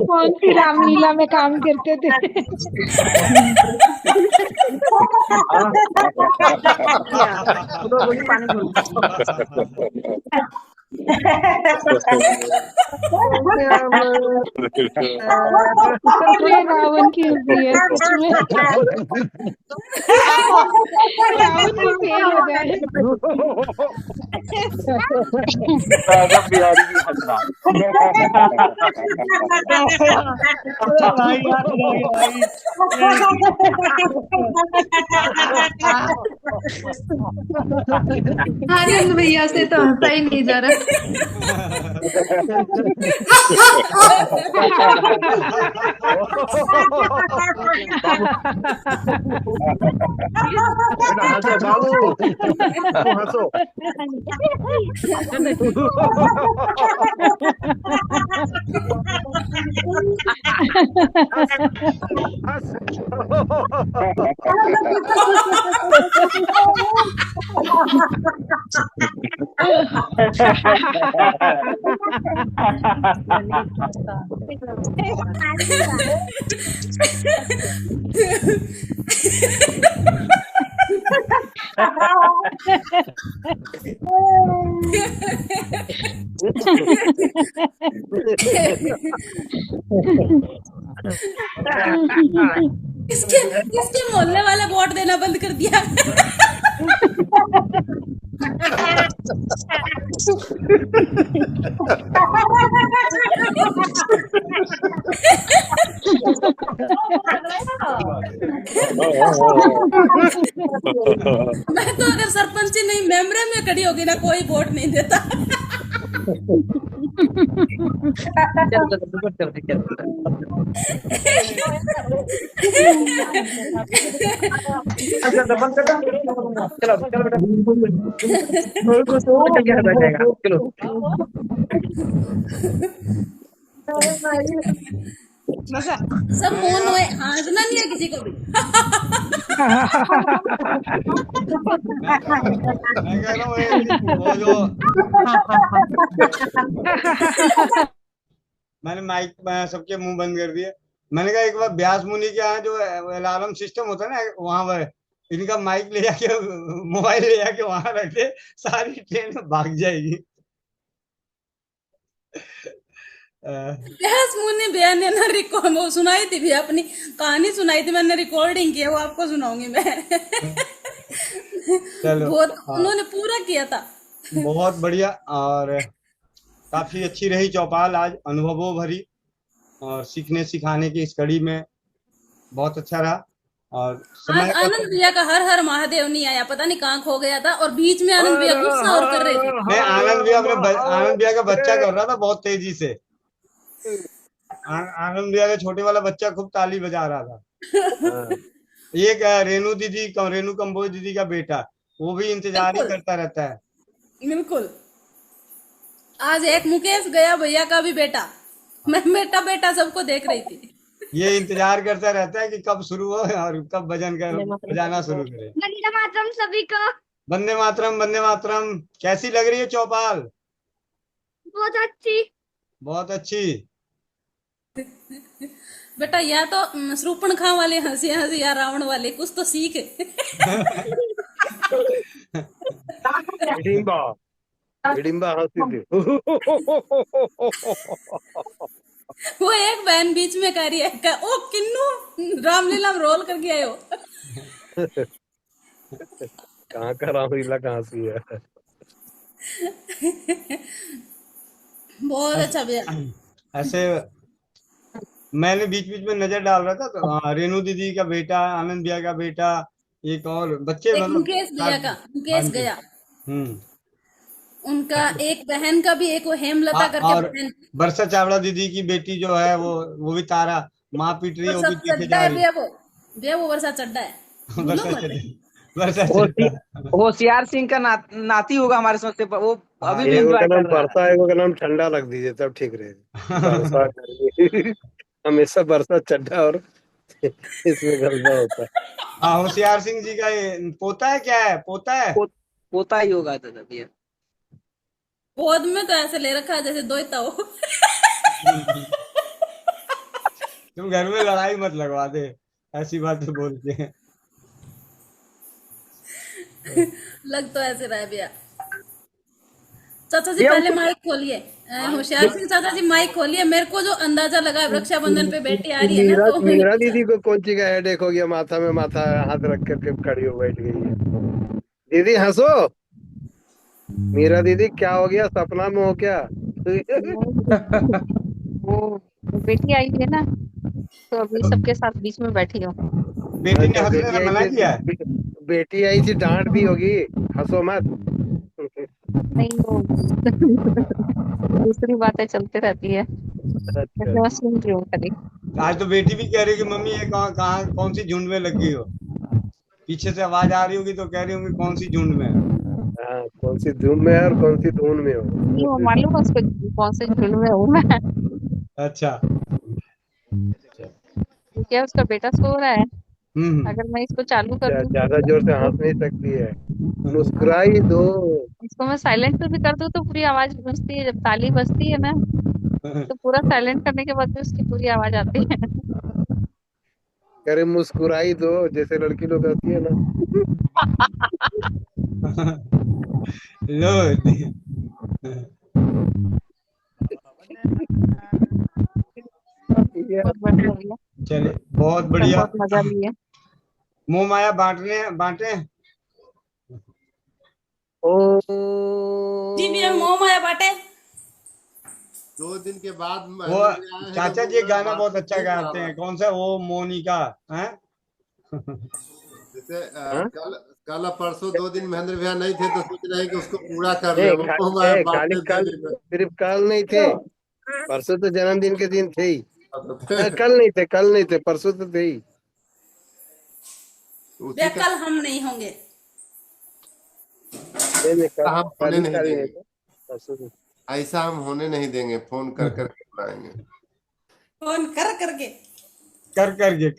कौन सी रामलीला में काम करते थे? रावण की होती है सच में। रावण भी फेल हो जाए। आनंद भैया से तो हंसा ही नहीं जा इसके इसके मोहल्ले वाले वोट देना बंद कर दिया। मैं तो अगर सरपंच नहीं मेमरे में खड़ी होगी ना, कोई वोट नहीं देता। सब मौन हुए, हंसना नहीं है किसी को भी। मैं कह रहा हूँ वो जो मैंने माइक सबके मुंह बंद कर दिए। मैंने कहा एक बार व्यास मुनि के यहाँ जो अलार्म सिस्टम होता है ना, वहां पर इनका माइक ले जाके, मोबाइल ले जाके वहां रख दे, सारी ट्रेन भाग जाएगी। व्यास मुनि भैया ने ना वो सुनाई थी भैया, अपनी कहानी सुनाई थी, मैंने रिकॉर्डिंग की है, वो आपको सुनाऊंगी मैं। चलो, बहुत हाँ, उन्होंने पूरा किया था। बहुत बढ़िया। और काफी अच्छी रही चौपाल आज, अनुभवों भरी और सीखने सिखाने की इस कड़ी में बहुत अच्छा रहा। और आज समय का आनंद भैया का हर हर महादेव नहीं आया, पता नहीं कहाँ खो गया था, और बीच में आनंद भैया गुस्सा और कर रहे थे। नहीं, आनंद भैया का बच्चा कर रहा था बहुत तेजी से। आनंद भैया का छोटे वाला बच्चा खूब ताली बजा रहा था। एक रेणु दीदी, रेणु कंबोज दीदी का बेटा, वो भी इंतजार ही करता रहता है। बिल्कुल। आज एक मुकेश गया भैया का भी बेटा, मैं बेटा बेटा सबको देख रही थी। ये इंतजार करता रहता है कि कब शुरू हो और कब बजाना शुरू करे। वंदे मातरम सभी को। वंदे मातरम, वंदे मातरम। कैसी लग रही है चौपाल? बहुत अच्छी। बहुत अच्छी। बेटा या तो शूर्पणखा वाले हंसी हंसी या रावण वाले, कुछ तो सीख। हिडिंबा हंसी थी। वो एक बहन बीच में कह रही है, ओ किन्नू रामलीला में रोल करके आए हो। कहाँ का रामलीला कहाँ सी है। बहुत अच्छा भैया। ऐसे मैंने बीच बीच में नजर डाल रहा था, तो रेणु दीदी का बेटा, आनंद भैया का बेटा, एक और बच्चे, एक मतलब मुकेश भैया का, मुकेश गया, उनका एक बहन का भी, एक वो हेमलता करके और बहन, वर्षा चावड़ा दीदी की बेटी जो है वो भी तारा माँ पीट रही है, वो वर्षा भी देखे चड्डा जा है रही भैया, वो वर्षा चड्डा है। वर्षा बोलो मत। चड्डा, वर्षा चड्डा। होशियार सिंह का नाती होगा हमारे समझते, वो अभी भी एगो का एंजॉय नाम कर रहा है। बरसा, एगो का नाम ठंडा लग दीजिए तब ठीक रहेगा। बरसा गर्मी। हमेशा बरसा चड्ढा और इसमें गलबा होता है। हाँ, होशियार सिंह जी का ये पोता है, क्या है, पोता है? पोता ही होगा दादा भैया। गोद में तो ऐसे ले रखा है जैसे दोयता हो। तुम घर में लड़ाई मत लगवा दे, ऐसी बातें बोलते हैं। लग तो ऐसे रहा है भैया। चाचा जी पहले माइक खोलिए, होशियार सिंह चाचा जी माइक खोलिए। मेरे को जो अंदाजा लगा है, रक्षाबंधन पे बेटी आ रही है ना, तो मीरा दीदी को कौन सी का हेडेक हो गया, माथा में माथा हाथ रख करके खड़ी हो बैठ गई है। दीदी हंसो। मीरा दीदी क्या हो गया, सपना में हो क्या? वो बेटी आई है ना, तो अभी सबके साथ बीच में बैठी हूँ। बेटी ने हंसने से मना किया है? बेटी आई थी, डांट दी होगी, हंसो मत। नहीं, वो दूसरी बातें चलती रहती है, मैं सुन रही हूँ खाली। आज तो बेटी भी कह रही है कि मम्मी ये कहाँ कौन सी झुंड में लग गई हो। पीछे से आवाज आ रही होगी तो कह रही होंगी कौन सी झुंड में है। हाँ, कौन सी धुन में है और कौन सी धुन में हो। नहीं, वो मालूम है उसको कौन से झुंड में हूँ मैं। अच्छा, क्या उसका बेटा सो रहा है? अगर मैं इसको चालू कर दूं ज्यादा जोर से हंस नहीं सकती है, मुस्कुराई दो। इसको मैं साइलेंट भी कर दूं तो पूरी आवाज गूंजती है, जब ताली बजती है ना तो पूरा साइलेंट करने के बाद भी उसकी पूरी आवाज आती है। करे मुस्कुराई दो, जैसे लड़की लोग कहती है ना। लो बहुत बढ़िया भैया, चलिए, बहुत सब बढ़िया। बहुत मजा लिए। मोह माया बांटे। जी भैया, मोह माया बाटे। 2 दिन के बाद वो महेंद्र भी आए हैं, चाचा तो जी बोल रहे गाना बहुत बातचीत अच्छा नहीं करा गाते रहा हैं, है। कौन सा वो मोनिका है? जैसे कल परसों 2 दिन महेंद्र भैया नहीं थे, तो सोच रहे हैं कि उसको पूरा कर ले, ए, वो खा, मोह ए, माया खाली बांटे 2 कल, दिन में। सिर्फ कल नहीं थे, परसों तो जन्मदिन के दिन थे ही। उसी कल नहीं थे, परसों तो थे ही। भैया का कल हम नहीं होंगे। नहीं, हम कल होने ही नहीं कल नहीं देंगे, थे, परसों तो। ऐसा हम होने नहीं देंगे, फोन कर करके बुलाएंगे। फोन कर करके कर करके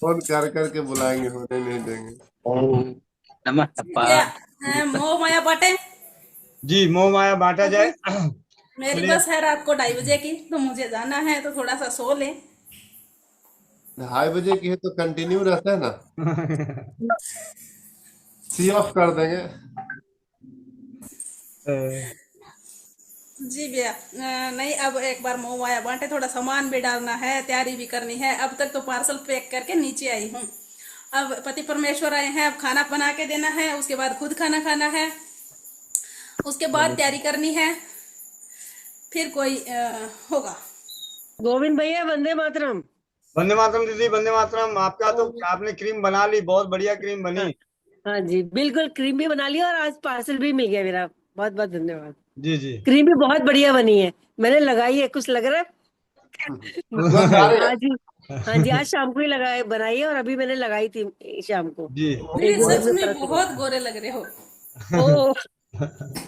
फोन कर करके बुलाएंगे, होने नहीं देंगे। भैया मोह माया बाटे। जी, मोह माया बांटा जाए। मेरी चलिए। बस है रात को 2:30 बजे की, तो मुझे जाना है, तो थोड़ा सा सो ले। 2:30 बजे की है तो कंटिन्यू रहता है ना, सी ऑफ कर देंगे। जी भैया, नहीं अब एक बार मोह माया बांटे, थोड़ा सामान भी डालना है, तैयारी भी करनी है। अब तक तो पार्सल पैक करके नीचे आई हूँ। अब पति परमेश्वर आए हैं, अब खाना बना के देना है, उसके बाद खुद खाना खाना है, उसके बाद तैयारी करनी है, फिर कोई होगा। गोविंद भैया, वंदे मातरम। वंदे मातरम दीदी, वंदे मातरम। आपका तो आपने क्रीम बना ली, बहुत बढ़िया क्रीम बनी। हाँ जी, बिल्कुल क्रीम भी बना लिया और आज पार्सल भी मिल गया मेरा। बहुत बहुत धन्यवाद। जी जी। क्रीम भी बहुत बढ़िया बनी है, मैंने लगाई है, कुछ लग रहा है आज ही। हाँ जी, आज शाम को ही लगाए बनाई है और अभी मैंने लगाई थी शाम को। जी। फिर सच में बहुत गोरे लग रहे हो। ओ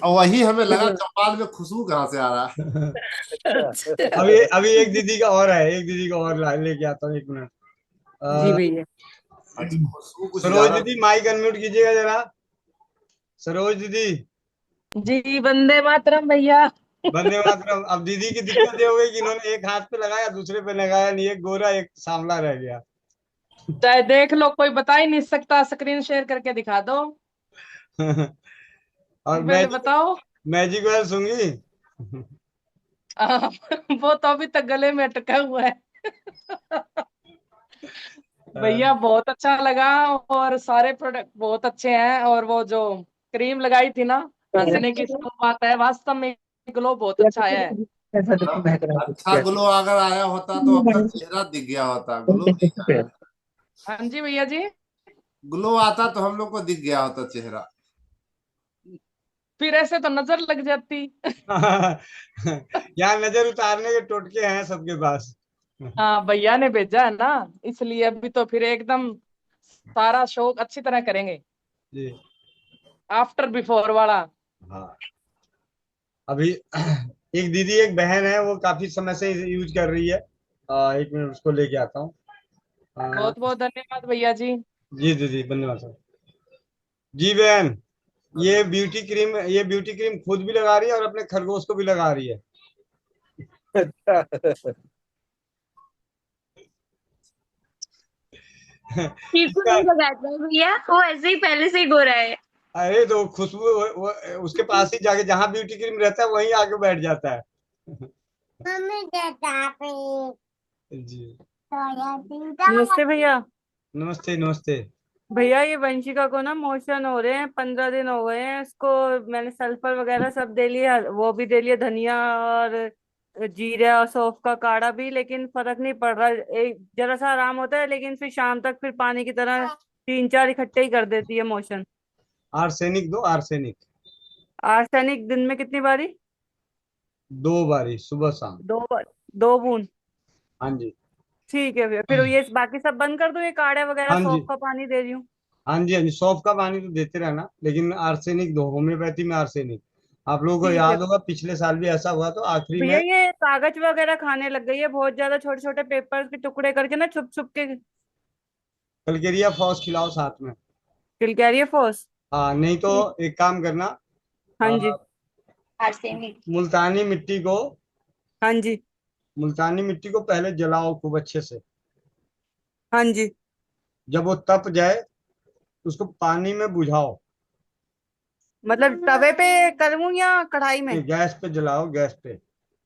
और वही हमें लगा चौपाल में खुशबू कहाँ से आ रहा है। अभी एक दीदी का और है, एक दीदी का और लेके आता हूँ, 1 मिनट। जी भैया। सरोज दीदी, माइक अनम्यूट कीजिएगा जरा। सरोज दीदी। जी, वंदे मातरम भैया। वंदे मातरम। अब दीदी की दिक्कत ये हो गई कि इन्होंने एक हाथ पे लगाया, दूसरे पे लगाया नहीं, एक गोरा एक सांवला रह गया। चाहे देख लो, कोई बता ही नहीं सकता, स्क्रीन शेयर करके दिखा दो। और पहले बताओ। मैजिक वेल सूंगी। वो तो अभी तक गले में अटका हुआ है। भैया बहुत अच्छा लगा, और सारे प्रोडक्ट बहुत अच्छे हैं, और वो जो क्रीम लगाई थी ना, हंसने की सब बात है, वास्तव में ग्लो बहुत अच्छा आया है। अच्छा ग्लो अगर आया होता तो अब तक चेहरा दिख गया होता, ग्लो नहीं आया। हाँ जी भैया जी। ग्लो आता तो हम लोग को दिख गया होता चेहरा। फिर ऐसे तो नजर लग जाती। यहाँ नजर उतारने के टोटके हैं सबके पास। हाँ, भैया ने भेजा है ना, इसलिए अभी तो फिर एकदम सारा शो अच्छी तरह करेंगे, जी। आफ्टर बिफोर वाला। हाँ। अभी एक दीदी, एक बहन है, वो काफी समय से यूज कर रही है। 1 मिनट, उसको लेके आता हूँ। बहुत बहुत धन्यवाद भैया जी। जी दीदी, धन्यवाद सर। जी बहन, ये ब्यूटी क्रीम खुद भी लगा रही है और अपने खरगोश को भी लगा रही है। बिल्कुल नहीं लगाता है भैया, वो ऐसे ही पहले से ही गोरा है। अरे तो खुशबू उसके पास ही जाके, जहाँ ब्यूटी क्रीम रहता है वहीं आके बैठ जाता है। जी। नमस्ते भैया। नमस्ते नमस्ते। भैया ये वंशिका को ना मोशन हो रहे हैं, 15 दिन हो गए हैं इसको। मैंने सल्फर वगैरह सब दे लिया, वो भी दे लिया, धनिया और जीरा और सौंफ का काढ़ा भी, लेकिन फर्क नहीं पड़ रहा। एक जरा सा आराम होता है, लेकिन फिर शाम तक फिर पानी की तरह 3-4 इकट्ठे ही कर देती है मोशन। आर्सेनिक दो, आर्सेनिक। आर्सेनिक दिन में कितनी बारी? 2 बारी, सुबह शाम। 2 बूंद। हाँ जी। ठीक है भैया, फिर ये बाकी सब बंद कर दो, ये काढ़े वगैरह हाँ जी। सौंफ का पानी दे रही हूँ। हाँ जी, हाँ जी, सौंफ का पानी तो देते रहना, लेकिन आर्सेनिक दो, होम्योपैथी में आर्सेनिक। आप लोगों को ठीक है याद होगा पिछले साल भी ऐसा हुआ, तो आखिरी भैया, में ये कागज वगैरह खाने लग गई है बहुत ज्यादा, छोटे छोटे पेपर के टुकड़े करके ना छुप छुप के। कलकेरिया फॉस खिलाओ साथ में। किलकैरिया फोस। हाँ, नहीं तो एक काम करना, हाँ अ, जी। मुल्तानी मिट्टी को, हाँ जी। मुल्तानी मिट्टी को पहले जलाओ खूब अच्छे से। हाँ जी। जब वो तप जाए उसको पानी में बुझाओ। मतलब तवे पे करूँ या कढ़ाई में? नहीं, गैस पे जलाओ, गैस पे।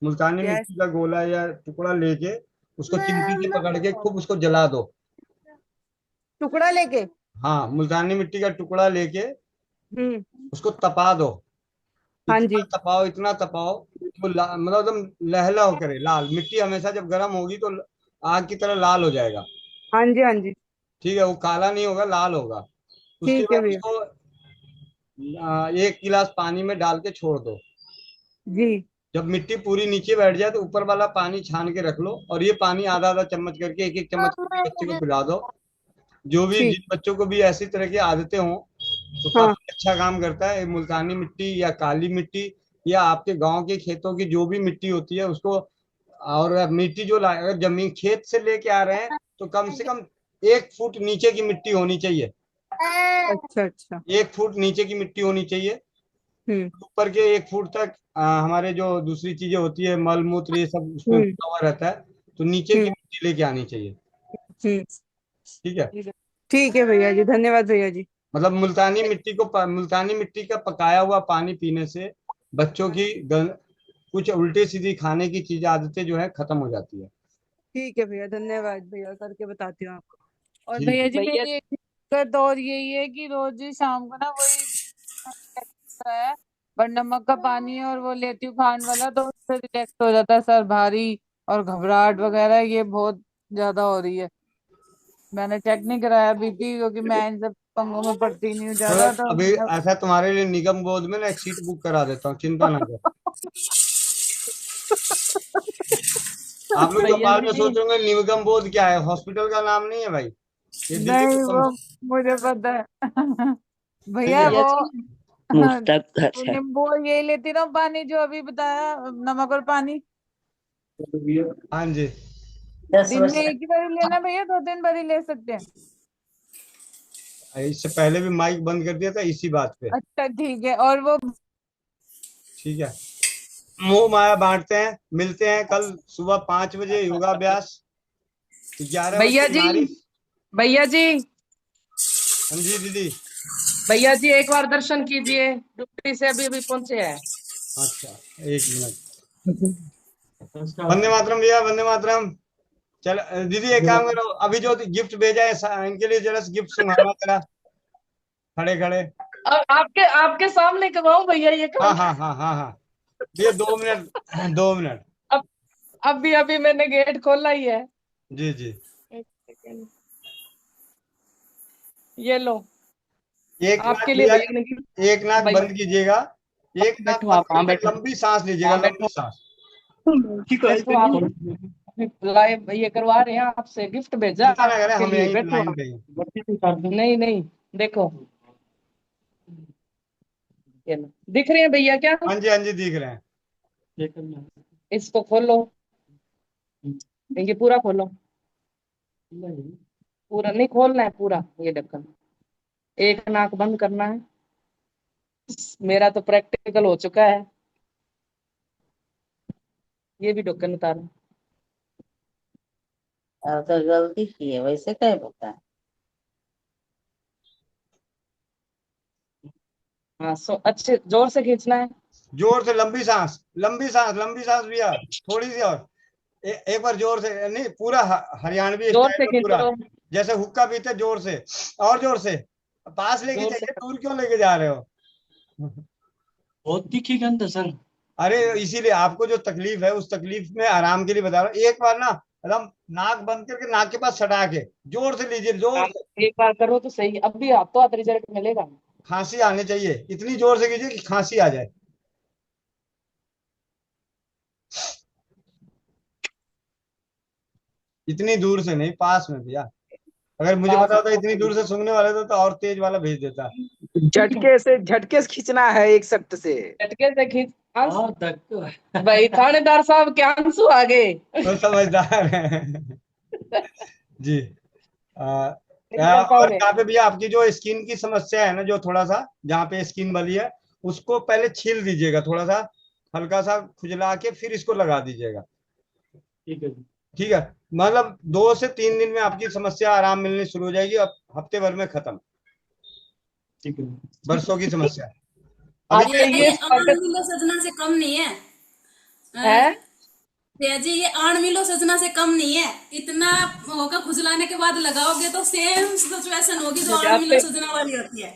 मुल्तानी गैस। मिट्टी का गोला या टुकड़ा लेके उसको चिमटी से पकड़ के खूब उसको जला दो। टुकड़ा लेके। हाँ, मुल्तानी मिट्टी का टुकड़ा लेके उसको तपा दो। हाँ इतना जी। तपाओ, इतना तपाओ कि वो मतलब एकदम लहला करे लाल। मिट्टी हमेशा जब गर्म होगी तो आग की तरह लाल हो जाएगा। हाँ जी। हाँ जी। ठीक है, वो काला नहीं होगा, लाल होगा। उसके ठीक है बाद भैया। उसको 1 गिलास पानी में डाल के छोड़ दो। जी। जब मिट्टी पूरी नीचे बैठ जाए तो ऊपर वाला पानी छान के रख लो, और ये पानी आधा आधा चम्मच करके, एक एक चम्मच करके बच्चे को पिला दो। जो भी, ठीक। जिन बच्चों को भी ऐसी तरह की आदतें हों तो हाँ। काफी अच्छा काम करता है। मुल्तानी मिट्टी या काली मिट्टी या आपके गांव के खेतों की जो भी मिट्टी होती है उसको, और मिट्टी जो अगर जमीन खेत से लेके आ रहे हैं तो कम से कम 1 फुट नीचे की मिट्टी होनी चाहिए। अच्छा अच्छा। 1 फुट नीचे की मिट्टी होनी चाहिए। ऊपर के 1 फुट तक हमारे जो दूसरी चीजें होती है, मल मूत्र, ये सब उसमें कवर रहता है। तो नीचे की मिट्टी लेके आनी चाहिए। ठीक है। ठीक है भैया जी, धन्यवाद भैया जी। मतलब मुल्तानी मिट्टी का पकाया हुआ पानी पीने से बच्चों की कुछ उल्टी सीधी खाने की चीजें, आदतें जो है खत्म हो जाती है। ठीक है भैया, धन्यवाद भैया, करके बताती हूँ आपको। और ठीक भैया है। जी मेरी एक दिक्कत और यही है कि रोज ही शाम को ना वही है, पर नमक का पानी और वो लेती हूँ खांड वाला, तो उससे रिलैक्स हो जाता है सर भारी, और घबराहट वगैरह ये बहुत ज्यादा हो रही है। मैंने चेक नहीं कराया बीपी, क्योंकि मैं इन सब पंगों में पड़ती नहीं हूँ तो ज्यादा, तो अभी ऐसा तुम्हारे लिए निगम बोध में ना एक सीट बुक करा देता हूँ, चिंता ना कर। आप लोग भैया चौपाल में जी सोच रहे होंगे निगम बोध क्या है, हॉस्पिटल का नाम नहीं है भाई, ये दिल्ली नहीं, में वो मुझे पता है भैया ठीक है। वो मुस्तक है। नींबू और यही लेती रहूं पानी जो अभी बताया, नमक और पानी। हाँ जी। दिन में एक ही बार ही लेना भैया, 2 दिन बार ही ले सकते हैं? इससे पहले भी माइक बंद कर दिया था इसी बात पे। अच्छा ठीक है। और वो ठीक है, मोह माया बांटते हैं। मिलते हैं कल सुबह 5 बजे योगाभ्यास, 11 बजे भैया जी, नारी। भैया जी, हाँ जी दीदी। भैया जी एक बार दर्शन कीजिए, ड्यूटी से अभी अभी पहुंचे हैं। अच्छा, 1 मिनट। वंदे मातरम भैया, वंदे मातरम। चल दीदी एक काम करो, अभी जो गिफ्ट भेजा है इनके लिए जरा गिफ्ट सुनाना जरा, खड़े खड़े। आपके आपके सामने करवाऊं भैया ये हाँ काम? हाँ हाँ हाँ हाँ भैया, 2 मिनट 2 मिनट। अब अभी अभी मैंने गेट खोला ही है। जी जी। एक सेकंड, ये लो एक नाक आपके लिए भैया, भैया ने एक नाक भैया। बंद कीजिएगा। एक नाक बैठो बंद आप, हाँ करके बैठो। लंबी सांस लीजिएगा, हाँ लंबी बैठो सांस। बैठो आप। लाए ये करवा रहे हैं आपसे, गिफ्ट भेजा चिंता ना करें, आपके हम लिए, यहीं बैठो लाइन आप। पे ही। नहीं नहीं, देखो ये लो। दिख रहे हैं भैया क्या? हाँ जी हाँ जी, दिख रहे हैं। इसको खोलो, ये पूरा खोलो, पूरा नहीं खोलना है पूरा, ये ढक्कन। एक नाक बंद करना है। मेरा तो प्रैक्टिकल हो चुका है। ये भी ढक्कन उतारो। तो गलती की है, वैसे क्या होता है? हाँ, सो अच्छे जोर से खींचना है। जोर से, लंबी सांस, लंबी सांस, लंबी सांस भैया, थोड़ी सी और। एक बार जोर से, नहीं पूरा हरियाणवी जोर स्टाइल से में पूरा, खींचो। जैसे हुक्का पीते, जोर से और जोर से। पास लेके जोर से। जाइए, दूर क्यों लेके जा रहे हो? बहुत तीखी गंध है सर। अरे इसीलिए आपको जो तकलीफ है उस तकलीफ में आराम के लिए बता रहा हूँ। एक बार ना एकदम नाक बंद करके नाक के पास सटा के जोर से लीजिए, जोर से। एक बार करो तो सही, अब भी आपको आप रिजल्ट मिलेगा। खांसी आने चाहिए, इतनी जोर से कीजिए कि खांसी आ जाए। इतनी दूर से नहीं, पास में भैया। अगर मुझे पता होता इतनी दूर से सूंघने वाले तो और तेज वाला भेज देता। झटके से खींचना है एक सख्त से। झटके से खींच। भाई थानेदार साहब क्या अंशु आगे तो समझदार है जी। और यहाँ पे भी आपकी जो स्किन की समस्या है ना, जो थोड़ा सा जहाँ पे स्किन वाली है उसको पहले छील दीजिएगा, थोड़ा सा हल्का सा खुजला के फिर इसको लगा दीजिएगा। ठीक है जी। ठीक है, मतलब 2 से 3 दिन में आपकी समस्या आराम मिलनी शुरू हो जाएगी, अब हफ्ते भर में खत्म। ठीक है। बरसों की समस्या ये 8 किलो सजना से कम नहीं है भैया जी, ये 8 किलो सजना से कम नहीं है। इतना होगा खुजलाने के बाद लगाओगे तो सेम सिचुएशन होगी जो 8 किलो सजना वाली होती है।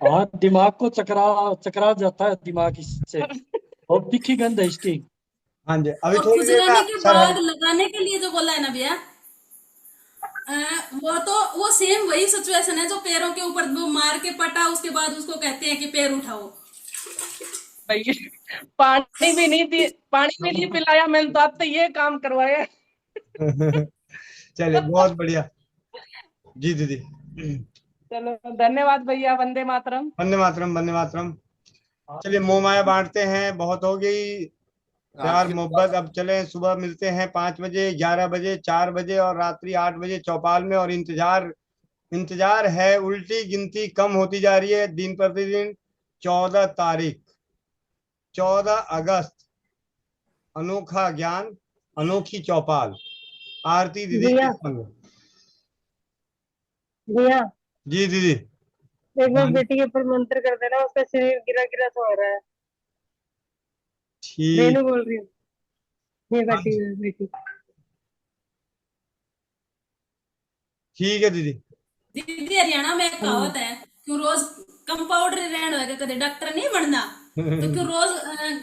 हाँ, दिमाग को चकरा जाता है दिमाग इससे, और तीखी गंध है इसकी। हाँ जी, अभी और खुजलाने के बाद लगाने के लिए जो बोला है ना भैया, वो सेम वही सिचुएशन है जो पैरों के ऊपर वो मार के पटा, उसके बाद उसको कहते हैं कि पैर उठाओ। पानी भी नहीं पिलाया मैंने, तो आप तो ये काम करवाया। चलिए बहुत बढ़िया जी दीदी। चलो धन्यवाद भैया। वंदे मातरम। वंदे मातरम, वंदे मातरम। चलिए मोहमाया बांटते हैं, बहुत हो गई प्यार मोहब्बत। अब चले, सुबह मिलते हैं 5 बजे, 11 बजे, 4 बजे और रात्रि 8 बजे चौपाल में। और इंतजार है, उल्टी गिनती कम होती जा रही है दिन प्रतिदिन। 14 तारीख 14 अगस्त, अनोखा ज्ञान, अनोखी चौपाल, आरती दीदी के संग। भैया जी दीदी, एक बार बेटी के ऊपर मंत्र कर देना, उसका शरीर गिरा गिरा सा हो रहा है। ठीक, रेनू बोल रही हूँ, ये बेटी। ठीक है दीदी। दीदी हरियाणा में एक कहावत है, क्यों रोज कंपाउंडर रहना है, कदे डॉक्टर नहीं बनना, तो क्यों रोज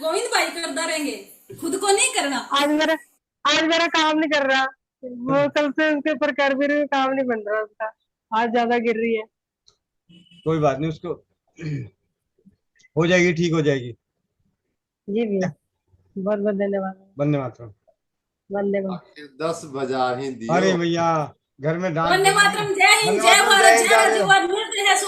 गोविंद भाई करता रहेंगे, खुद को नहीं करना। आज मेरा काम नहीं कर रहा, वो कल से उसके ऊपर कर भी रही हूँ, काम नहीं बन रहा उसका, आज ज्यादा गिर रही है। कोई बात नहीं, उसको हो जाएगी, ठीक हो जाएगी। जी भैया, बहुत बहुत धन्यवाद। वंदे मातरम। वंदे मातरम। 10 बजा ही दियो। अरे भैया घर में डांट। वंदे मातरम, जय हिंद, जय